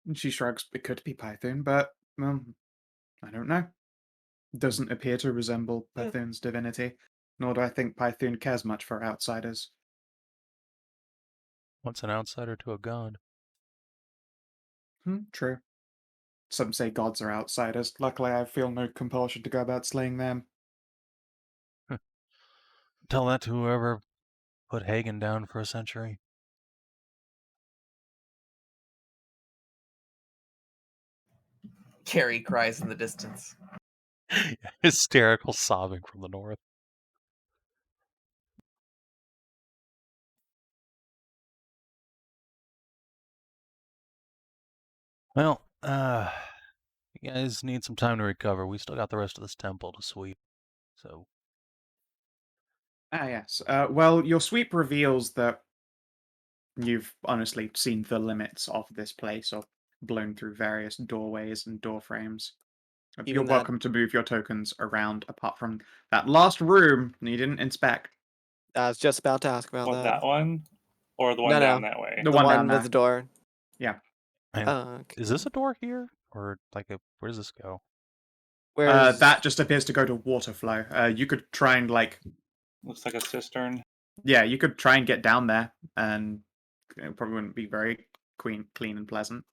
And she shrugs, it could be Python, but I don't know. Doesn't appear to resemble Python's divinity, nor do I think Python cares much for outsiders. What's an outsider to a god? True. Some say gods are outsiders. Luckily, I feel no compulsion to go about slaying them. Tell that to whoever put Hagen down for a century. Carrie cries in the distance. Hysterical sobbing from the north. Well, you guys need some time to recover. We still got the rest of this temple to sweep, so... Ah, yes. Well, your sweep reveals that you've honestly seen the limits of this place or blown through various doorways and door frames. You're Even that- welcome to move your tokens around apart from that last room you didn't inspect. I was just about to ask about What, that. that one? Or the one No, down no. that way? The The one one down with there. the door. Yeah. And Okay. is this a door here? Or, like, where does this go? Where's That just appears to go to water flow. You could try and, Looks like a cistern. yeah, you could try and get down there, and it probably wouldn't be very clean and pleasant.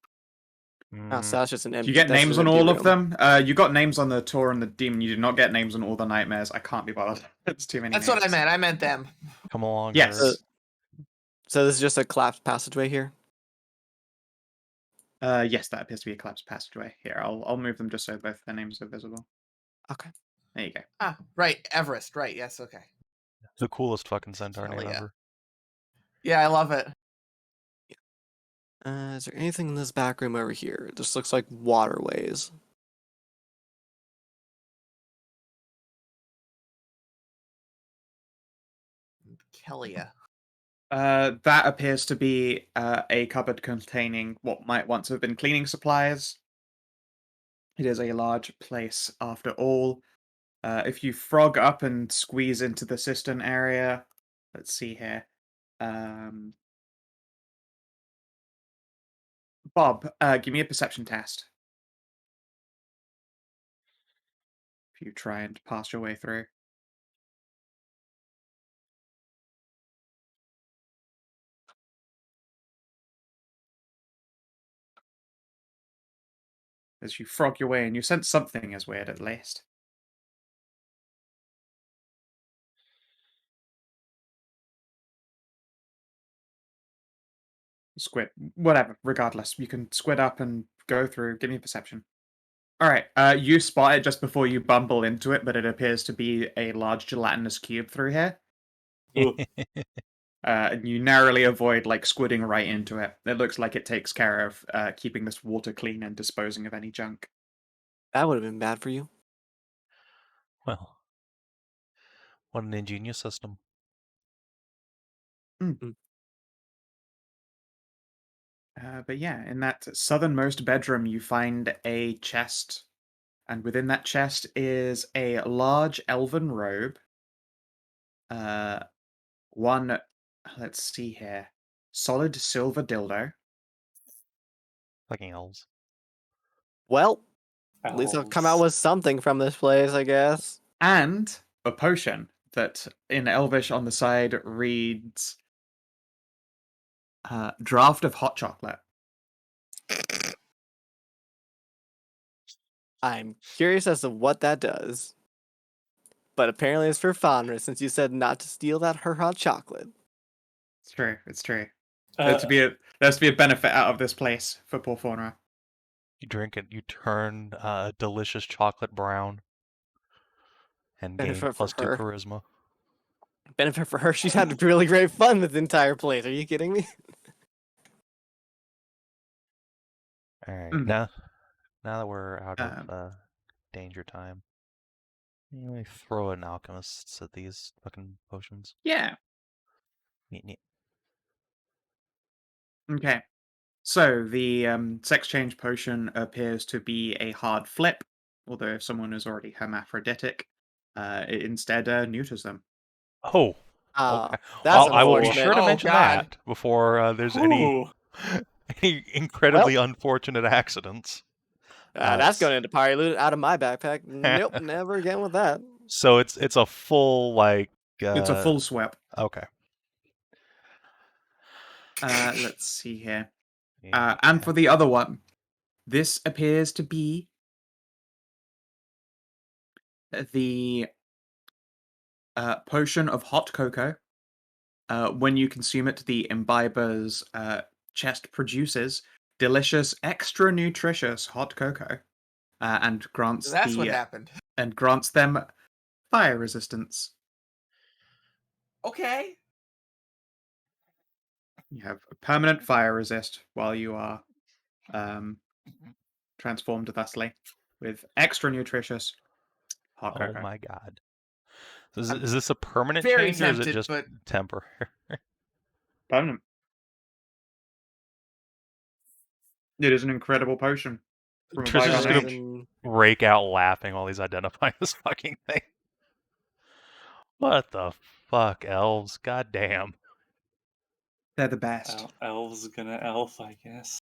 Oh, so that's just an Do empty. you get that's names just an on empty all of room. them? You got names on the Taur and the Demon. You did not get names on all the Nightmares. I can't be bothered. It's too many That's names. what I meant. I meant them. Come along, Yes. nerds. So this is just a collapsed passageway here. Yes, that appears to be a collapsed passageway. Here, I'll move them just so both their names are visible. Okay. There you go. Ah, right. Everest. Right. Yes. Okay. The coolest fucking centaur Hell name yeah. ever. Yeah, I love it. Is there anything in this back room over here? It just looks like waterways. Kellia. That appears to be a cupboard containing what might once have been cleaning supplies. It is a large place after all. If you frog up and squeeze into the cistern area, let's see here. Bob, give me a perception test. If you try and pass your way through. As you frog your way in, you sense something is weird at least. Squid. Whatever, regardless. You can squid up and go through. Give me a perception. Alright, you spot it just before you bumble into it, but it appears to be a large gelatinous cube through here. And you narrowly avoid, squidding right into it. It looks like it takes care of keeping this water clean and disposing of any junk. That would have been bad for you. Well, what an ingenious system. But yeah, in that southernmost bedroom, you find a chest. And within that chest is a large elven robe. One, let's see here, solid silver dildo. Fucking elves. Well, at least I've come out Elves. with something from this place, I guess. And a potion that in Elvish on the side reads draft of hot chocolate. I'm curious as to what that does. But apparently it's for Faunra, since you said not to steal her hot chocolate. It's true. It's true. There's to be a benefit out of this place for poor Faunra. You drink it, you turn delicious chocolate brown and gain Benefit for +2 her. charisma. Benefit for her, she's had really great fun this entire place. Are you kidding me? Alright, Mm. now that we're out of danger time, let me throw an alchemist at these fucking potions. Yeah. Neat. Okay. So the sex change potion appears to be a hard flip, although if someone is already hermaphroditic, it instead neuters them. Oh, Ah, okay. that's I will be unfortunate. sure to Oh, mention God. that before there's any Ooh. incredibly unfortunate accidents. That's going into party loot out of my backpack. Nope, never again with that. So it's a full like. It's a full sweep. Okay. Let's see here. Yeah. And for the other one, this appears to be the potion of hot cocoa. When you consume it, the imbiber's chest produces delicious, extra nutritious hot cocoa, and grants That's what happened. and grants them fire resistance. Okay. You have a permanent fire resist while you are transformed thusly with extra nutritious hot Oh cocoa. my god. Is this a permanent very change or is it tempted, just but- temporary? Permanent. It is an incredible potion. From a Tristan's just bygone gonna age. break out laughing while he's identifying this fucking thing. What the fuck, elves? God damn. They're the best. Elves gonna elf, I guess.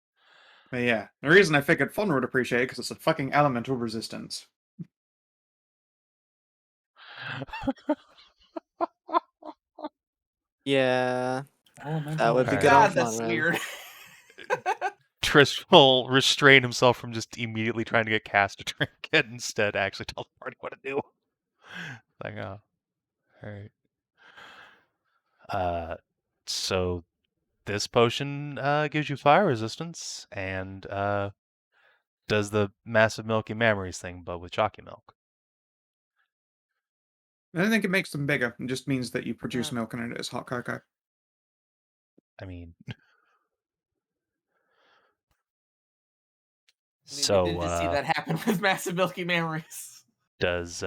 But yeah, the reason I figured Faunra would appreciate it because it's a fucking elemental resistance. Yeah, Elemental that would be Alright. good on God, that's Faunra. weird. Tris will restrain himself from just immediately trying to get cast a trinket and instead actually tell the party what to do. Like, oh, alright. So this potion gives you fire resistance and does the massive milky memories thing, but with chalky milk. I don't think it makes them bigger. It just means that you produce Yeah. milk and it is hot cocoa. I mean, We so did just see that happen with Massive Milky Memories. does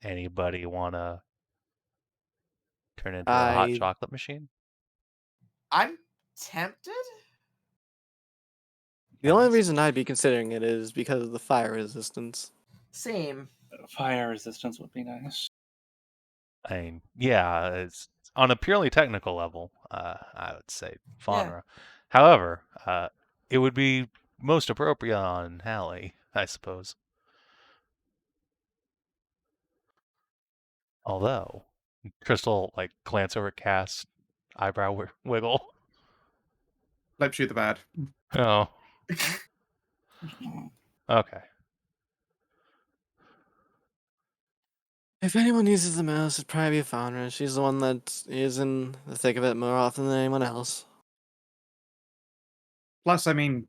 anybody want to turn into a hot chocolate machine? I'm tempted. The only reason I'd be considering it is because of the fire resistance. Same. Fire resistance would be nice. I mean, yeah, it's on a purely technical level. I would say Faunra. However, it would be most appropriate on Hallie, I suppose. Although, Crystal like glance over at Cass, eyebrow wiggle. Let's shoot the bad. Oh, okay. If anyone uses the most, it'd probably be Faunra. She's the one that is in the thick of it more often than anyone else. Plus, I mean,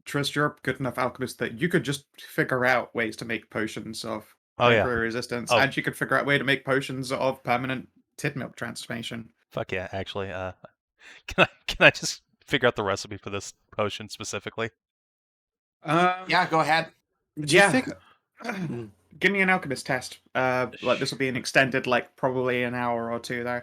Trist, you're a good enough alchemist that you could just figure out ways to make potions of Oh, yeah. temporary resistance, Oh. and you could figure out a way to make potions of permanent tid milk transformation. Fuck yeah, actually. Can I just figure out the recipe for this potion specifically? Yeah, go ahead. Yeah. Hmm. Give me an alchemist test. Like this will be an extended, like probably an hour or two though.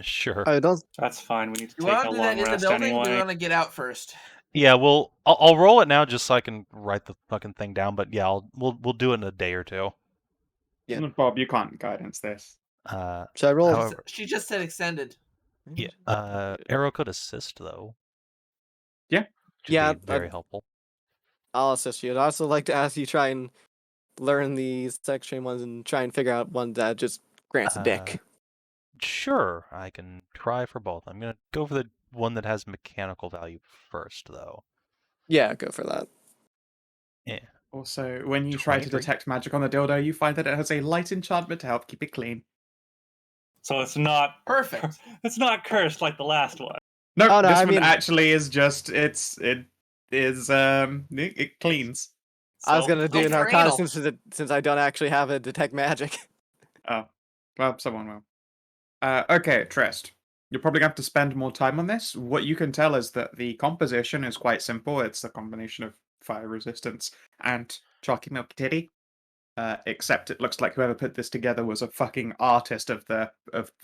Sure. I don't. That's fine. We need to Do you take want a to do long that in the rest building? Or do you anyway. want to get out first? Yeah, well, I'll roll it now just so I can write the fucking thing down. But yeah, we'll do it in a day or two. Yeah. Bob, you can't guidance this. Should I roll? However, She just said extended. yeah. Arrow could assist though. Yeah. Which Yeah, would be very helpful. I'll assist you. I'd also like to ask you try and learn these sex chain ones and try and figure out one that just grants a dick. Sure, I can try for both. I'm gonna go for the one that has mechanical value first, though. Yeah, go for that. Yeah. Also, when you try to 23. detect magic on the dildo, you find that it has a light enchantment to help keep it clean. So it's not Perfect. It's not cursed like the last one. No, Oh, no, this I one mean- actually is just it cleans. I was So- gonna do Oh, an for arcana anal. since I don't actually have a detect magic. Oh, well, someone will. Okay, Trist. You're probably going to have to spend more time on this. What you can tell is that the composition is quite simple. It's a combination of fire resistance and chalky milk titty. Except it looks like whoever put this together was a fucking artist of the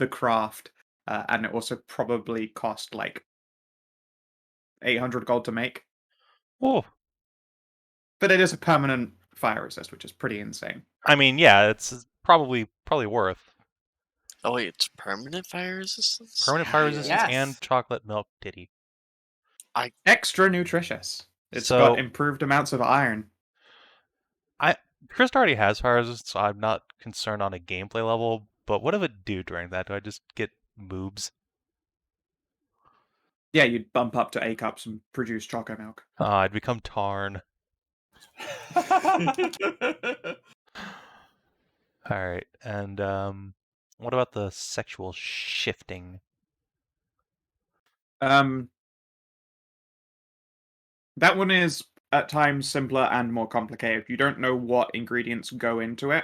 craft, and it also probably cost like 800 gold to make. Oh, But it is a permanent fire resist, which is pretty insane. I mean, yeah, it's probably worth Oh wait, it's permanent fire resistance? permanent fire resistance Yes. and chocolate milk titty. Extra nutritious. It's So- got improved amounts of iron. Chris already has fire resistance, so I'm not concerned on a gameplay level. But what does it do during that? Do I just get moobs? Yeah, you'd bump up to A cups and produce choco milk. I'd become Tarn. All right, and what about the sexual shifting? That one is at times simpler and more complicated. You don't know what ingredients go into it.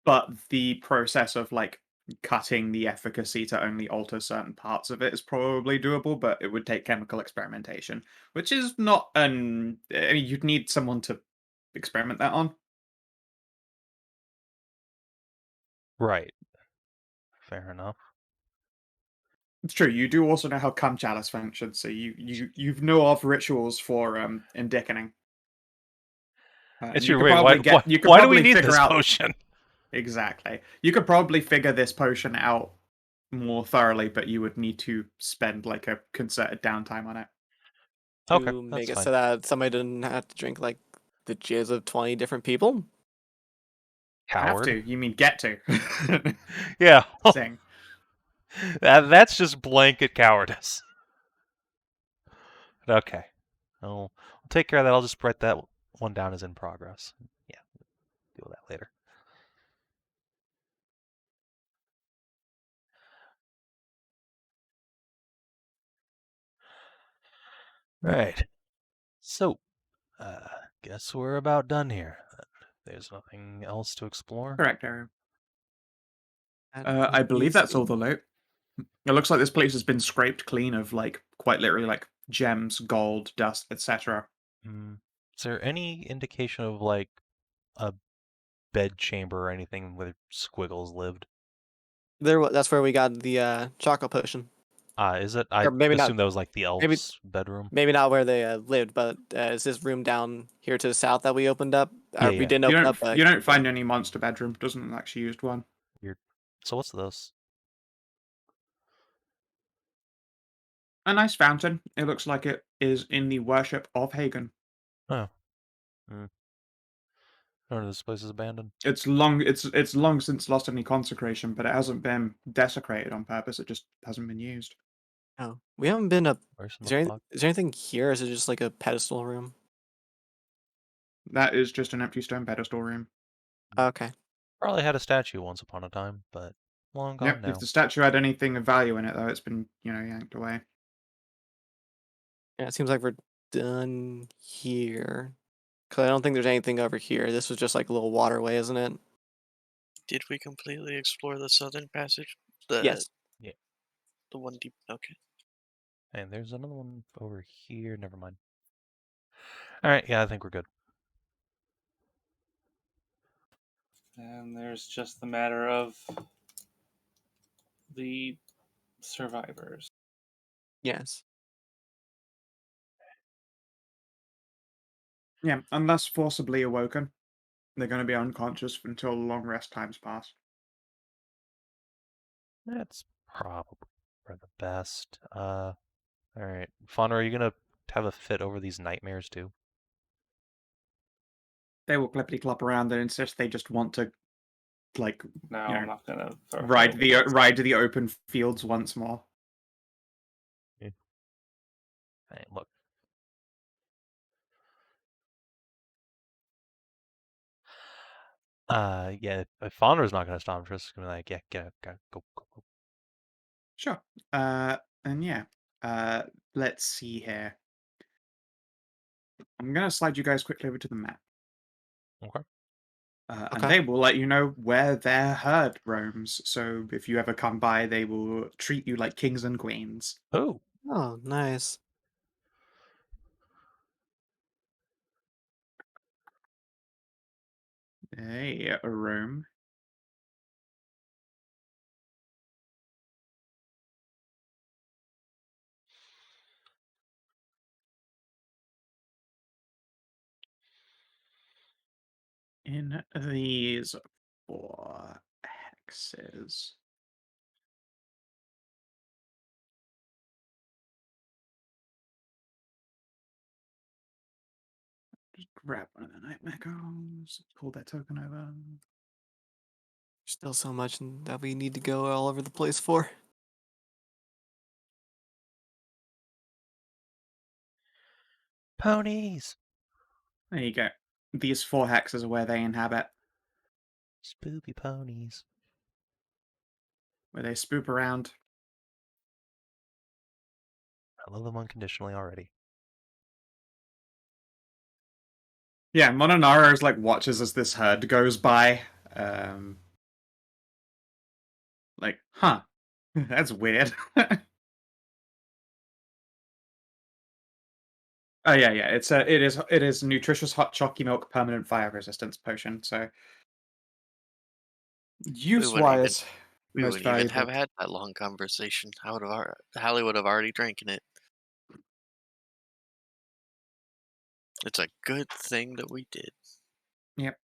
But the process of like cutting the efficacy to only alter certain parts of it is probably doable, but it would take chemical experimentation, which is not I mean, you'd need someone to experiment that on. Right. Fair enough. It's true. You do also know how cum chalice functions, so you know of rituals for endickening. It's you your could wait. probably Why you could do we probably need figure this out potion? exactly. You could probably figure this potion out more thoroughly, but you would need to spend like a concerted downtime on it. Okay, To that's make it fine. so that somebody didn't have to drink like the jizz of 20 different people. Have Coward. to. You mean get to? Yeah. Sing. That's just blanket cowardice. Okay. I'll take care of that. I'll just write that one down as in progress. Yeah, deal with that later. Right. So, guess we're about done here. There's nothing else to explore. Correct, Ariel. That I believe is that's all good. the loot. It looks like this place has been scraped clean of like quite literally like gems, gold, dust, etc. Is there any indication of like a bed chamber or anything where Squiggles lived? That's where we got the chocolate potion. Is it? I Or maybe not. assume that was like the elf's bedroom. Maybe not where they lived, but is this room down here to the south that we opened up? Yeah, We yeah. didn't open up. You don't find any monster bedroom. Doesn't actually used one. Weird. So what's this? A nice fountain. It looks like it is in the worship of Hagen. Oh. I don't know, this place is abandoned. It's long since lost any consecration, but it hasn't been desecrated on purpose. It just hasn't been used. Oh, we haven't been up. Where's Is the there, fuck? is there anything here? Or is it just like a pedestal room? That is just an empty stone pedestal room. Okay. Probably had a statue once upon a time, but long gone Yep. now. If the statue had anything of value in it, though, it's been yanked away. Yeah, it seems like we're done here. Cause I don't think there's anything over here. This was just like a little waterway, isn't it? Did we completely explore the southern passage? Yes. The one deep. Okay. And there's another one over here. Never mind. All right. Yeah, I think we're good. And there's just the matter of the survivors. Yes. Yeah, unless forcibly awoken, they're going to be unconscious until long rest times pass. That's probably for the best. All right. Faunra, are you gonna have a fit over these nightmares too? They will clippity clop around and insist they just want to, like, No, you know, I'm not gonna ride to the open fields once more. Hey, look. Yeah. If Faunra's not gonna stop, Tristan's gonna be like, yeah, go. Sure. And yeah. Let's see here. I'm gonna slide you guys quickly over to the map. Okay. And Okay. they will let you know where their herd roams. So if you ever come by, they will treat you like kings and queens. Oh. Oh, nice. They roam in these 4 hexes. Just grab one of the Nightmare Goals, pull that token over. Still so much that we need to go all over the place for. Ponies! There you go. These 4 hexes are where they inhabit, Spoopy ponies. where they spoop around. I love them unconditionally already. Yeah, Mononara is like watches as this herd goes by. Like, huh. That's weird. Oh yeah, yeah. It is nutritious hot chalky milk permanent fire resistance potion. So use wise, We most wouldn't even have valuable. had that long conversation. Hallie would have already drinking it. It's a good thing that we did. Yep.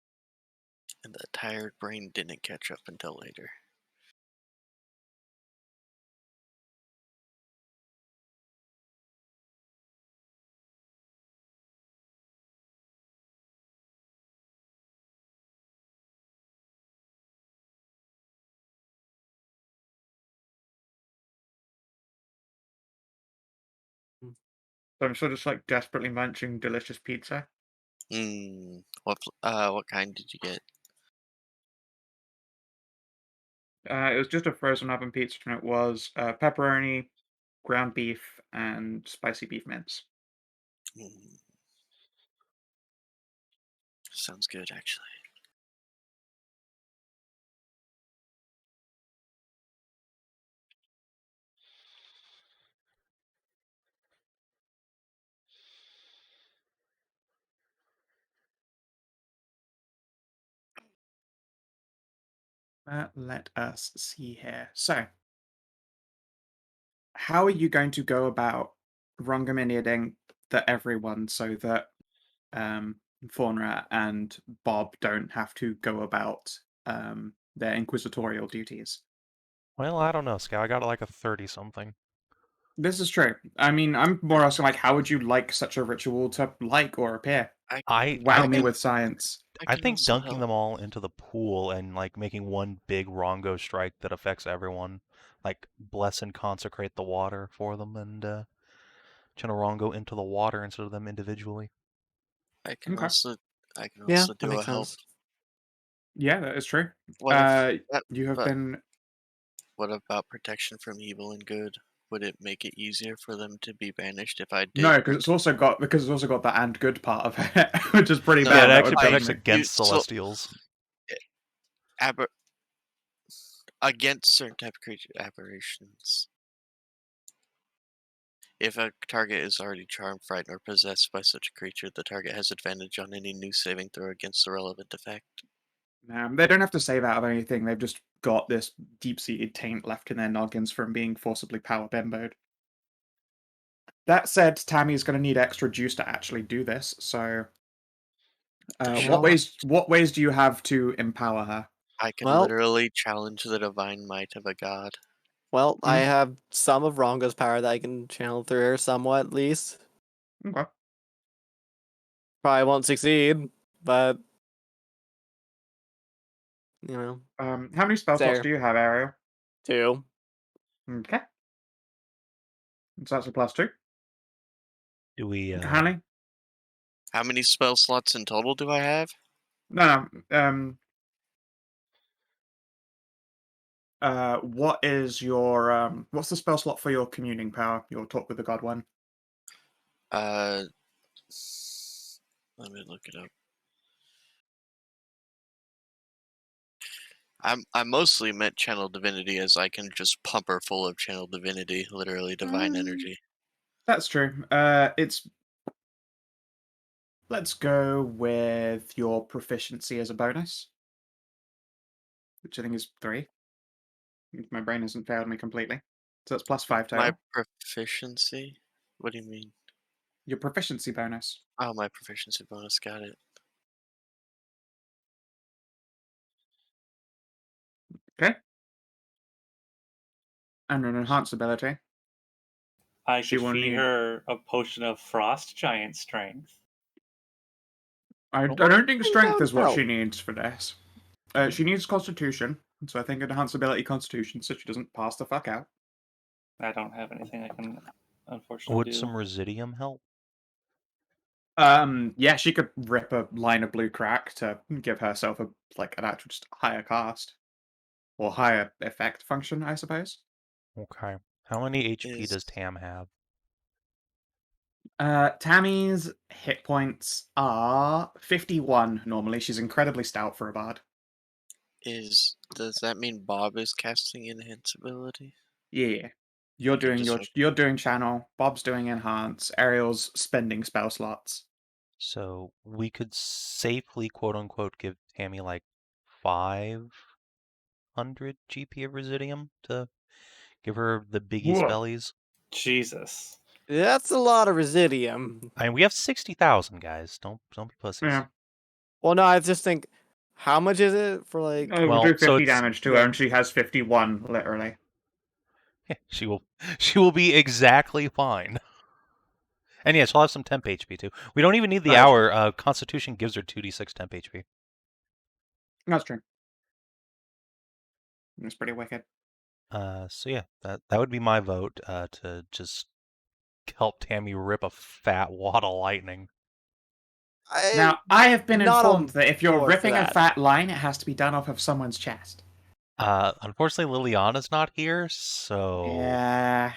And the tired brain didn't catch up until later. So I'm sort of just like desperately munching delicious pizza. What kind did you get? It was just a frozen oven pizza, and it was pepperoni, ground beef, and spicy beef mince. Sounds good, actually. Let us see here. So, how are you going to go about Rungaminiading the everyone so that Faunra and Bob don't have to go about their inquisitorial duties? Well, I don't know, Scout. I got like a 30-something. This is true. I mean, I'm more asking, like, how would you like such a ritual to like or appear? Wow me with science. I think also dunking them all into the pool and like making one big Rongo strike that affects everyone, like bless and consecrate the water for them, and channel Rongo into the water instead of them individually. I can Okay. also Yeah, that do makes a help. sense. Yeah, that is true. You have but been. What about protection from evil and good? Would it make it easier for them to be banished if I did? No, because it's also got the and good part of it, which is pretty No, bad. Yeah, it That actually would protects bug me. against Celestials. Against certain type of aberrations. If a target is already charmed, frightened, or possessed by such a creature, the target has advantage on any new saving throw against the relevant effect. They don't have to save out of anything. They've just got this deep-seated taint left in their noggins from being forcibly power bimboed. That said, Tammy's going to need extra juice to actually do this. So, what ways do you have to empower her? I can literally challenge the divine might of a god. Well, I have some of Rongo's power that I can channel through her somewhat, at least. Okay. Probably won't succeed, but you know. How many spell slots do you have, Ariel? 2. Okay. So that's a +2. Do we? Honey? How many spell slots in total do I have? No. What is your what's the spell slot for your communing power? Your talk with the god one. Let me look it up. I mostly meant channel divinity, as I can just pump her full of channel divinity, literally divine energy. That's true. Let's go with your proficiency as a bonus, which I think is 3. If my brain hasn't failed me completely. So that's +5 total. My proficiency? What do you mean? Your proficiency bonus. Oh, my proficiency bonus. Got it. Okay. And an enhanced ability. I She could will feed need- her a potion of frost giant strength. I don't think that strength would is what she help. needs for this. She needs constitution, so I think enhanced ability constitution, so she doesn't pass the fuck out. I don't have anything I can unfortunately Would do. some Residium help? Yeah, she could rip a line of blue crack to give herself an actual just higher cast. Or higher effect function, I suppose. Okay. How many HP does Is Tam have? Tammy's hit points are 51 normally. She's incredibly stout for a bard. does that mean Bob is casting invincibility? Yeah. You're doing just- you're doing channel, Bob's doing enhance, Ariel's spending spell slots. So we could safely, quote unquote, give Tammy like 500 GP of Residium to give her the biggie Whoa. spellies. Jesus. That's a lot of Residium. I mean, we have 60,000 guys. Don't be pussies. Yeah. Well, no, I just think, how much is it for like? We'll Well, do so 50 it's- damage to her, and she has 51, literally. She will be exactly fine. And yeah, she'll have some temp HP too. We don't even need the That's hour. Constitution gives her 2d6 temp HP. That's true. It's pretty wicked. So yeah, that would be my vote to just help Tammy rip a fat wad of lightning. Now, I have been not informed on that if you're board for ripping a that. fat line, it has to be done off of someone's chest. Unfortunately, Liliana's not here, so Yeah.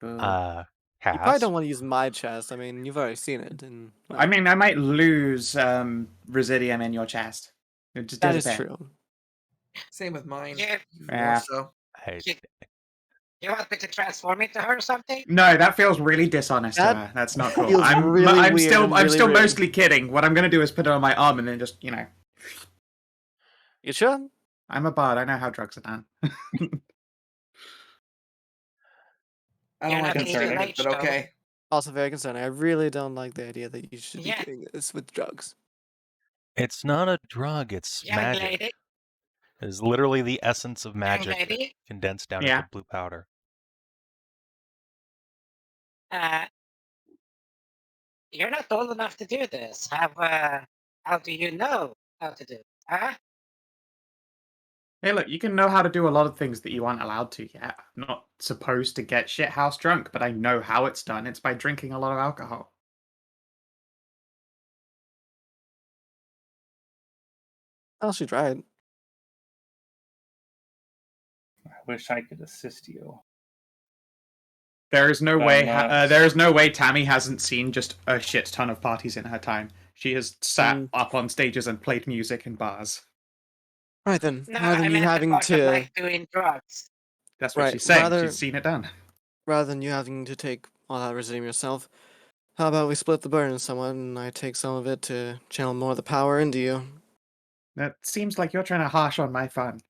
Boo. You probably Cass. don't want to use my chest. I mean, you've already seen it. And I mean, I might lose Residium in your chest. It just that is disappear. true. Same with mine. Yeah. Even Yeah. more so. Hey, You want me to transform into her or something? No, that feels really dishonest That to her. That's not cool. feels I'm really I'm weird still and I'm really still rude. mostly kidding. What I'm gonna do is put it on my arm and then just, You sure? I'm a bard. I know how drugs are done. I You're don't like not it, concerning, but teenage, though. okay. Also very concerning. I really don't like the idea that you should be Yeah. doing this with drugs. it's not a drug. It's Young magic. lady. It is literally the essence of Young magic lady. condensed down Yeah. into blue powder. You're not old enough to do this. How do you know how to do it? Huh? Hey, look, you can know how to do a lot of things that you aren't allowed to yet. I'm not supposed to get shithouse drunk, but I know how it's done. It's by drinking a lot of alcohol. Oh, she tried. I wish I could assist you. There is no But way. I'm not- There is no way Tammy hasn't seen just a shit ton of parties in her time. She has sat up on stages and played music in bars. Right then, No, rather I than you meant the having part of, to, like doing drugs. That's what Right, she's saying. rather- She's seen it done. rather than you having to take all that Residium yourself, how about we split the burden somewhat, and I take some of it to channel more of the power into you. That seems like you're trying to harsh on my fun.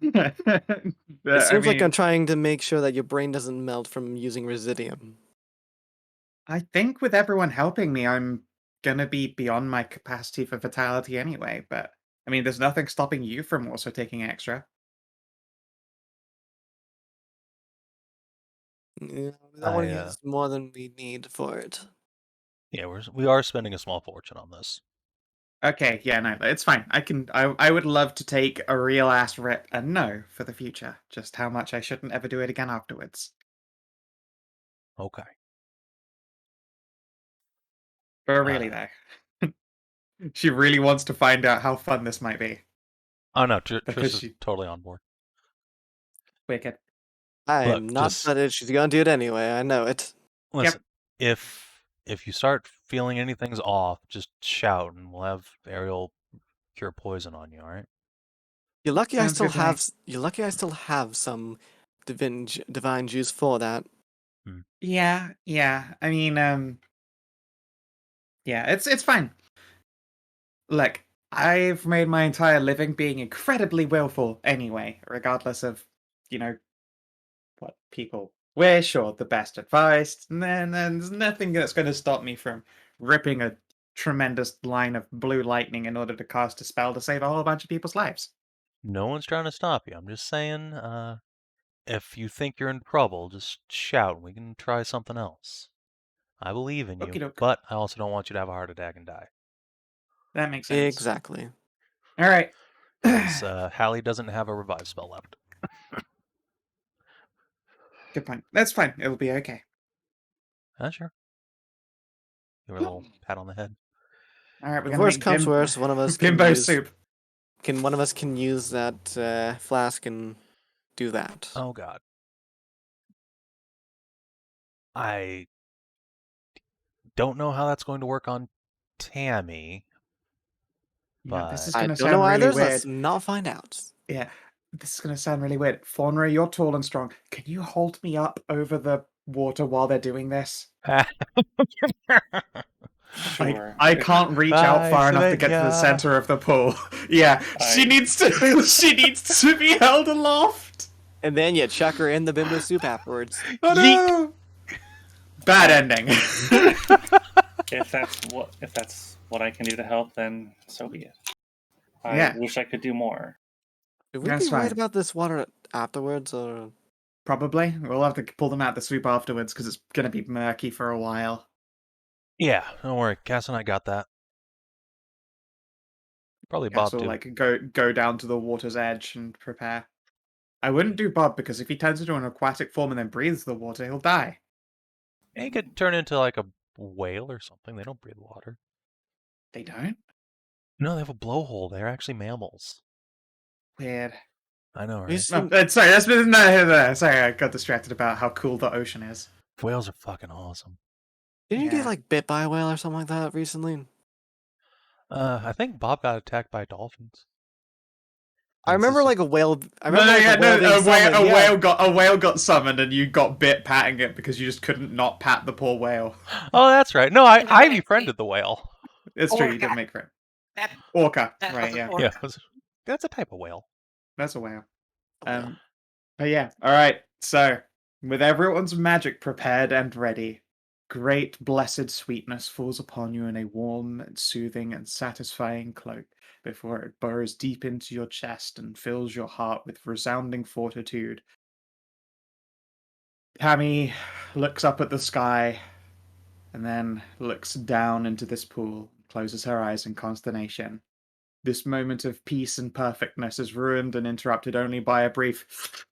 It seems like I'm trying to make sure that your brain doesn't melt from using Residium. I think with everyone helping me, I'm gonna be beyond my capacity for vitality anyway. But I mean, there's nothing stopping you from also taking extra. Yeah, we don't want I, to use more than we need for it. Yeah, we are spending a small fortune on this. Okay, yeah, no, it's fine. I would love to take a real ass rip and know for the future just how much I shouldn't ever do it again afterwards. Okay. But really, though, she really wants to find out how fun this might be. Oh no, Because Trish is she- totally on board. Wicked. I Look, am not just- but she's gonna do it anyway, I know it. Listen, if you start feeling anything's off, just shout and we'll have Ariel cure poison on you, alright? You're lucky Sounds good to me. you're lucky I still have some divine juice for that. Yeah. I mean, yeah, it's fine. Look, I've made my entire living being incredibly willful anyway, regardless of, what people wish or the best advice. And then there's nothing that's going to stop me from ripping a tremendous line of blue lightning in order to cast a spell to save a whole bunch of people's lives. No one's trying to stop you. I'm just saying, if you think you're in trouble, just shout and we can try something else. I believe in you, Okie doke. but I also don't want you to have a heart attack and die. That makes sense. Exactly. All right. Because Hallie doesn't have a revive spell left. Good point. That's fine. It'll be okay. Sure. Give her a little pat on the head. All right, we're If gonna worse make comes worse, one of us can bimbo use soup. one of us can use that flask and do that. Oh god. I don't know how that's going to work on Tammy, Yeah, this is but I gonna don't know sound really either. So weird. let's not find out. Yeah, this is gonna sound really weird. Faunra, you're tall and strong. Can you hold me up over the water while they're doing this? Sure. I can't reach out far enough to get to the center of the pool. Yeah, she I- needs to. She needs to be held aloft. And then you chuck her in the bimbo soup afterwards. Oh no! Bad ending. If that's what I can do to help, then so be it. I Yeah. wish I could do more. Should we That's be worried fine. about this water afterwards, or Probably. We'll have to pull them out the soup afterwards because it's gonna be murky for a while. yeah, don't worry. Cass and I got that. Probably Bob Cass will too. go down to the water's edge and prepare. I wouldn't do Bob because if he turns into an aquatic form and then breathes the water, he'll die. He could turn into like a whale or something. They don't breathe water. They don't? No, they have a blowhole. They're actually mammals. Weird. I know, You right? seem- Sorry, that's no. Sorry, I got distracted about how cool the ocean is. Whales are fucking awesome. didn't you Yeah. get like bit by a whale or something like that recently? I think Bob got attacked by dolphins. I And it's remember just- like a whale. I No, remember like a whale being summoned. a whale got summoned, and you got bit patting it because you just couldn't not pat the poor whale. Oh, that's right. No, I Yeah, befriended the whale. It's true, you Orca. did make friend. That, Orca, that right? was Yeah, an orca. Yeah, that's a type of whale. that's a whale. A whale. But yeah, all right. So with everyone's magic prepared and ready, great blessed sweetness falls upon you in a warm, and soothing, and satisfying cloak before it burrows deep into your chest and fills your heart with resounding fortitude. Tammy looks up at the sky and then looks down into this pool, closes her eyes in consternation. This moment of peace and perfectness is ruined and interrupted only by a brief.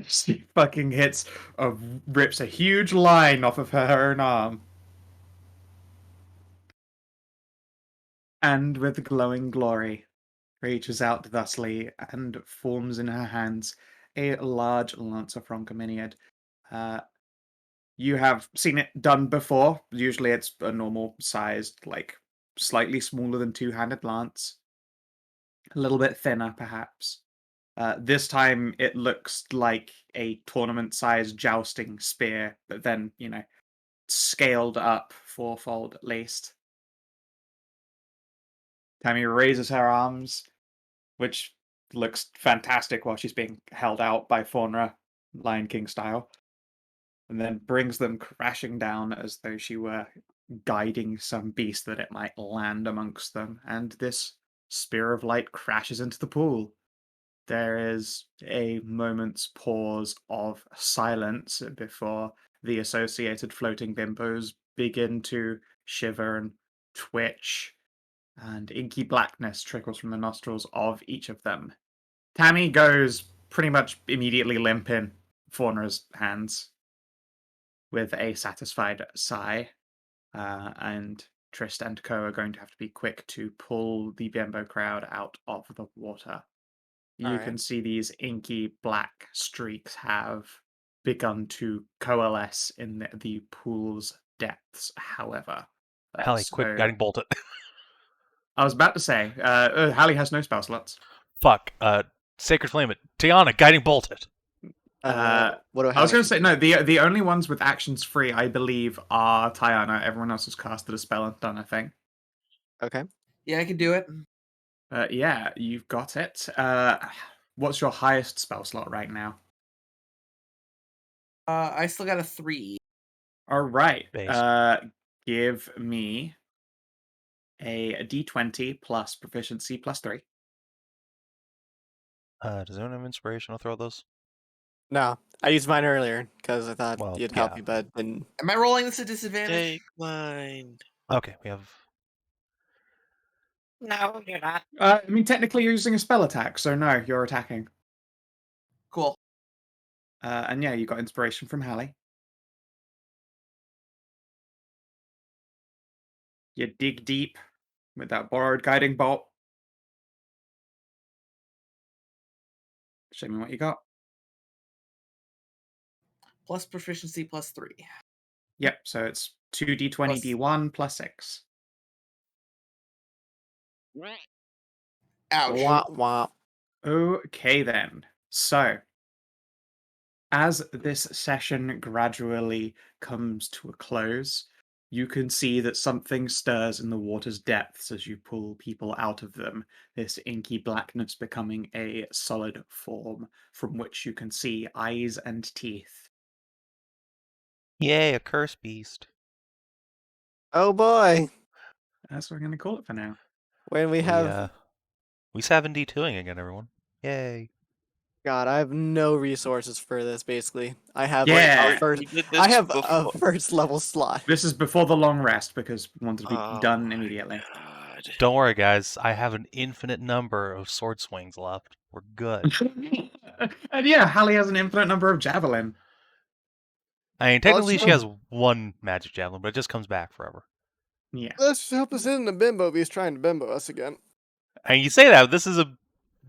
She fucking rips a huge line off of her own arm. And with glowing glory, reaches out thusly and forms in her hands a large Lancer from Cominiad. You have seen it done before. Usually it's a normal sized, like slightly smaller than two-handed lance. A little bit thinner, perhaps. This time it looks like a tournament-sized jousting spear, but then, scaled up fourfold at least. Tammy raises her arms, which looks fantastic while she's being held out by Faunra, Lion King style, and then brings them crashing down as though she were guiding some beast that it might land amongst them, and this spear of light crashes into the pool. There is a moment's pause of silence before the associated floating bimbos begin to shiver and twitch, and inky blackness trickles from the nostrils of each of them. Tammy goes pretty much immediately limp in Faunra's hands with a satisfied sigh, and Tristan and Co are going to have to be quick to pull the bimbo crowd out of the water. You can see these inky black streaks have begun to coalesce in the pool's depths, however. Hallie, quick, guiding bolt it. I was about to say, Hallie has no spell slots. Fuck. Sacred Flame it. Tiana, guiding bolt it. What do I was going to say, no, the only ones with actions free, I believe, are Tajana. Everyone else has casted a spell and done a thing. Okay. Yeah, I can do it. Yeah, you've got it. What's your highest spell slot right now? I still got a 3. All right. Base. Give me a d20 plus proficiency plus 3. Does anyone have inspiration to throw those? No, I used mine earlier because I thought Well, you'd help yeah. me, but didn't. Am I rolling this at disadvantage? Take mine. Okay, we have. No, you're not. I mean, technically you're using a spell attack, so no, you're attacking. Cool. And yeah, you got inspiration from Hallie. You dig deep with that borrowed guiding bolt. Show me what you got. Plus proficiency +3. Yep, so it's 2d20 Plus- d1 plus 6. Ouch. Wah, wah. Okay then. So, as this session gradually comes to a close, you can see that something stirs in the water's depths as you pull people out of them, this inky blackness becoming a solid form from which you can see eyes and teeth. Yay, a curse beast. Oh boy, That's what we're going to call it for now. when we have We Savin D2ing again, everyone. Yay. God, I have no resources for this. Basically, I have Yeah. like a first. We did this I have before. a first level slot. This is before the long rest because we wanted to be Oh done my immediately. God. Don't worry, guys. I have an infinite number of sword swings left. We're good. And yeah, Hallie has an infinite number of javelin. I mean, Well, technically she sure. has one magic javelin, but it just comes back forever. Yeah. Let's just hope this isn't a bimbo beast trying to bimbo us again. And you say that, this is a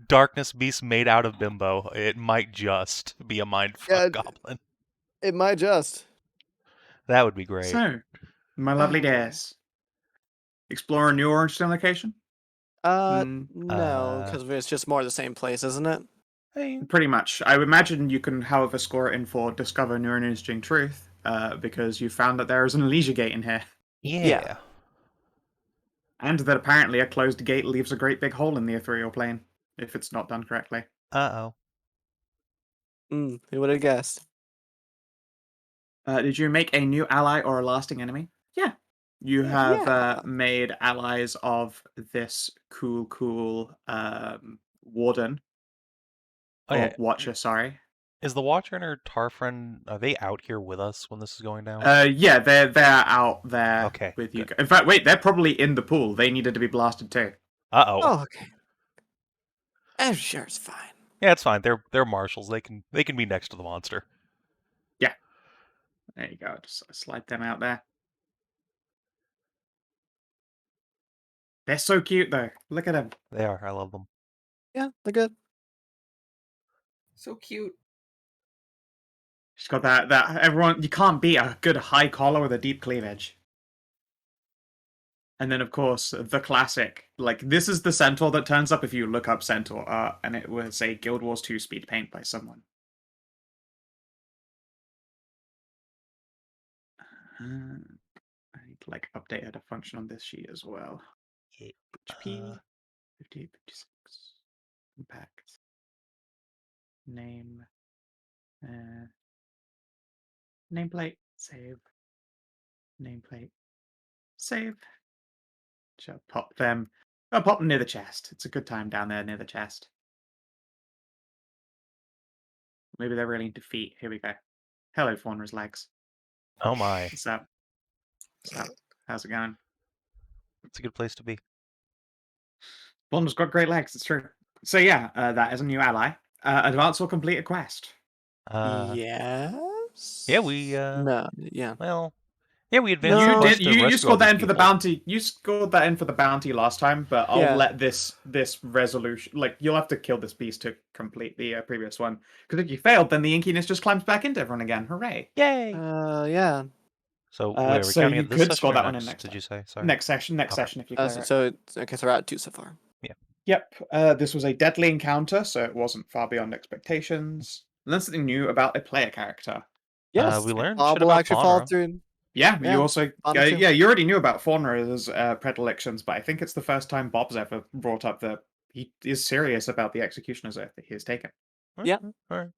darkness beast made out of bimbo. It might just be a mindfuck Yeah, goblin. It might just. That would be great. So, my lovely days. Explore a new or interesting location? No, Uh, because it's just more the same place, isn't it? Hey, Pretty much. I would imagine you can, however, score it in for Discover New and Interesting Truth, because you found that there is an Elysia Gate in here. yeah. And that apparently a closed gate leaves a great big hole in the ethereal plane, if it's not done correctly. Uh-oh. Who would have guessed? Did you make a new ally or a lasting enemy? Yeah. You have Yeah. made allies of this cool warden. Oh, Or yeah. watcher, sorry. Is the Watcher and her Taur friend, are they out here with us when this is going down? Yeah, they're out there Okay, with you. good. In fact, wait, they're probably in the pool. They needed to be blasted too. Uh-oh. Oh, okay. Sure, it's fine. Yeah, it's fine. They're marshals. They can be next to the monster. There you go. Just slide them out there. They're so cute though. Look at them. They are. I love them. Yeah, they're good. So cute. She's got that everyone, you can't beat a good high collar with a deep cleavage. And then of course the classic, like this is the centaur that turns up if you look up centaur art, and it was a Guild Wars 2 speed paint by someone. I need to like update how to function on this sheet as well. HP 58, 56. Impact. Name. Nameplate. Save. Nameplate. Save. Shall pop them. I'll pop them near the chest. It's a good time down there near the chest. Maybe they're really into feet. Here we go. Hello, Faunra's legs. Oh my. What's up? What's up? How's it going? It's a good place to be. Faunra's got great legs, it's true. So yeah, that is a new ally. Advance or complete a quest. Yes. Yeah, we No. Yeah. well, yeah, we advanced No. the You quest did. to You rescue scored all that these in for the people. bounty. You scored that in for the bounty last time, but I'll Yeah. let this resolution. Like you'll have to kill this beast to complete the previous one. Because if you failed, then the inkiness just climbs back into everyone again. Hooray! Yay! Yeah. So wait, are we So counting you it this could session score or that one next? in next Did time. you say? Sorry. Next session. Next Okay. session if you clear it. So okay, so we're at 2 so far. Yep. This was a deadly encounter, so it wasn't far beyond expectations. Learn something new about a player character. Yes. We learned Bob shit will about actually fall Faunra. through. Yeah, Yeah, you also Faunra too. yeah, you already knew about Faunra's predilections, but I think it's the first time Bob's ever brought up that he is serious about the Executioner's Oath that he has taken. Yeah. All right.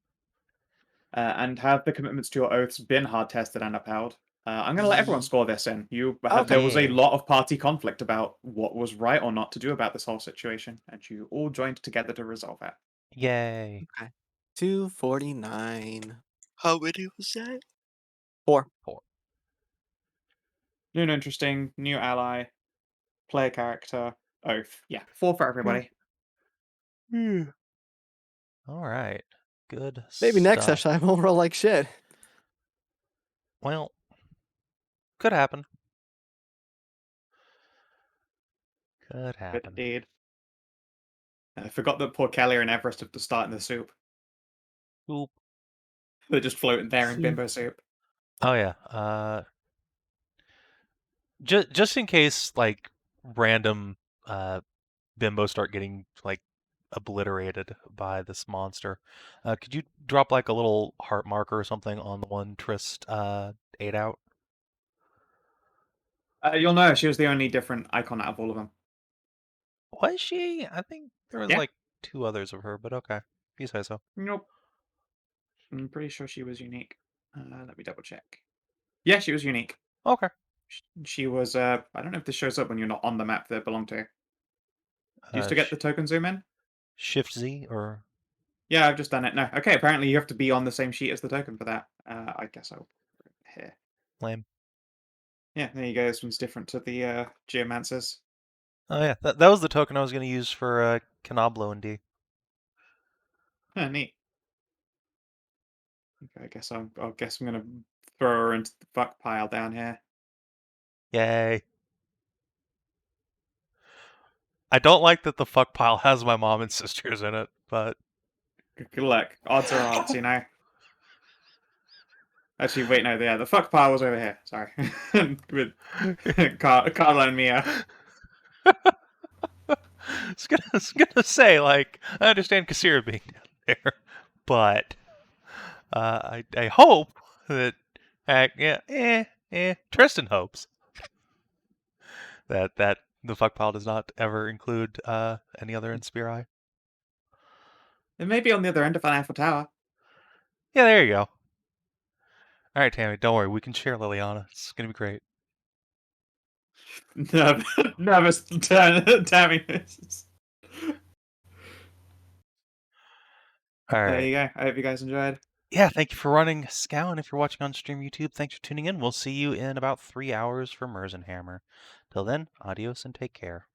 And have the commitments to your oaths been hard tested and upheld? I'm going to let everyone score this in. There was a Okay. lot of party conflict about what was right or not to do about this whole situation, and you all joined together to resolve it. Yay. Okay. 249. How many was that? 4. New and interesting, new ally, player character, oath. Yeah, 4 for everybody. All right. Good Maybe next stuff. session I won't roll like shit. Well, could happen. Could Good happen. indeed. I forgot that poor Kelly and Everest have to start in the soup. Oop. They're just floating there in Soup. bimbo soup. Oh yeah. Just in case like random bimbo start getting like obliterated by this monster, could you drop like a little heart marker or something on the one Trist ate out? You'll know she was the only different icon out of all of them. Was she? I think there was Yeah. like 2 others of her, but okay. If you say so. Nope. I'm pretty sure she was unique. Let me double check. Yeah, she was unique. Okay. She was, I don't know if this shows up when you're not on the map they belong to. Do you still get the token zoom in? Shift Z or Yeah, I've just done it. No. Okay, apparently you have to be on the same sheet as the token for that. I guess I'll put it here. lame? Yeah, there you go. This one's different to the Geomancers. Oh yeah, that was the token I was going to use for Skow&D. Oh, neat. Okay, I guess I'm gonna throw her into the fuck pile down here. Yay. I don't like that the fuck pile has my mom and sisters in it, but Good luck. Odds are odds, you know. Actually, wait, no, yeah, the fuck pile was over here. Sorry, with Carla and Mia. I was gonna say, like, I understand Kassir being down there, but I hope that, Tristan hopes that the fuck pile does not ever include any other Inspiri. It may be on the other end of an Eiffel Tower. Yeah, there you go. All right, Tammy, don't worry, we can share Liliana. It's gonna be great. Nervous Tammy. All There right. you go. I hope you guys enjoyed. Yeah, thank you for running Skow, and if you're watching on stream YouTube, thanks for tuning in. We'll see you in about 3 hours for Merzenhammer. Till then, adios and take care.